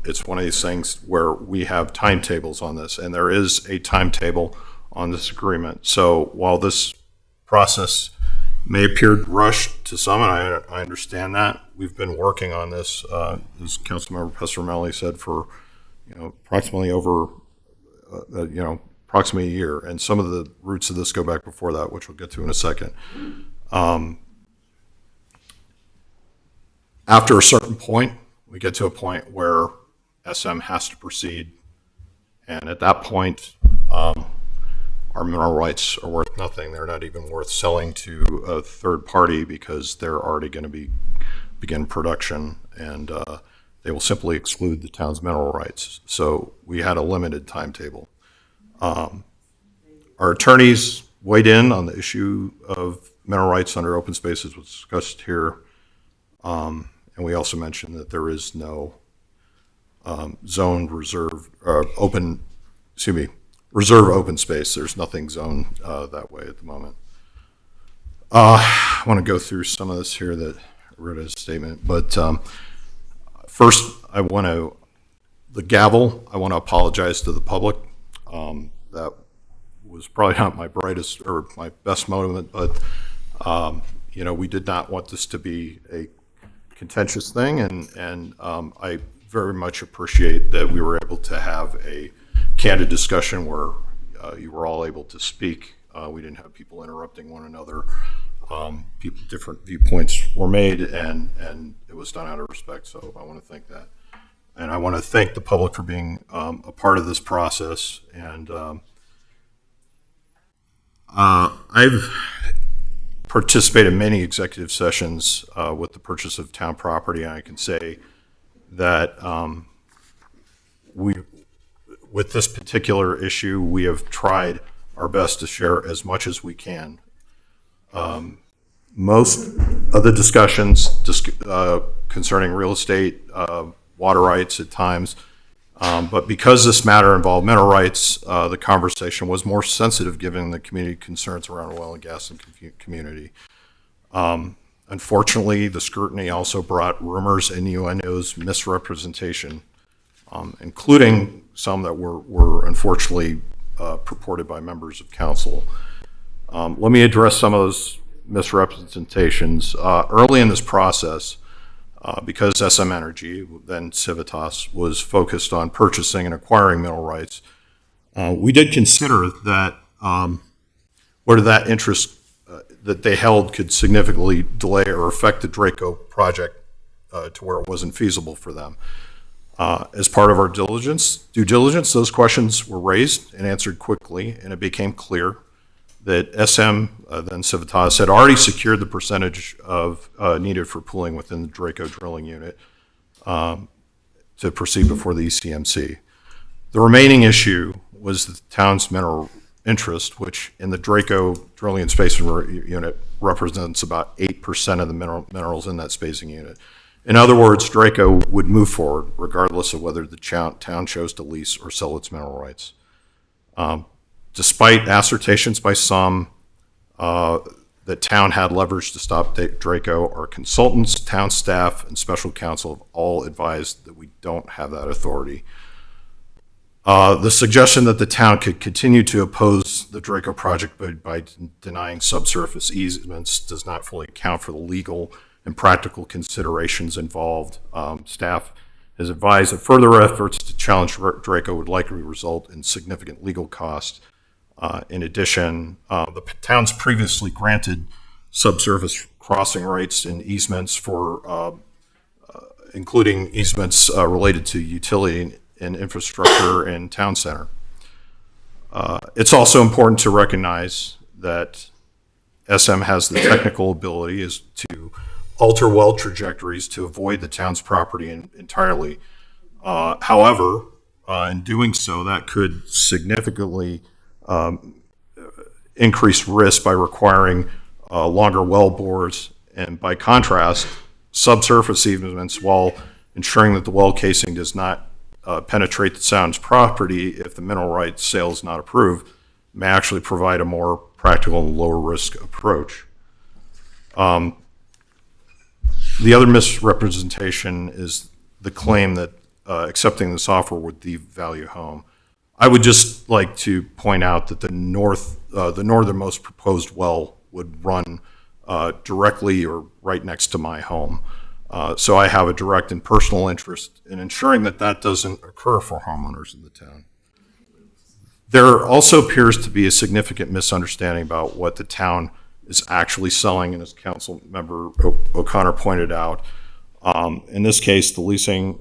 it's one of these things where we have timetables on this, and there is a timetable on this agreement. So while this process may appear rushed to some, and I understand that, we've been working on this, as Councilmember Pestromelli said, for approximately approximately a year, and some of the roots of this go back before that, which we'll get to in a second. After a certain point, we get to a point where SM has to proceed, and at that point, our mineral rights are worth nothing. They're not even worth selling to a third party because they're already going to begin production, and they will simply exclude the town's mineral rights. So we had a limited timetable. Our attorneys weighed in on the issue of mineral rights under open spaces was discussed here. And we also mentioned that there is no zoned reserve open space. There's nothing zoned that way at the moment. I want to go through some of this here that I wrote as a statement, but first I want to apologize to the public. That was probably not my brightest or my best motive, but we did not want this to be a contentious thing, and I very much appreciate that we were able to have a candid discussion where you were all able to speak. We didn't have people interrupting one another. Different viewpoints were made, and it was done out of respect, so I want to thank that. And I want to thank the public for being a part of this process. And I've participated in many executive sessions with the purchase of town property, and I can say that with this particular issue, we have tried our best to share as much as we can. Most of the discussions concerning real estate, water rights at times, but because this matter involved mineral rights, the conversation was more sensitive given the community concerns around oil and gas and community. Unfortunately, the scrutiny also brought rumors and innuendos, misrepresentation, including some that were unfortunately purported by members of council. Let me address some of those misrepresentations. Early in this process, because SM Energy, then Civitas, was focused on purchasing and acquiring mineral rights, we did consider that whether that interest that they held could significantly delay or affect the Draco project to where it wasn't feasible for them. As part of our due diligence, those questions were raised and answered quickly, and it became clear that SM, then Civitas, had already secured the percentage of needed for pooling within the Draco drilling unit to proceed before the ECMC. The remaining issue was the town's mineral interest, which in the Draco drilling and spacing unit represents about 8% of the minerals in that spacing unit. In other words, Draco would move forward regardless of whether the town chose to lease or sell its mineral rights. Despite assertions by some that town had leverage to stop Draco, our consultants, town staff, and special counsel have all advised that we don't have that authority. The suggestion that the town could continue to oppose the Draco project by denying subsurface easements does not fully account for the legal and practical considerations involved. Staff has advised that further efforts to challenge Draco would likely result in significant legal costs. In addition, the town's previously granted subsurface crossing rights and easements for, including easements related to utility and infrastructure and town center. It's also important to recognize that SM has the technical ability to alter well trajectories to avoid the town's property entirely. However, in doing so, that could significantly increase risk by requiring longer well bores, and by contrast, subsurface easements, while ensuring that the well casing does not penetrate the town's property if the mineral rights sale is not approved, may actually provide a more practical and lower risk approach. The other misrepresentation is the claim that accepting this offer would devalue home. I would just like to point out that the northernmost proposed well would run directly or right next to my home. So I have a direct and personal interest in ensuring that that doesn't occur for homeowners in the town. There also appears to be a significant misunderstanding about what the town is actually selling, and as Council Member O'Connor pointed out, in this case, the leasing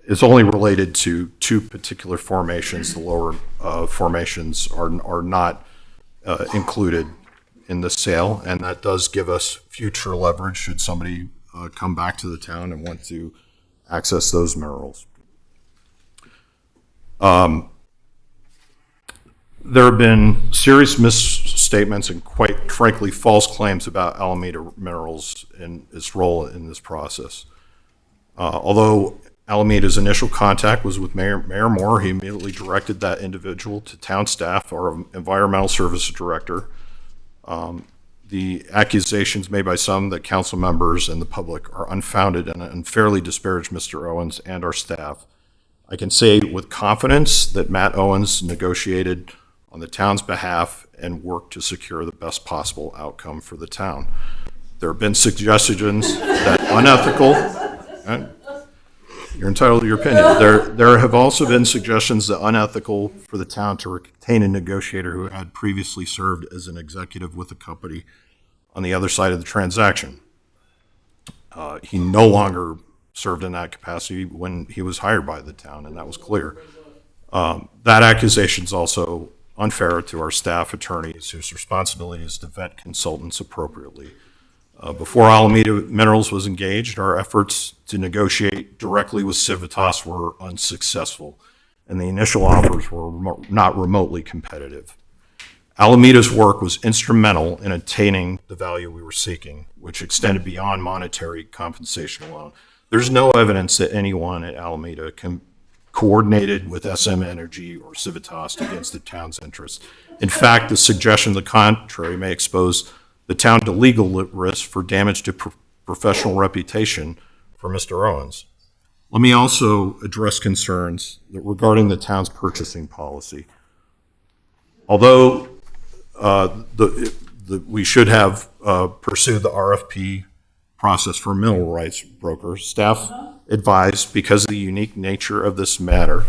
is only related to two particular formations. The lower formations are not included in the sale, and that does give us future leverage should somebody come back to the town and want to access those minerals. There have been serious misstatements and, quite frankly, false claims about Alameda Minerals and its role in this process. Although Alameda's initial contact was with Mayor Moore, he immediately directed that individual to town staff, our environmental services director. The accusations made by some that council members and the public are unfounded and unfairly disparage Mr. Owens and our staff. I can say with confidence that Matt Owens negotiated on the town's behalf and worked to secure the best possible outcome for the town. There have been suggestions that unethical, you're entitled to your opinion. There have also been suggestions that unethical for the town to retain a negotiator who had previously served as an executive with the company on the other side of the transaction. He no longer served in that capacity when he was hired by the town, and that was clear. That accusation is also unfair to our staff attorneys, whose responsibility is to vet consultants appropriately. Before Alameda Minerals was engaged, our efforts to negotiate directly with Civitas were unsuccessful, and the initial offers were not remotely competitive. Alameda's work was instrumental in attaining the value we were seeking, which extended beyond monetary compensation alone. There's no evidence that anyone at Alameda coordinated with SM Energy or Civitas against the town's interests. In fact, the suggestion of the contrary may expose the town to legal risk for damage to professional reputation for Mr. Owens. Let me also address concerns regarding the town's purchasing policy. Although we should have pursued the RFP process for mineral rights brokers, staff advised, because of the unique nature of this matter,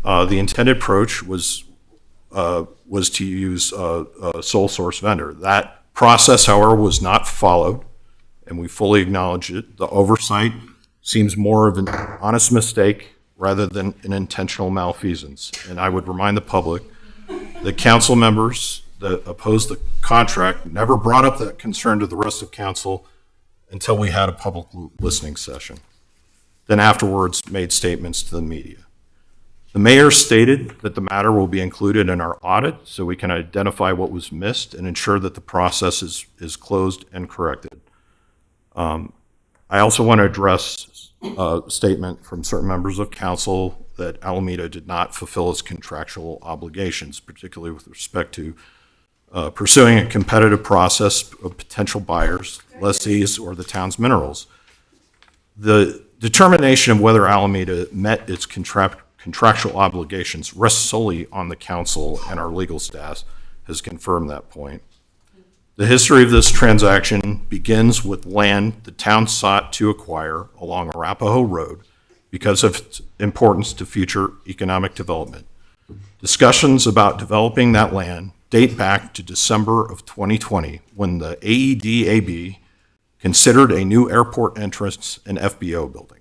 the intended approach was to use a sole source vendor. That process, however, was not followed, and we fully acknowledge it. The oversight seems more of an honest mistake rather than an intentional malfeasance. And I would remind the public that council members that opposed the contract never brought up that concern to the rest of council until we had a public listening session. Then afterwards made statements to the media. The mayor stated that the matter will be included in our audit so we can identify what was missed and ensure that the process is closed and corrected. I also want to address a statement from certain members of council that Alameda did not fulfill its contractual obligations, particularly with respect to pursuing a competitive process of potential buyers, lessees, or the town's minerals. The determination of whether Alameda met its contractual obligations rests solely on the council, and our legal staff has confirmed that point. The history of this transaction begins with land the town sought to acquire along Arapahoe Road because of its importance to future economic development. Discussions about developing that land date back to December of 2020, when the AEDAB considered a new airport entrance and FBO building.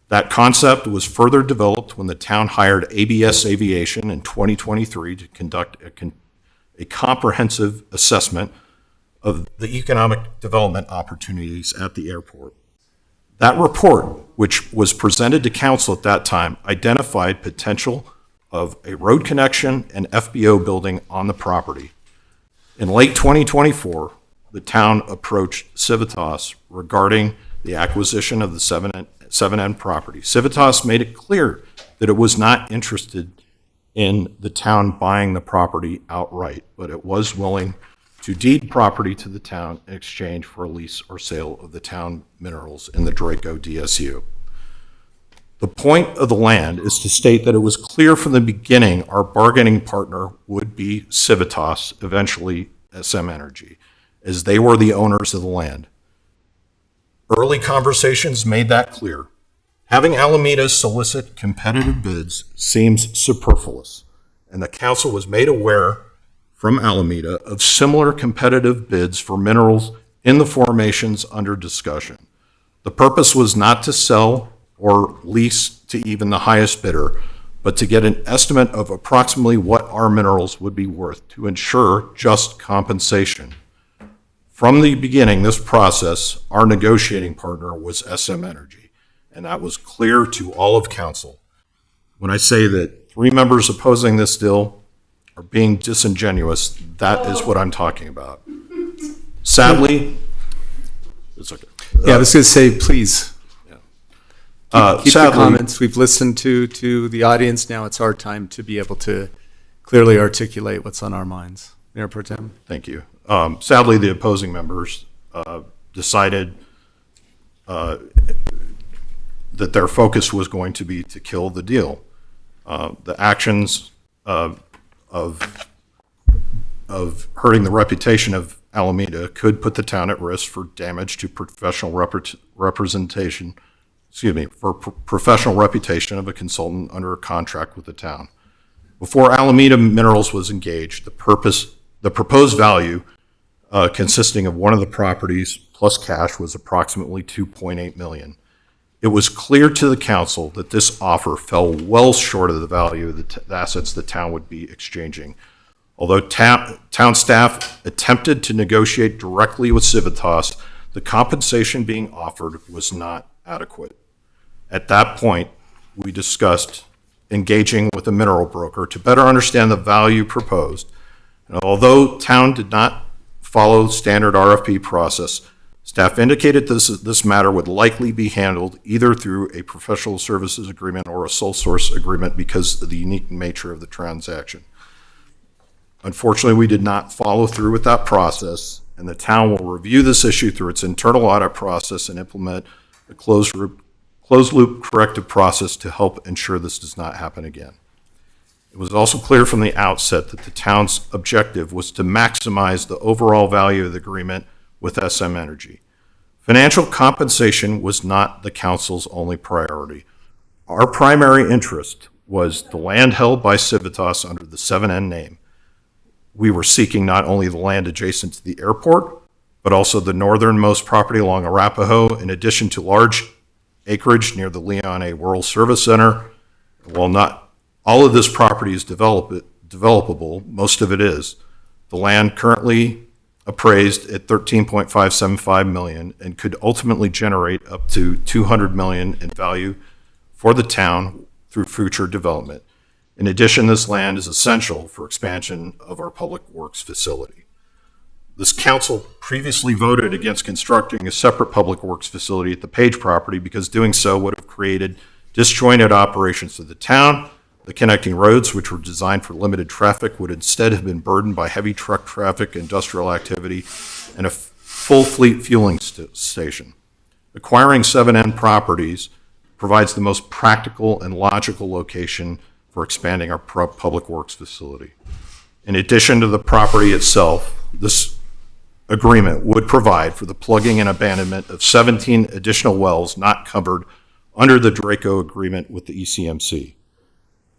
That concept was further developed when the town hired ABS Aviation in 2023 to conduct a comprehensive assessment of the economic development opportunities at the airport. That report, which was presented to council at that time, identified potential of a road connection and FBO building on the property. In late 2024, the town approached Civitas regarding the acquisition of the 7N property. Civitas made it clear that it was not interested in the town buying the property outright, but it was willing to deed property to the town in exchange for a lease or sale of the town minerals in the Draco DSU. The point of the land is to state that it was clear from the beginning our bargaining partner would be Civitas, eventually SM Energy, as they were the owners of the land. Early conversations made that clear. Having Alameda solicit competitive bids seems superfluous, and the council was made aware from Alameda of similar competitive bids for minerals in the formations under discussion. The purpose was not to sell or lease to even the highest bidder, but to get an estimate of approximately what our minerals would be worth to ensure just compensation. From the beginning, this process, our negotiating partner was SM Energy, and that was clear to all of council. When I say that 3 members opposing this deal are being disingenuous, that is what I'm talking about. Sadly, it's okay. Yeah, I was going to say, please. Keep the comments. We've listened to the audience. Now it's our time to be able to clearly articulate what's on our minds. Mayor Pro Tem. Thank you. Sadly, the opposing members decided that their focus was going to be to kill the deal. The actions of hurting the reputation of Alameda could put the town at risk for damage to professional reputation of a consultant under a contract with the town. Before Alameda Minerals was engaged, the proposed value consisting of one of the properties plus cash was approximately $2.8 million. It was clear to the council that this offer fell well short of the value of the assets the town would be exchanging. Although town staff attempted to negotiate directly with Civitas, the compensation being offered was not adequate. At that point, we discussed engaging with a mineral broker to better understand the value proposed. And although town did not follow standard RFP process, staff indicated this matter would likely be handled either through a professional services agreement or a sole source agreement because of the unique nature of the transaction. Unfortunately, we did not follow through with that process, and the town will review this issue through its internal audit process and implement a closed loop corrective process to help ensure this does not happen again. It was also clear from the outset that the town's objective was to maximize the overall value of the agreement with SM Energy. Financial compensation was not the council's only priority. Our primary interest was the land held by Civitas under the 7N name. We were seeking not only the land adjacent to the airport, but also the northernmost property along Arapahoe, in addition to large acreage near the Leon A. World Service Center. While not all of this property is developable, most of it is. The land currently appraised at $13.575 million and could ultimately generate up to $200 million in value for the town through future development. In addition, this land is essential for expansion of our public works facility. This council previously voted against constructing a separate public works facility at the Page property because doing so would have created disjointed operations for the town. The connecting roads, which were designed for limited traffic, would instead have been burdened by heavy truck traffic, industrial activity, and a full fleet fueling station. Acquiring 7N properties provides the most practical and logical location for expanding our public works facility. In addition to the property itself, this agreement would provide for the plugging and abandonment of 17 additional wells not covered under the Draco agreement with the ECMC.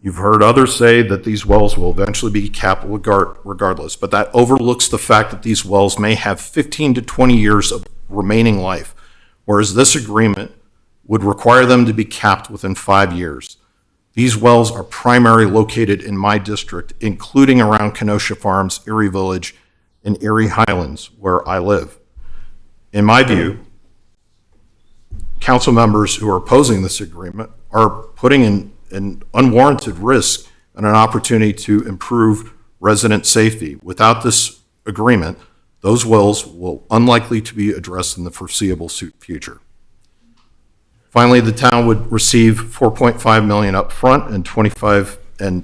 You've heard others say that these wells will eventually be capped regardless, but that overlooks the fact that these wells may have 15 to 20 years of remaining life, whereas this agreement would require them to be capped within 5 years. These wells are primarily located in my district, including around Kenosha Farms, Erie Village, and Erie Highlands, where I live. In my view, council members who are opposing this agreement are putting in an unwarranted risk and an opportunity to improve resident safety. Without this agreement, those wells will unlikely to be addressed in the foreseeable future. Finally, the town would receive $4.5 million up front and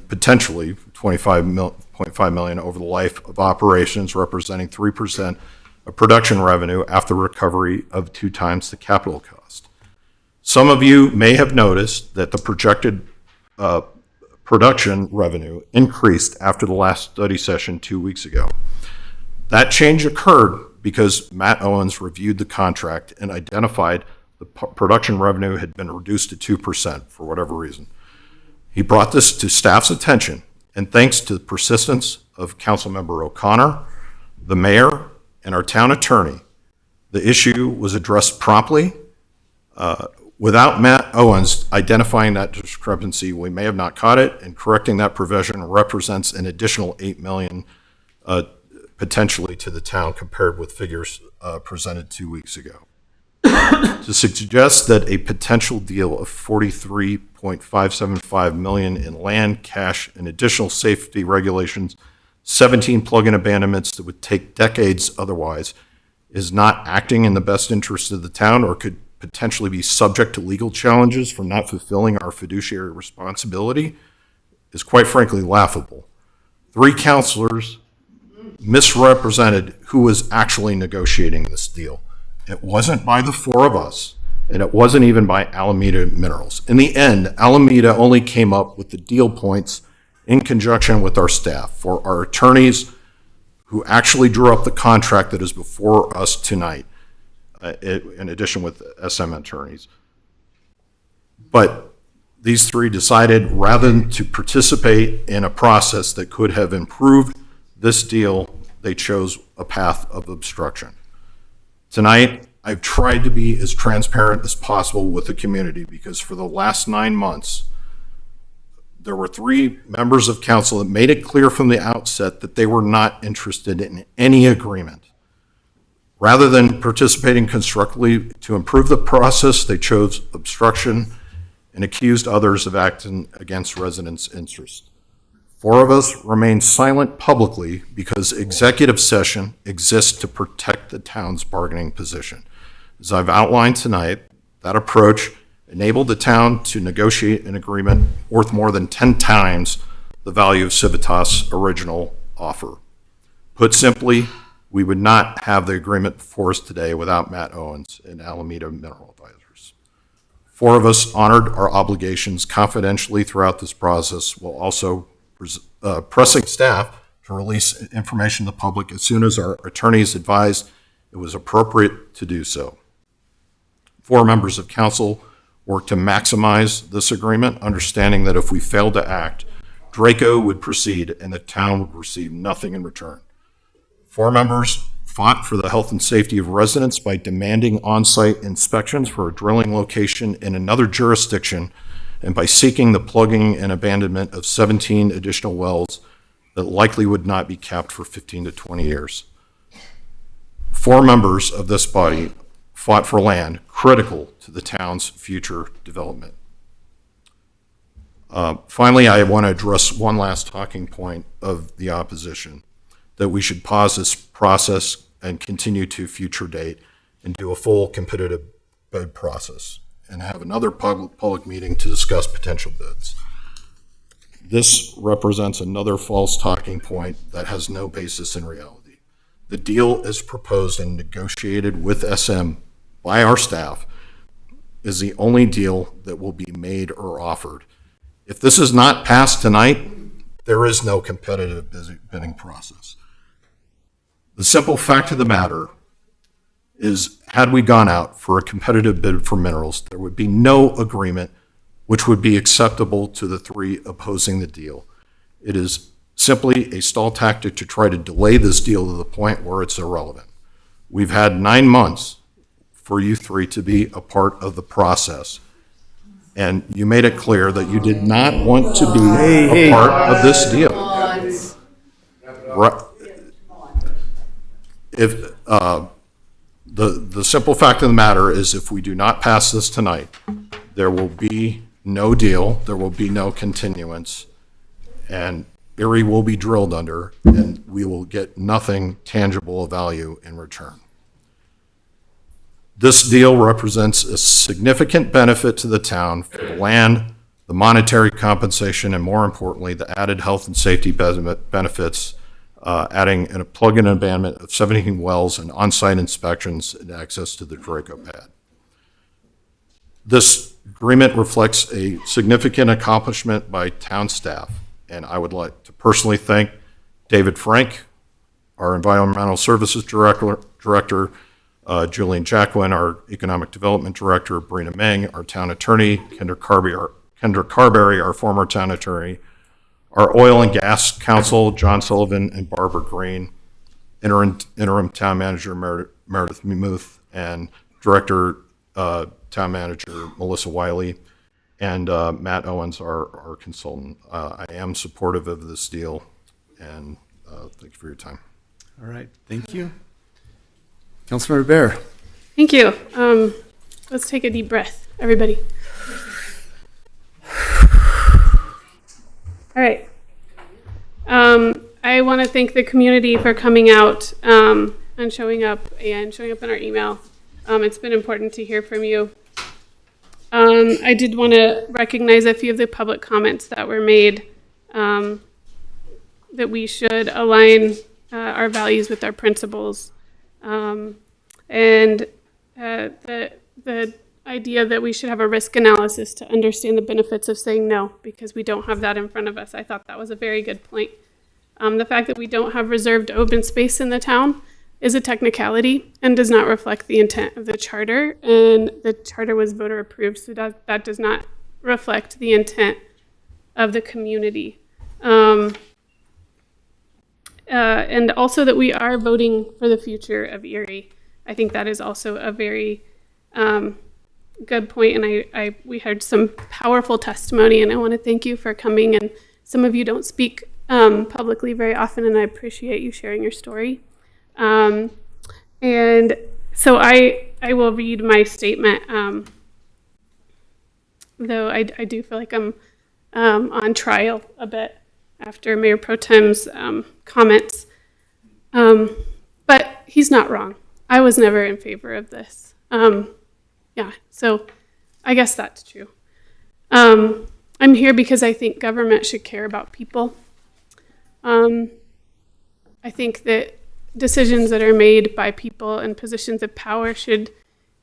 potentially $25.5 million over the life of operations, representing 3% of production revenue after recovery of 2 times the capital cost. Some of you may have noticed that the projected production revenue increased after the last study session 2 weeks ago. That change occurred because Matt Owens reviewed the contract and identified the production revenue had been reduced to 2% for whatever reason. He brought this to staff's attention, and thanks to the persistence of Councilmember O'Connor, the mayor, and our town attorney, the issue was addressed promptly. Without Matt Owens identifying that discrepancy, we may have not caught it, and correcting that provision represents an additional $8 million potentially to the town compared with figures presented 2 weeks ago. To suggest that a potential deal of $43.575 million in land, cash, and additional safety regulations, 17 plug-in abandonments that would take decades otherwise, is not acting in the best interest of the town or could potentially be subject to legal challenges for not fulfilling our fiduciary responsibility is quite frankly laughable. 3 councilors misrepresented who was actually negotiating this deal. It wasn't by the 4 of us, and it wasn't even by Alameda Minerals. In the end, Alameda only came up with the deal points in conjunction with our staff. For our attorneys who actually drew up the contract that is before us tonight, in addition with SM attorneys. But these 3 decided rather than to participate in a process that could have improved this deal, they chose a path of obstruction. Tonight, I've tried to be as transparent as possible with the community because for the last 9 months, there were 3 members of council that made it clear from the outset that they were not interested in any agreement. Rather than participating constructively to improve the process, they chose obstruction and accused others of acting against residents' interests. 4 of us remained silent publicly because executive session exists to protect the town's bargaining position. As I've outlined tonight, that approach enabled the town to negotiate an agreement worth more than 10 times the value of Civitas' original offer. Put simply, we would not have the agreement before us today without Matt Owens and Alameda Mineral Advisors. 4 of us honored our obligations confidentially throughout this process while also pressing staff to release information to the public as soon as our attorneys advised it was appropriate to do so. 4 members of council worked to maximize this agreement, understanding that if we failed to act, Draco would proceed and the town would receive nothing in return. 4 members fought for the health and safety of residents by demanding on-site inspections for a drilling location in another jurisdiction and by seeking the plugging and abandonment of 17 additional wells that likely would not be capped for 15 to 20 years. 4 members of this body fought for land critical to the town's future development. Finally, I want to address one last talking point of the opposition, that we should pause this process and continue to future date and do a full competitive bid process and have another public meeting to discuss potential bids. This represents another false talking point that has no basis in reality. The deal as proposed and negotiated with SM by our staff is the only deal that will be made or offered. If this is not passed tonight, there is no competitive bidding process. The simple fact of the matter is, had we gone out for a competitive bid for minerals, there would be no agreement which would be acceptable to the three opposing the deal. It is simply a stall tactic to try to delay this deal to the point where it's irrelevant. We've had 9 months for you three to be a part of the process, and you made it clear that you did not want to be a part of this deal. If the simple fact of the matter is, if we do not pass this tonight, there will be no deal, there will be no continuance, and Erie will be drilled under, and we will get nothing tangible of value in return. This deal represents a significant benefit to the town for the land, the monetary compensation, and more importantly, the added health and safety benefits, adding a plug-in abandonment of 17 wells and on-site inspections and access to the Draco pad. This agreement reflects a significant accomplishment by town staff, and I would like to personally thank David Frank, our Environmental Services Director, Julian Jacquin, our Economic Development Director, Brina Meng, our Town Attorney, Kendra Carberry, our former Town Attorney, our Oil and Gas Council, John Sullivan and Barbara Green, Interim Town Manager Meredith Muth, and Director Town Manager Melissa Wiley, and Matt Owens, our consultant. I am supportive of this deal, and thank you for your time. All right, thank you. Councilmember Bear. Thank you. Let's take a deep breath, everybody. All right. I want to thank the community for coming out and showing up in our email. It's been important to hear from you. I did want to recognize a few of the public comments that were made, that we should align our values with our principles. And the idea that we should have a risk analysis to understand the benefits of saying no, because we don't have that in front of us. I thought that was a very good point. The fact that we don't have reserved open space in the town is a technicality and does not reflect the intent of the charter, and the charter was voter approved, so that does not reflect the intent of the community. And also that we are voting for the future of Erie. I think that is also a very good point, and we heard some powerful testimony, and I want to thank you for coming. And some of you don't speak publicly very often, and I appreciate you sharing your story. And so I will read my statement, though I do feel like I'm on trial a bit after Mayor Pro Tem's comments. But he's not wrong. I was never in favor of this. Yeah, so I guess that's true. I'm here because I think government should care about people. I think that decisions that are made by people in positions of power should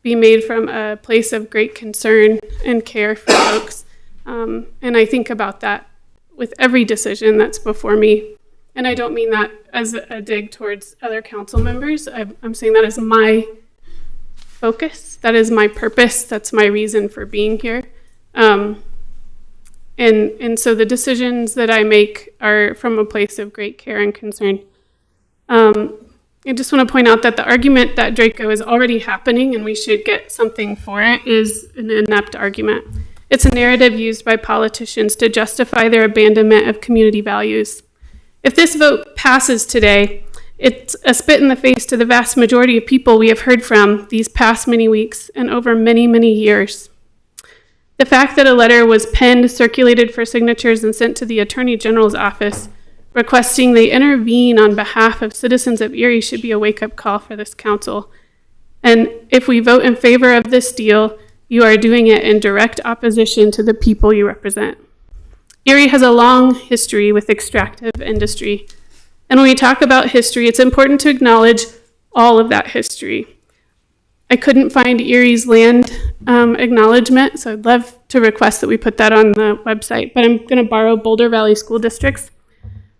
be made from a place of great concern and care for folks. And I think about that with every decision that's before me. And I don't mean that as a dig towards other council members. I'm saying that as my focus. That is my purpose. That's my reason for being here. And so the decisions that I make are from a place of great care and concern. I just want to point out that the argument that Draco is already happening and we should get something for it is an inept argument. It's a narrative used by politicians to justify their abandonment of community values. If this vote passes today, it's a spit in the face to the vast majority of people we have heard from these past many weeks and over many, many years. The fact that a letter was penned, circulated for signatures, and sent to the Attorney General's office requesting they intervene on behalf of citizens of Erie should be a wake-up call for this council. And if we vote in favor of this deal, you are doing it in direct opposition to the people you represent. Erie has a long history with extractive industry. And when we talk about history, it's important to acknowledge all of that history. I couldn't find Erie's land acknowledgement, so I'd love to request that we put that on the website, but I'm going to borrow Boulder Valley School District's.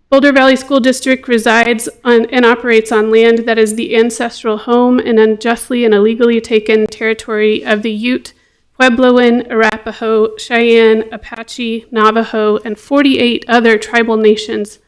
Boulder Valley School District resides on and operates on land that is the ancestral home and unjustly and illegally taken territory of the Ute, Puebloan, Arapaho, Cheyenne, Apache, Navajo, and 48 other tribal nations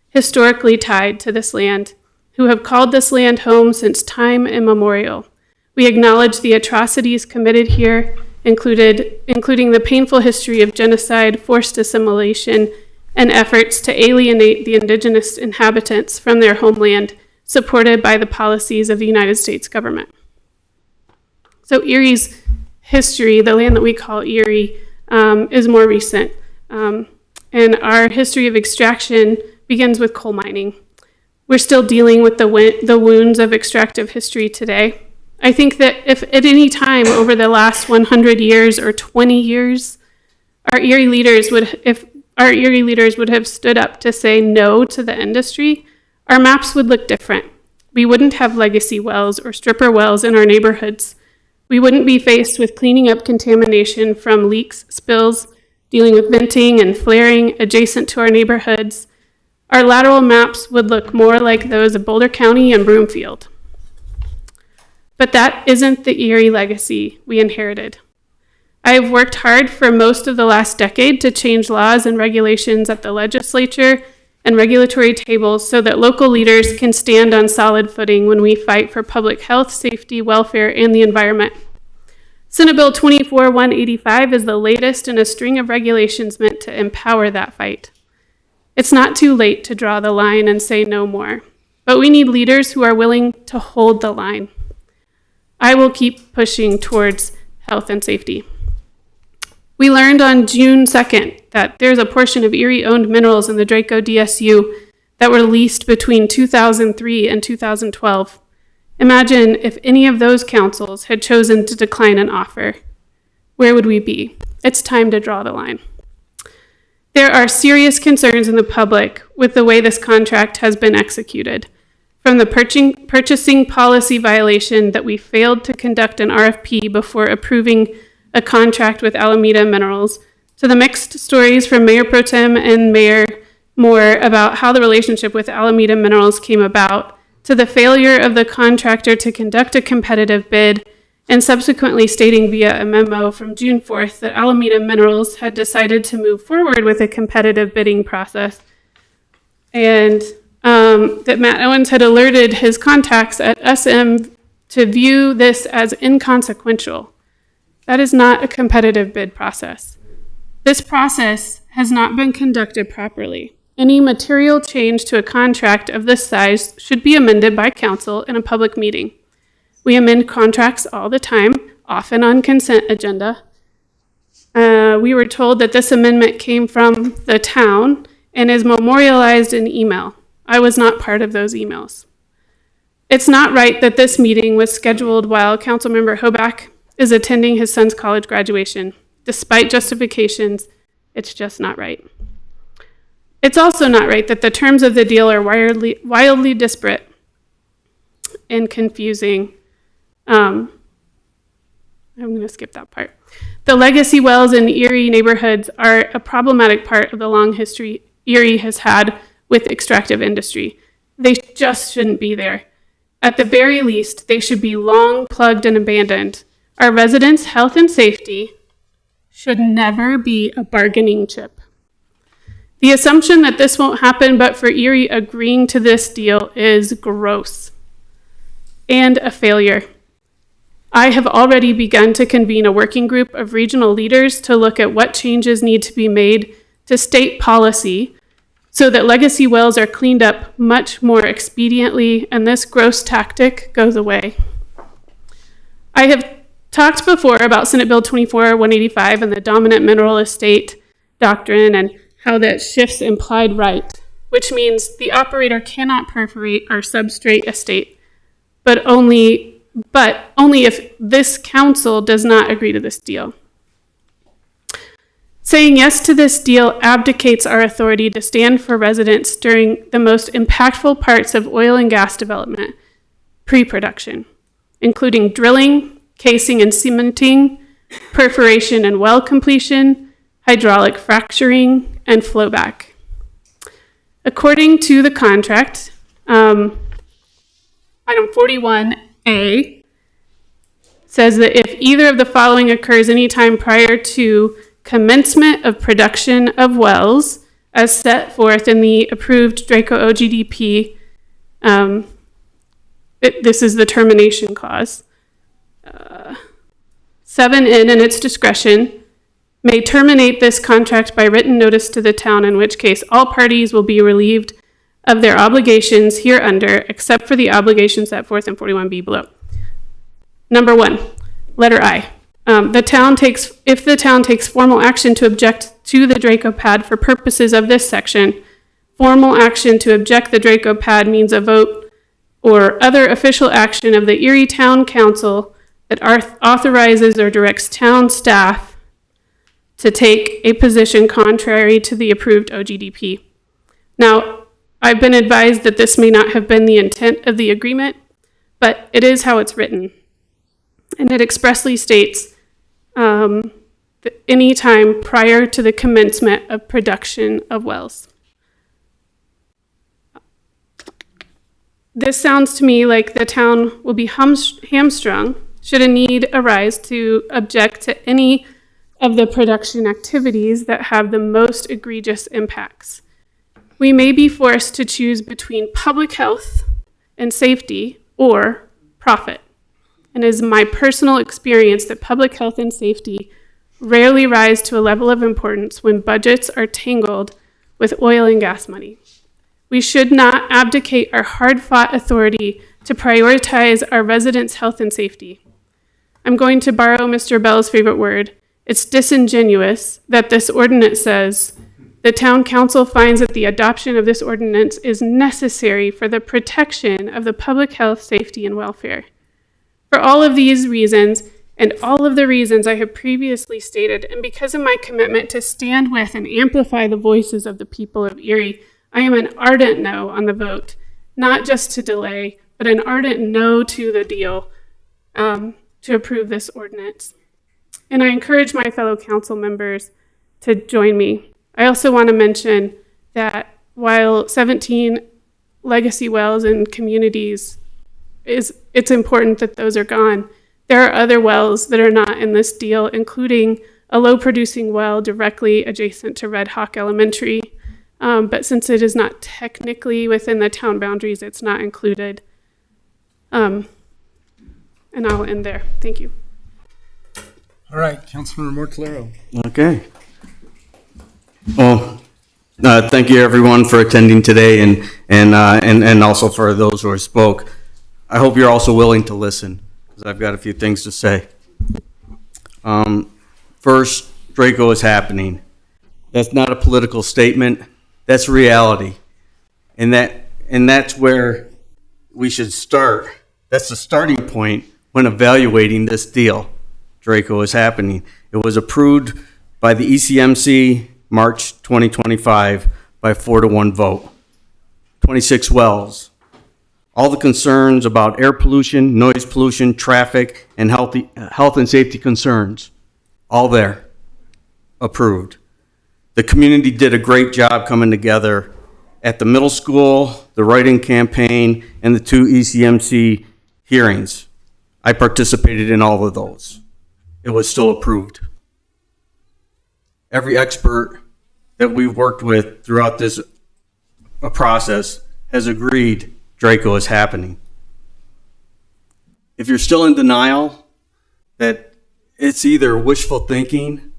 historically tied to this land, who have called this land home since time immemorial. We acknowledge the atrocities committed here, including the painful history of genocide, forced assimilation, and efforts to alienate the indigenous inhabitants from their homeland, supported by the policies of the United States government. So Erie's history, the land that we call Erie, is more recent. And our history of extraction begins with coal mining. We're still dealing with the wounds of extractive history today. I think that if at any time over the last 100 years or 20 years, our Erie leaders would have stood up to say no to the industry, our maps would look different. We wouldn't have legacy wells or stripper wells in our neighborhoods. We wouldn't be faced with cleaning up contamination from leaks, spills, dealing with venting and flaring adjacent to our neighborhoods. Our lateral maps would look more like those of Boulder County and Broomfield. But that isn't the Erie legacy we inherited. I have worked hard for most of the last decade to change laws and regulations at the legislature and regulatory tables so that local leaders can stand on solid footing when we fight for public health, safety, welfare, and the environment. Senate Bill 24-185 is the latest in a string of regulations meant to empower that fight. It's not too late to draw the line and say no more, but we need leaders who are willing to hold the line. I will keep pushing towards health and safety. We learned on June 2nd that there's a portion of Erie-owned minerals in the Draco DSU that were leased between 2003 and 2012. Imagine if any of those councils had chosen to decline an offer. Where would we be? It's time to draw the line. There are serious concerns in the public with the way this contract has been executed. From the purchasing policy violation that we failed to conduct an RFP before approving a contract with Alameda Minerals, to the mixed stories from Mayor Pro Tem and Mayor Moore about how the relationship with Alameda Minerals came about, to the failure of the contractor to conduct a competitive bid, and subsequently stating via a memo from June 4th that Alameda Minerals had decided to move forward with a competitive bidding process, and that Matt Owens had alerted his contacts at SM to view this as inconsequential. That is not a competitive bid process. This process has not been conducted properly. Any material change to a contract of this size should be amended by council in a public meeting. We amend contracts all the time, often on consent agenda. We were told that this amendment came from the town and is memorialized in email. I was not part of those emails. It's not right that this meeting was scheduled while Councilmember Hoback is attending his son's college graduation. Despite justifications, it's just not right. It's also not right that the terms of the deal are wildly disparate and confusing. I'm going to skip that part. The legacy wells in Erie neighborhoods are a problematic part of the long history Erie has had with extractive industry. They just shouldn't be there. At the very least, they should be long plugged and abandoned. Our residents' health and safety should never be a bargaining chip. The assumption that this won't happen but for Erie agreeing to this deal is gross and a failure. I have already begun to convene a working group of regional leaders to look at what changes need to be made to state policy so that legacy wells are cleaned up much more expediently and this gross tactic goes away. I have talked before about Senate Bill 24-185 and the dominant mineral estate doctrine and how that shifts implied right, which means the operator cannot perforate our substrate estate, but only if this council does not agree to this deal. Saying yes to this deal abdicates our authority to stand for residents during the most impactful parts of oil and gas development, pre-production, including drilling, casing and cementing, perforation and well completion, hydraulic fracturing, and flowback. According to the contract, item 41A says that if either of the following occurs anytime prior to commencement of production of wells as set forth in the approved Draco OGDP, this is the termination clause. 7N, in its discretion, may terminate this contract by written notice to the town, in which case all parties will be relieved of their obligations hereunder, except for the obligations set forth in 41B below. Number 1, letter I. If the town takes formal action to object to the Draco pad for purposes of this section, formal action to object the Draco pad means a vote or other official action of the Erie Town Council that authorizes or directs town staff to take a position contrary to the approved OGDP. Now, I've been advised that this may not have been the intent of the agreement, but it is how it's written. And it expressly states that any time prior to the commencement of production of wells. This sounds to me like the town will be hamstrung should a need arise to object to any of the production activities that have the most egregious impacts. We may be forced to choose between public health and safety or profit. And it is my personal experience that public health and safety rarely rise to a level of importance when budgets are tangled with oil and gas money. We should not abdicate our hard-fought authority to prioritize our residents' health and safety. I'm going to borrow Mr. Bell's favorite word. It's disingenuous that this ordinance says, the town council finds that the adoption of this ordinance is necessary for the protection of the public health, safety, and welfare. For all of these reasons, and all of the reasons I have previously stated, and because of my commitment to stand with and amplify the voices of the people of Erie, I am an ardent no on the vote, not just to delay, but an ardent no to the deal to approve this ordinance. And I encourage my fellow council members to join me. I also want to mention that while 17 legacy wells in communities it's important that those are gone, there are other wells that are not in this deal, including a low-producing well directly adjacent to Red Hawk Elementary. But since it is not technically within the town boundaries, it's not included. And I'll end there. Thank you. All right, Councilmember Mortellaro. Okay. Well, thank you everyone for attending today and also for those who spoke. I hope you're also willing to listen, because I've got a few things to say. First, Draco is happening. That's not a political statement. That's reality. And that's where we should start. That's the starting point when evaluating this deal. Draco is happening. It was approved by the ECMC March 2025 by 4-1 vote. 26 wells. All the concerns about air pollution, noise pollution, traffic, and health and safety concerns, all there, approved. The community did a great job coming together at the middle school, the write-in campaign, and the 2 ECMC hearings. I participated in all of those. It was still approved. Every expert that we've worked with throughout this process has agreed Draco is happening. If you're still in denial that it's either wishful thinking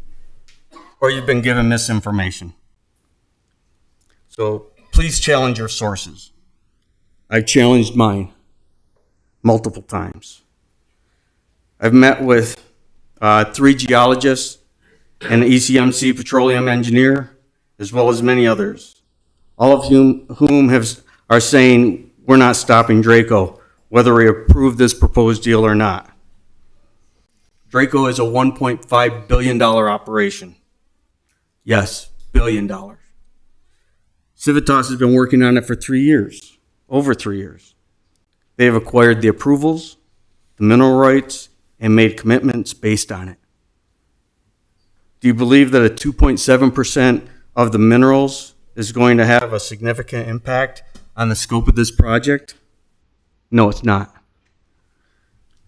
or you've been given misinformation, so please challenge your sources. I challenged mine multiple times. I've met with 3 geologists and an ECMC petroleum engineer, as well as many others, all of whom are saying we're not stopping Draco, whether we approve this proposed deal or not. Draco is a $1.5 billion operation. Yes, $1 billion. Civitas has been working on it for 3 years, over 3 years. They have acquired the approvals, the mineral rights, and made commitments based on it. Do you believe that a 2.7% of the minerals is going to have a significant impact on the scope of this project? No, it's not.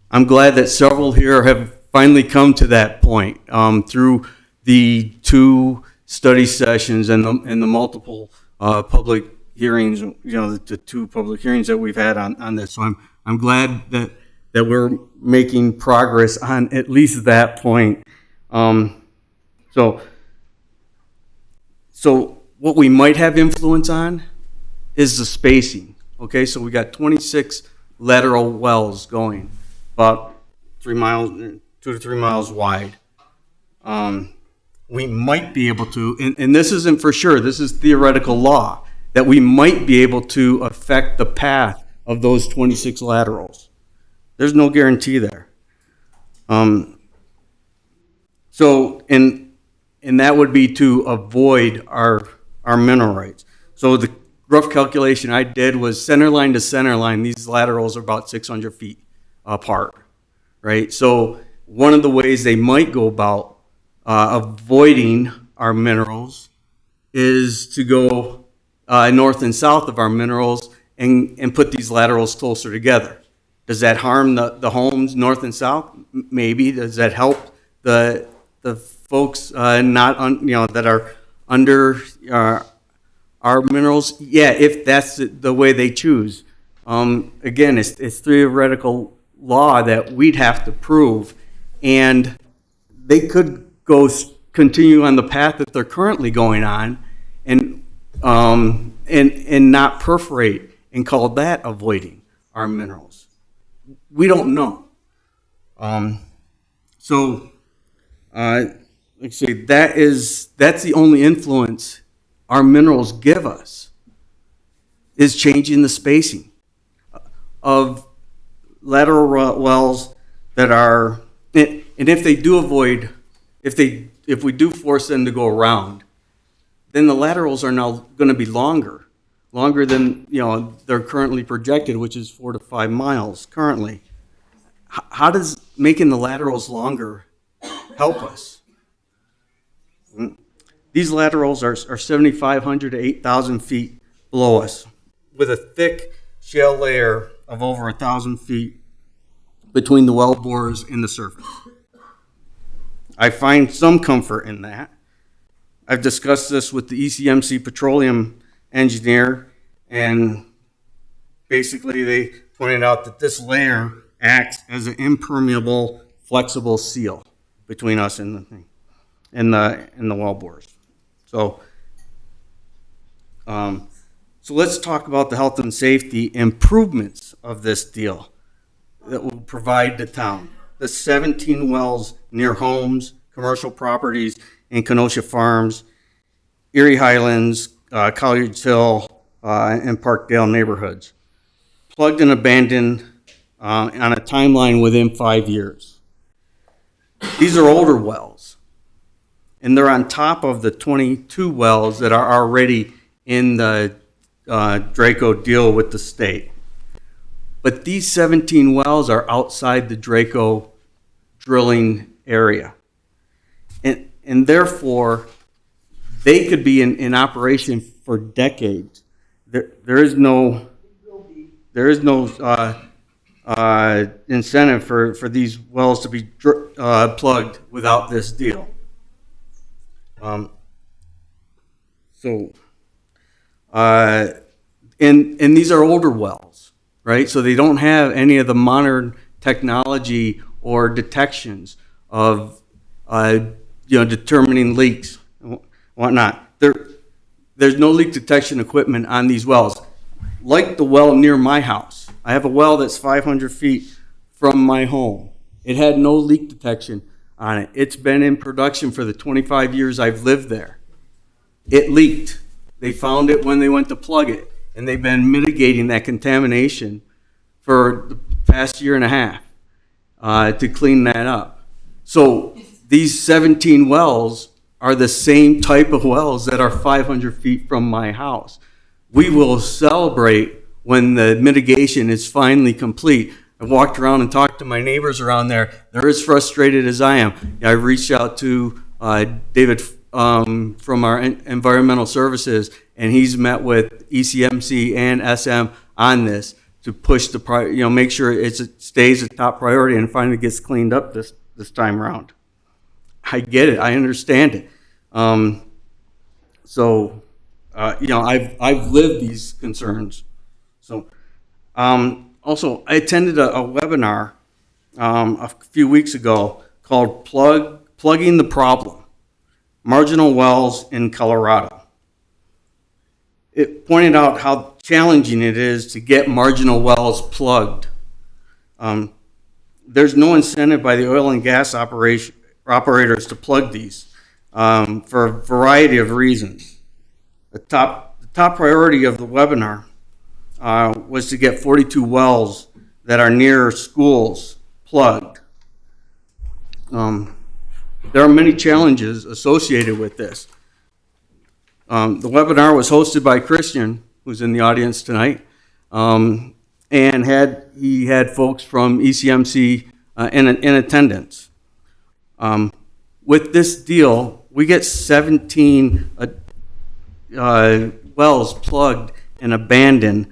I'm glad that several here have finally come to that point through the 2 study sessions and the multiple public hearings, the 2 public hearings that we've had on this. So I'm glad that we're making progress on at least that point. So what we might have influence on is the spacing. Okay, so we got 26 lateral wells going, about 2 to 3 miles wide. We might be able to, and this isn't for sure, this is theoretical law, that we might be able to affect the path of those 26 laterals. There's no guarantee there. And that would be to avoid our mineral rights. So the rough calculation I did was center line to center line, these laterals are about 600 feet apart, right? So one of the ways they might go about avoiding our minerals is to go north and south of our minerals and put these laterals closer together. Does that harm the homes north and south? Maybe. Does that help the folks that are under our minerals? Yeah, if that's the way they choose. Again, it's theoretical law that we'd have to prove, and they could continue on the path that they're currently going on, and not perforate and call that avoiding our minerals. We don't know. Like I say, that's the only influence our minerals give us, is changing the spacing of lateral wells that are, and if they do avoid, if we do force them to go around, then the laterals are now going to be longer than they're currently projected, which is 4 to 5 miles currently. How does making the laterals longer help us? These laterals are 7,500 to 8,000 feet below us, with a thick shale layer of over 1,000 feet between the well bores and the surface. I find some comfort in that. I've discussed this with the ECMC petroleum engineer, and basically they pointed out that this layer acts as an impermeable, flexible seal between us and the thing, and the well bores. So let's talk about the health and safety improvements of this deal that will provide the town. The 17 wells near homes, commercial properties in Kenosha Farms, Erie Highlands, College Hill, and Parkdale neighborhoods, plugged and abandoned on a timeline within 5 years. These are older wells, and they're on top of the 22 wells that are already in the Draco deal with the state. But these 17 wells are outside the Draco drilling area. And therefore, they could be in operation for decades. There is no incentive for these wells to be plugged without this deal. And these are older wells, right? So they don't have any of the modern technology or detections of determining leaks and whatnot. There's no leak detection equipment on these wells. Like the well near my house, I have a well that's 500 feet from my home. It had no leak detection on it. It's been in production for the 25 years I've lived there. It leaked. They found it when they went to plug it, and they've been mitigating that contamination for the past year and a half to clean that up. So these 17 wells are the same type of wells that are 500 feet from my house. We will celebrate when the mitigation is finally complete. I walked around and talked to my neighbors around there. They're as frustrated as I am. I reached out to David from our environmental services, and he's met with ECMC and SM on this to push the make sure it stays a top priority and finally gets cleaned up this time around. I get it. I understand it. I've lived these concerns. So, also, I attended a webinar a few weeks ago called Plugging the Problem, Marginal Wells in Colorado. It pointed out how challenging it is to get marginal wells plugged. There's no incentive by the oil and gas operators to plug these for a variety of reasons. The top priority of the webinar was to get 42 wells that are near schools plugged. There are many challenges associated with this. The webinar was hosted by Christian, who's in the audience tonight, and he had folks from ECMC in attendance. With this deal, we get 17 wells plugged and abandoned,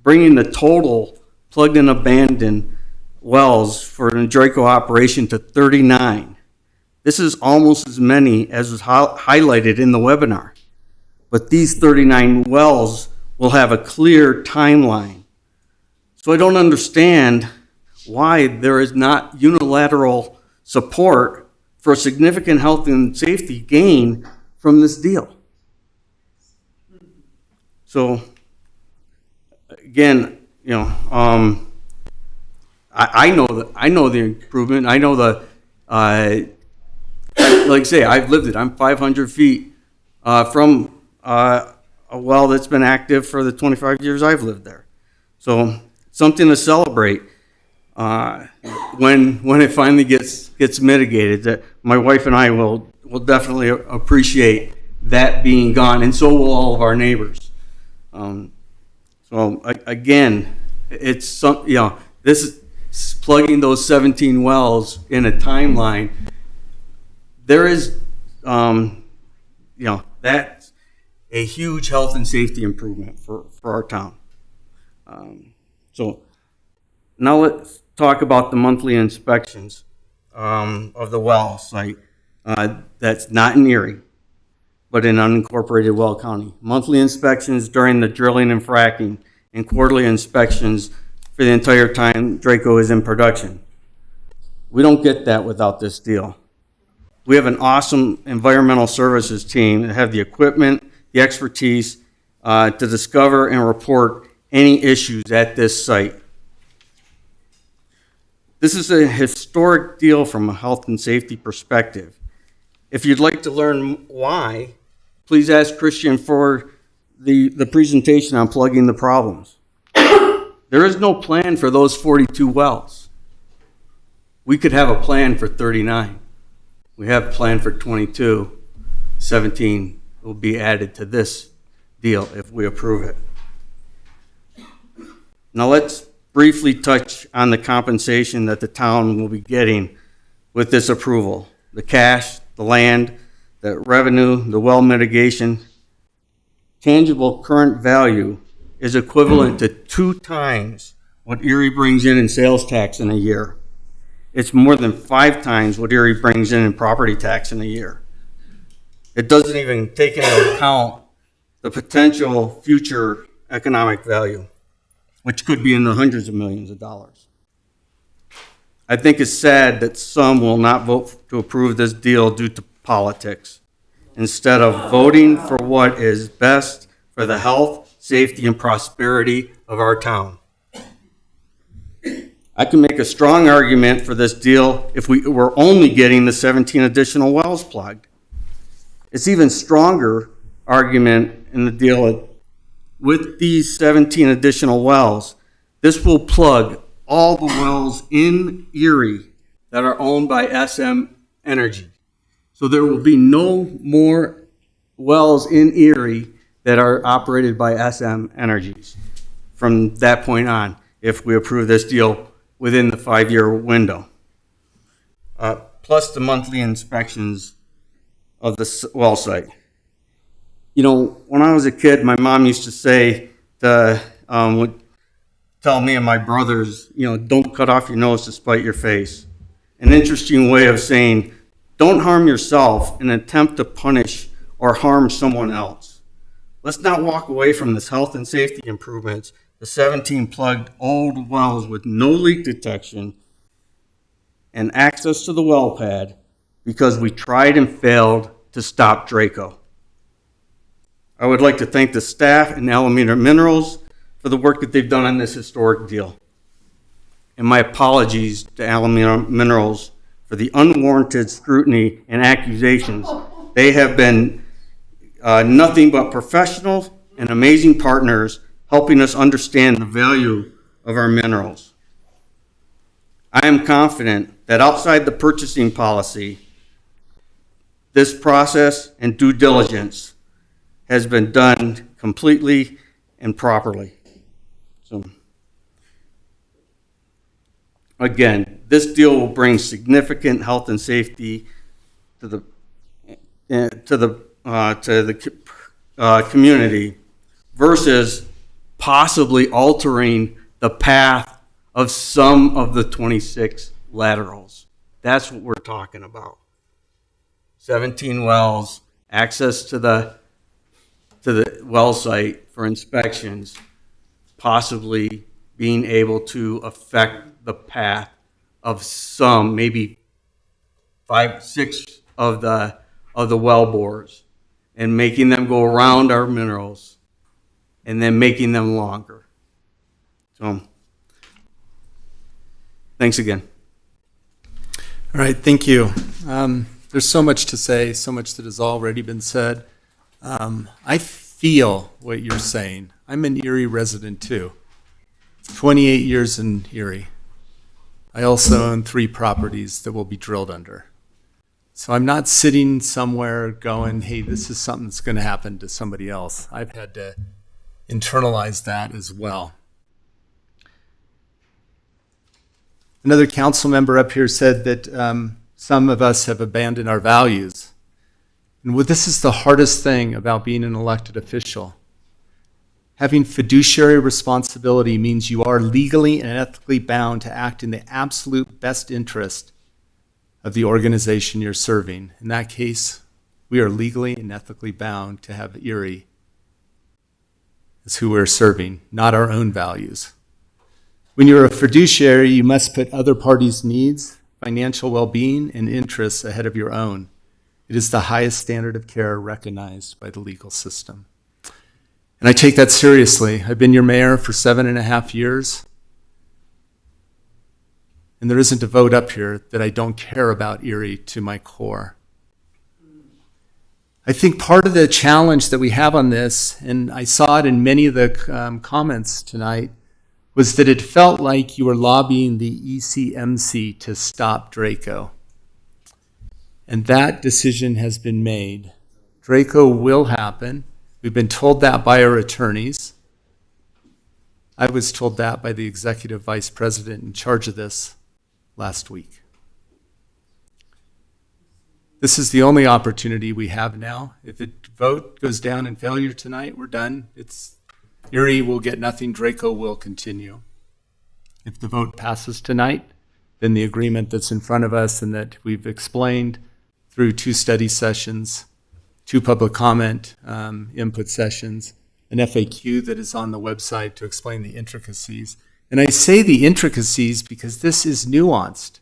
bringing the total plugged and abandoned wells for an Draco operation to 39. This is almost as many as was highlighted in the webinar. But these 39 wells will have a clear timeline. So I don't understand why there is not unilateral support for a significant health and safety gain from this deal. So again, I know the improvement. I know like I say, I've lived it. I'm 500 feet from a well that's been active for the 25 years I've lived there. So something to celebrate when it finally gets mitigated. That my wife and I will definitely appreciate that being gone, and so will all of our neighbors. Again, it's this is plugging those 17 wells in a timeline. There is, that's a huge health and safety improvement for our town. So now let's talk about the monthly inspections of the well site. That's not in Erie, but in unincorporated Well County. Monthly inspections during the drilling and fracking, and quarterly inspections for the entire time Draco is in production. We don't get that without this deal. We have an awesome environmental services team that have the equipment, the expertise to discover and report any issues at this site. This is a historic deal from a health and safety perspective. If you'd like to learn why, please ask Christian for the presentation on plugging the problems. There is no plan for those 42 wells. We could have a plan for 39. We have a plan for 22. 17 will be added to this deal if we approve it. Now let's briefly touch on the compensation that the town will be getting with this approval. The cash, the land, the revenue, the well mitigation. Tangible current value is equivalent to 2 times what Erie brings in sales tax in a year. It's more than 5 times what Erie brings in property tax in a year. It doesn't even take into account the potential future economic value, which could be in the hundreds of millions of dollars. I think it's sad that some will not vote to approve this deal due to politics, instead of voting for what is best for the health, safety, and prosperity of our town. I can make a strong argument for this deal if we were only getting the 17 additional wells plugged. It's even stronger argument in the deal with these 17 additional wells. This will plug all the wells in Erie that are owned by SM Energy. So there will be no more wells in Erie that are operated by SM Energies from that point on, if we approve this deal within the 5-year window. Plus the monthly inspections of the well site. You know, when I was a kid, my mom used to say, would tell me and my brothers, you know, don't cut off your nose to spite your face. An interesting way of saying, don't harm yourself in an attempt to punish or harm someone else. Let's not walk away from this health and safety improvements, the 17 plugged old wells with no leak detection and access to the well pad, because we tried and failed to stop Draco. I would like to thank the staff and Alameda Minerals for the work that they've done on this historic deal. And my apologies to Alameda Minerals for the unwarranted scrutiny and accusations. They have been nothing but professional and amazing partners, helping us understand the value of our minerals. I am confident that outside the purchasing policy, this process and due diligence has been done completely and properly. So, again, this deal will bring significant health and safety to the community versus possibly altering the path of some of the 26 laterals. That's what we're talking about. 17 wells, access to the well site for inspections, possibly being able to affect the path of some, maybe 5, 6 of the well bores, and making them go around our minerals and then making them longer. So, thanks again. All right, thank you. There's so much to say, so much that has already been said. I feel what you're saying. I'm an Erie resident too. 28 years in Erie. I also own 3 properties that will be drilled under. So I'm not sitting somewhere going, hey, this is something that's going to happen to somebody else. I've had to internalize that as well. Another council member up here said that some of us have abandoned our values. And this is the hardest thing about being an elected official. Having fiduciary responsibility means you are legally and ethically bound to act in the absolute best interest of the organization you're serving. In that case, we are legally and ethically bound to have Erie as who we're serving, not our own values. When you're a fiduciary, you must put other parties' needs, financial well-being, and interests ahead of your own. It is the highest standard of care recognized by the legal system. And I take that seriously. I've been your mayor for 7.5 years. And there isn't a vote up here that I don't care about Erie to my core. I think part of the challenge that we have on this, and I saw it in many of the comments tonight, was that it felt like you were lobbying the ECMC to stop Draco. And that decision has been made. Draco will happen. We've been told that by our attorneys. I was told that by the executive vice president in charge of this last week. This is the only opportunity we have now. If the vote goes down in failure tonight, we're done. Erie will get nothing. Draco will continue. If the vote passes tonight, then the agreement that's in front of us and that we've explained through 2 study sessions, 2 public comment input sessions, an FAQ that is on the website to explain the intricacies. And I say the intricacies because this is nuanced.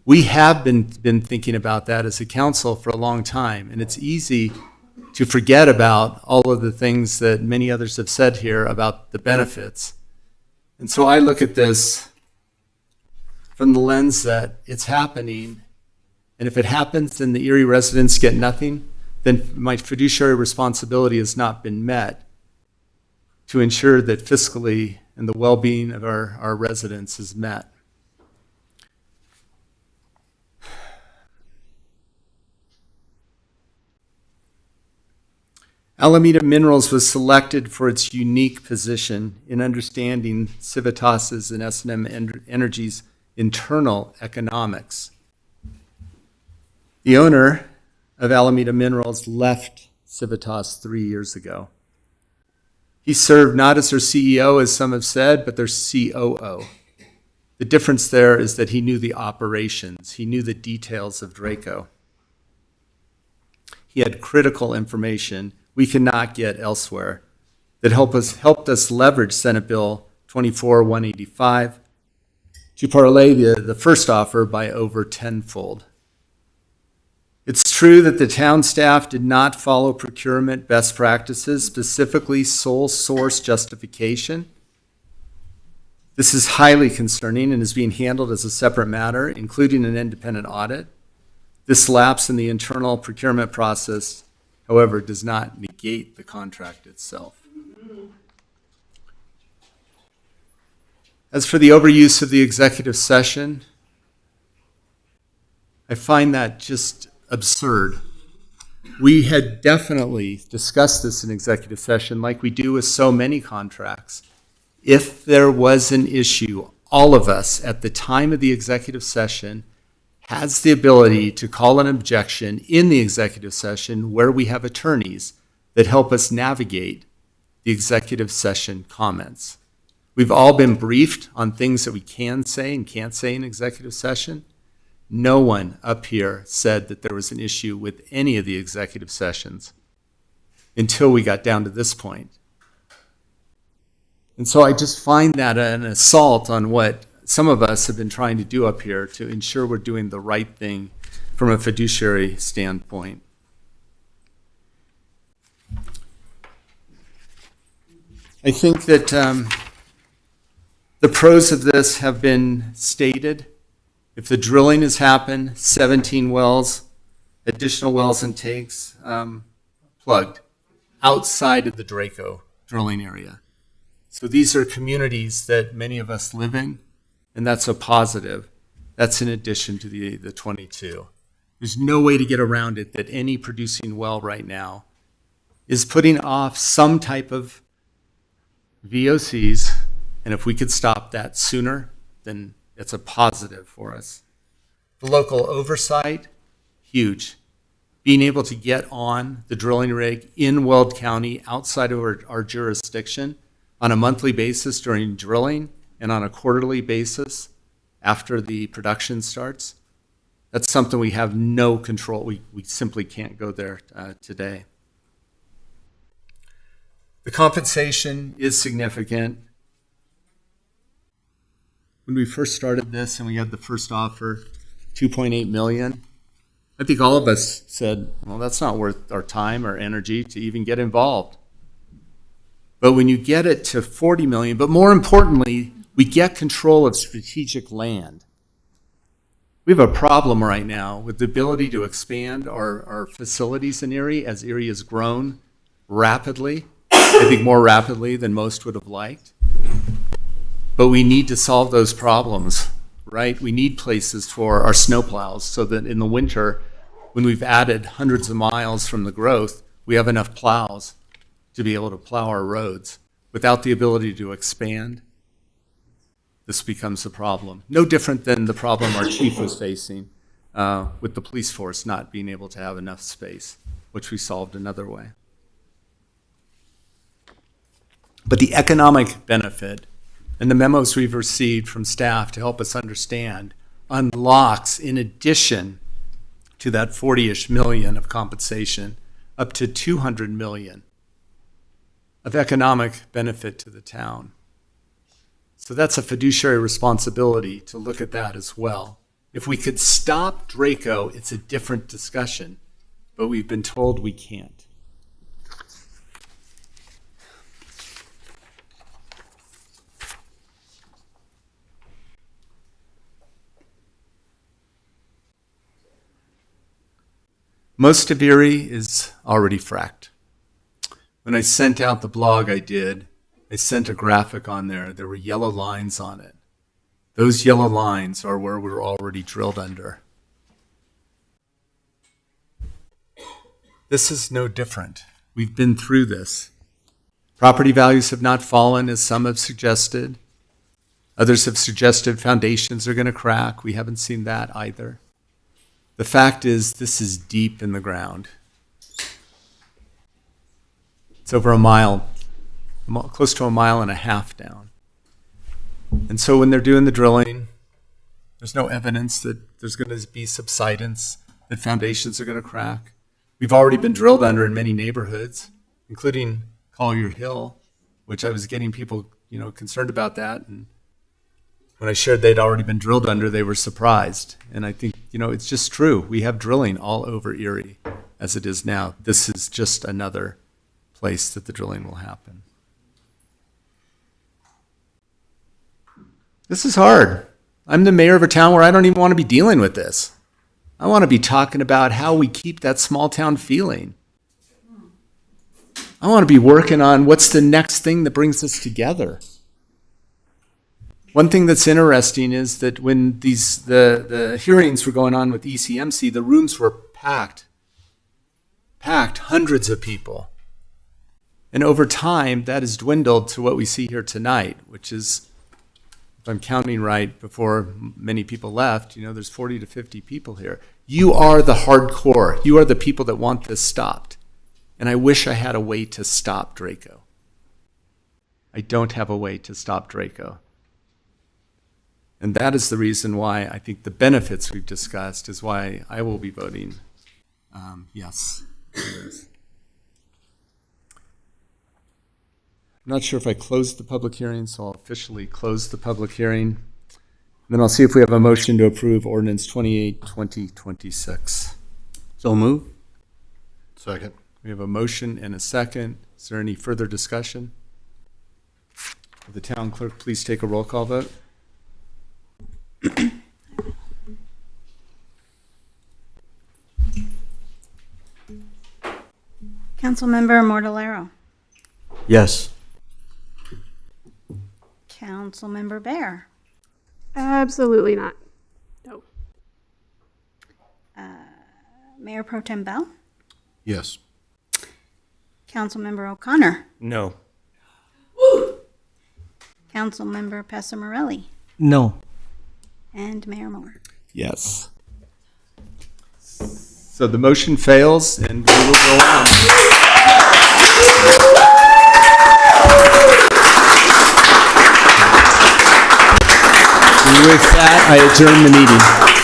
We have been thinking about that as a council for a long time, and it's easy to forget about all of the things that many others have said here about the benefits. And so I look at this from the lens that it's happening, and if it happens and the Erie residents get nothing, then my fiduciary responsibility has not been met to ensure that fiscally and the well-being of our residents is met. Alameda Minerals was selected for its unique position in understanding Civitas's and S&M Energy's internal economics. The owner of Alameda Minerals left Civitas 3 years ago. He served not as their CEO, as some have said, but their COO. The difference there is that he knew the operations. He knew the details of Draco. He had critical information we cannot get elsewhere that helped us leverage Senate Bill 24-185 to parlay the first offer by over tenfold. It's true that the town staff did not follow procurement best practices, specifically sole source justification. This is highly concerning and is being handled as a separate matter, including an independent audit. This lapse in the internal procurement process, however, does not negate the contract itself. As for the overuse of the executive session, I find that just absurd. We had definitely discussed this in executive session like we do with so many contracts. If there was an issue, all of us at the time of the executive session has the ability to call an objection in the executive session where we have attorneys that help us navigate the executive session comments. We've all been briefed on things that we can say and can't say in executive session. No one up here said that there was an issue with any of the executive sessions until we got down to this point. And so I just find that an assault on what some of us have been trying to do up here to ensure we're doing the right thing from a fiduciary standpoint. I think that the pros of this have been stated. If the drilling has happened, 17 wells, additional wells and tanks plugged outside of the Draco drilling area. So these are communities that many of us live in, and that's a positive. That's in addition to the 22. There's no way to get around it that any producing well right now is putting off some type of VOCs, and if we could stop that sooner, then it's a positive for us. The local oversight, huge. Being able to get on the drilling rig in Weld County outside of our jurisdiction on a monthly basis during drilling and on a quarterly basis after the production starts, that's something we have no control. We simply can't go there today. The compensation is significant. When we first started this and we had the first offer, $2.8 million, I think all of us said, well, that's not worth our time or energy to even get involved. But when you get it to $40 million, but more importantly, we get control of strategic land. We have a problem right now with the ability to expand our facilities in Erie as Erie has grown rapidly, I think more rapidly than most would have liked. But we need to solve those problems, right? We need places for our snowplows so that in the winter, when we've added hundreds of miles from the growth, we have enough plows to be able to plow our roads. Without the ability to expand, this becomes a problem. No different than the problem our chief was facing with the police force not being able to have enough space, which we solved another way. But the economic benefit and the memos we've received from staff to help us understand unlocks, in addition to that 40-ish million of compensation, up to 200 million of economic benefit to the town. So that's a fiduciary responsibility to look at that as well. If we could stop Draco, it's a different discussion, but we've been told we can't. Most of Erie is already fracked. When I sent out the blog I sent a graphic on there. There were yellow lines on it. Those yellow lines are where we're already drilled under. This is no different. We've been through this. Property values have not fallen, as some have suggested. Others have suggested foundations are going to crack. We haven't seen that either. The fact is, this is deep in the ground. It's over a mile, close to a mile and a half down. And so when they're doing the drilling, there's no evidence that there's going to be subsidence, that foundations are going to crack. We've already been drilled under in many neighborhoods, including Collier Hill, which I was getting people, concerned about that. And when I shared they'd already been drilled under, they were surprised. And I think, it's just true. We have drilling all over Erie as it is now. This is just another place that the drilling will happen. This is hard. I'm the mayor of a town where I don't even want to be dealing with this. I want to be talking about how we keep that small town feeling. I want to be working on what's the next thing that brings us together. One thing that's interesting is that when the hearings were going on with ECMC, the rooms were packed, hundreds of people. And over time, that has dwindled to what we see here tonight, which is, if I'm counting right, before many people left, there's 40 to 50 people here. You are the hardcore. You are the people that want this stopped. And I wish I had a way to stop Draco. I don't have a way to stop Draco. And that is the reason why I think the benefits we've discussed is why I will be voting yes. I'm not sure if I closed the public hearing, so I'll officially close the public hearing. Then I'll see if we have a motion to approve ordinance 28, 2026. So move. Second. We have a motion and a second. Is there any further discussion? Will the town clerk please take a roll call vote? Councilmember Mortellaro. Yes. Councilmember Bear. Absolutely not. No. Mayor Pro Tem Bell. Yes. Councilmember O'Connor. No. Councilmember Passamorelli. No. And Mayor Moore. Yes. So the motion fails, and we will go on. And with that, I adjourn the meeting.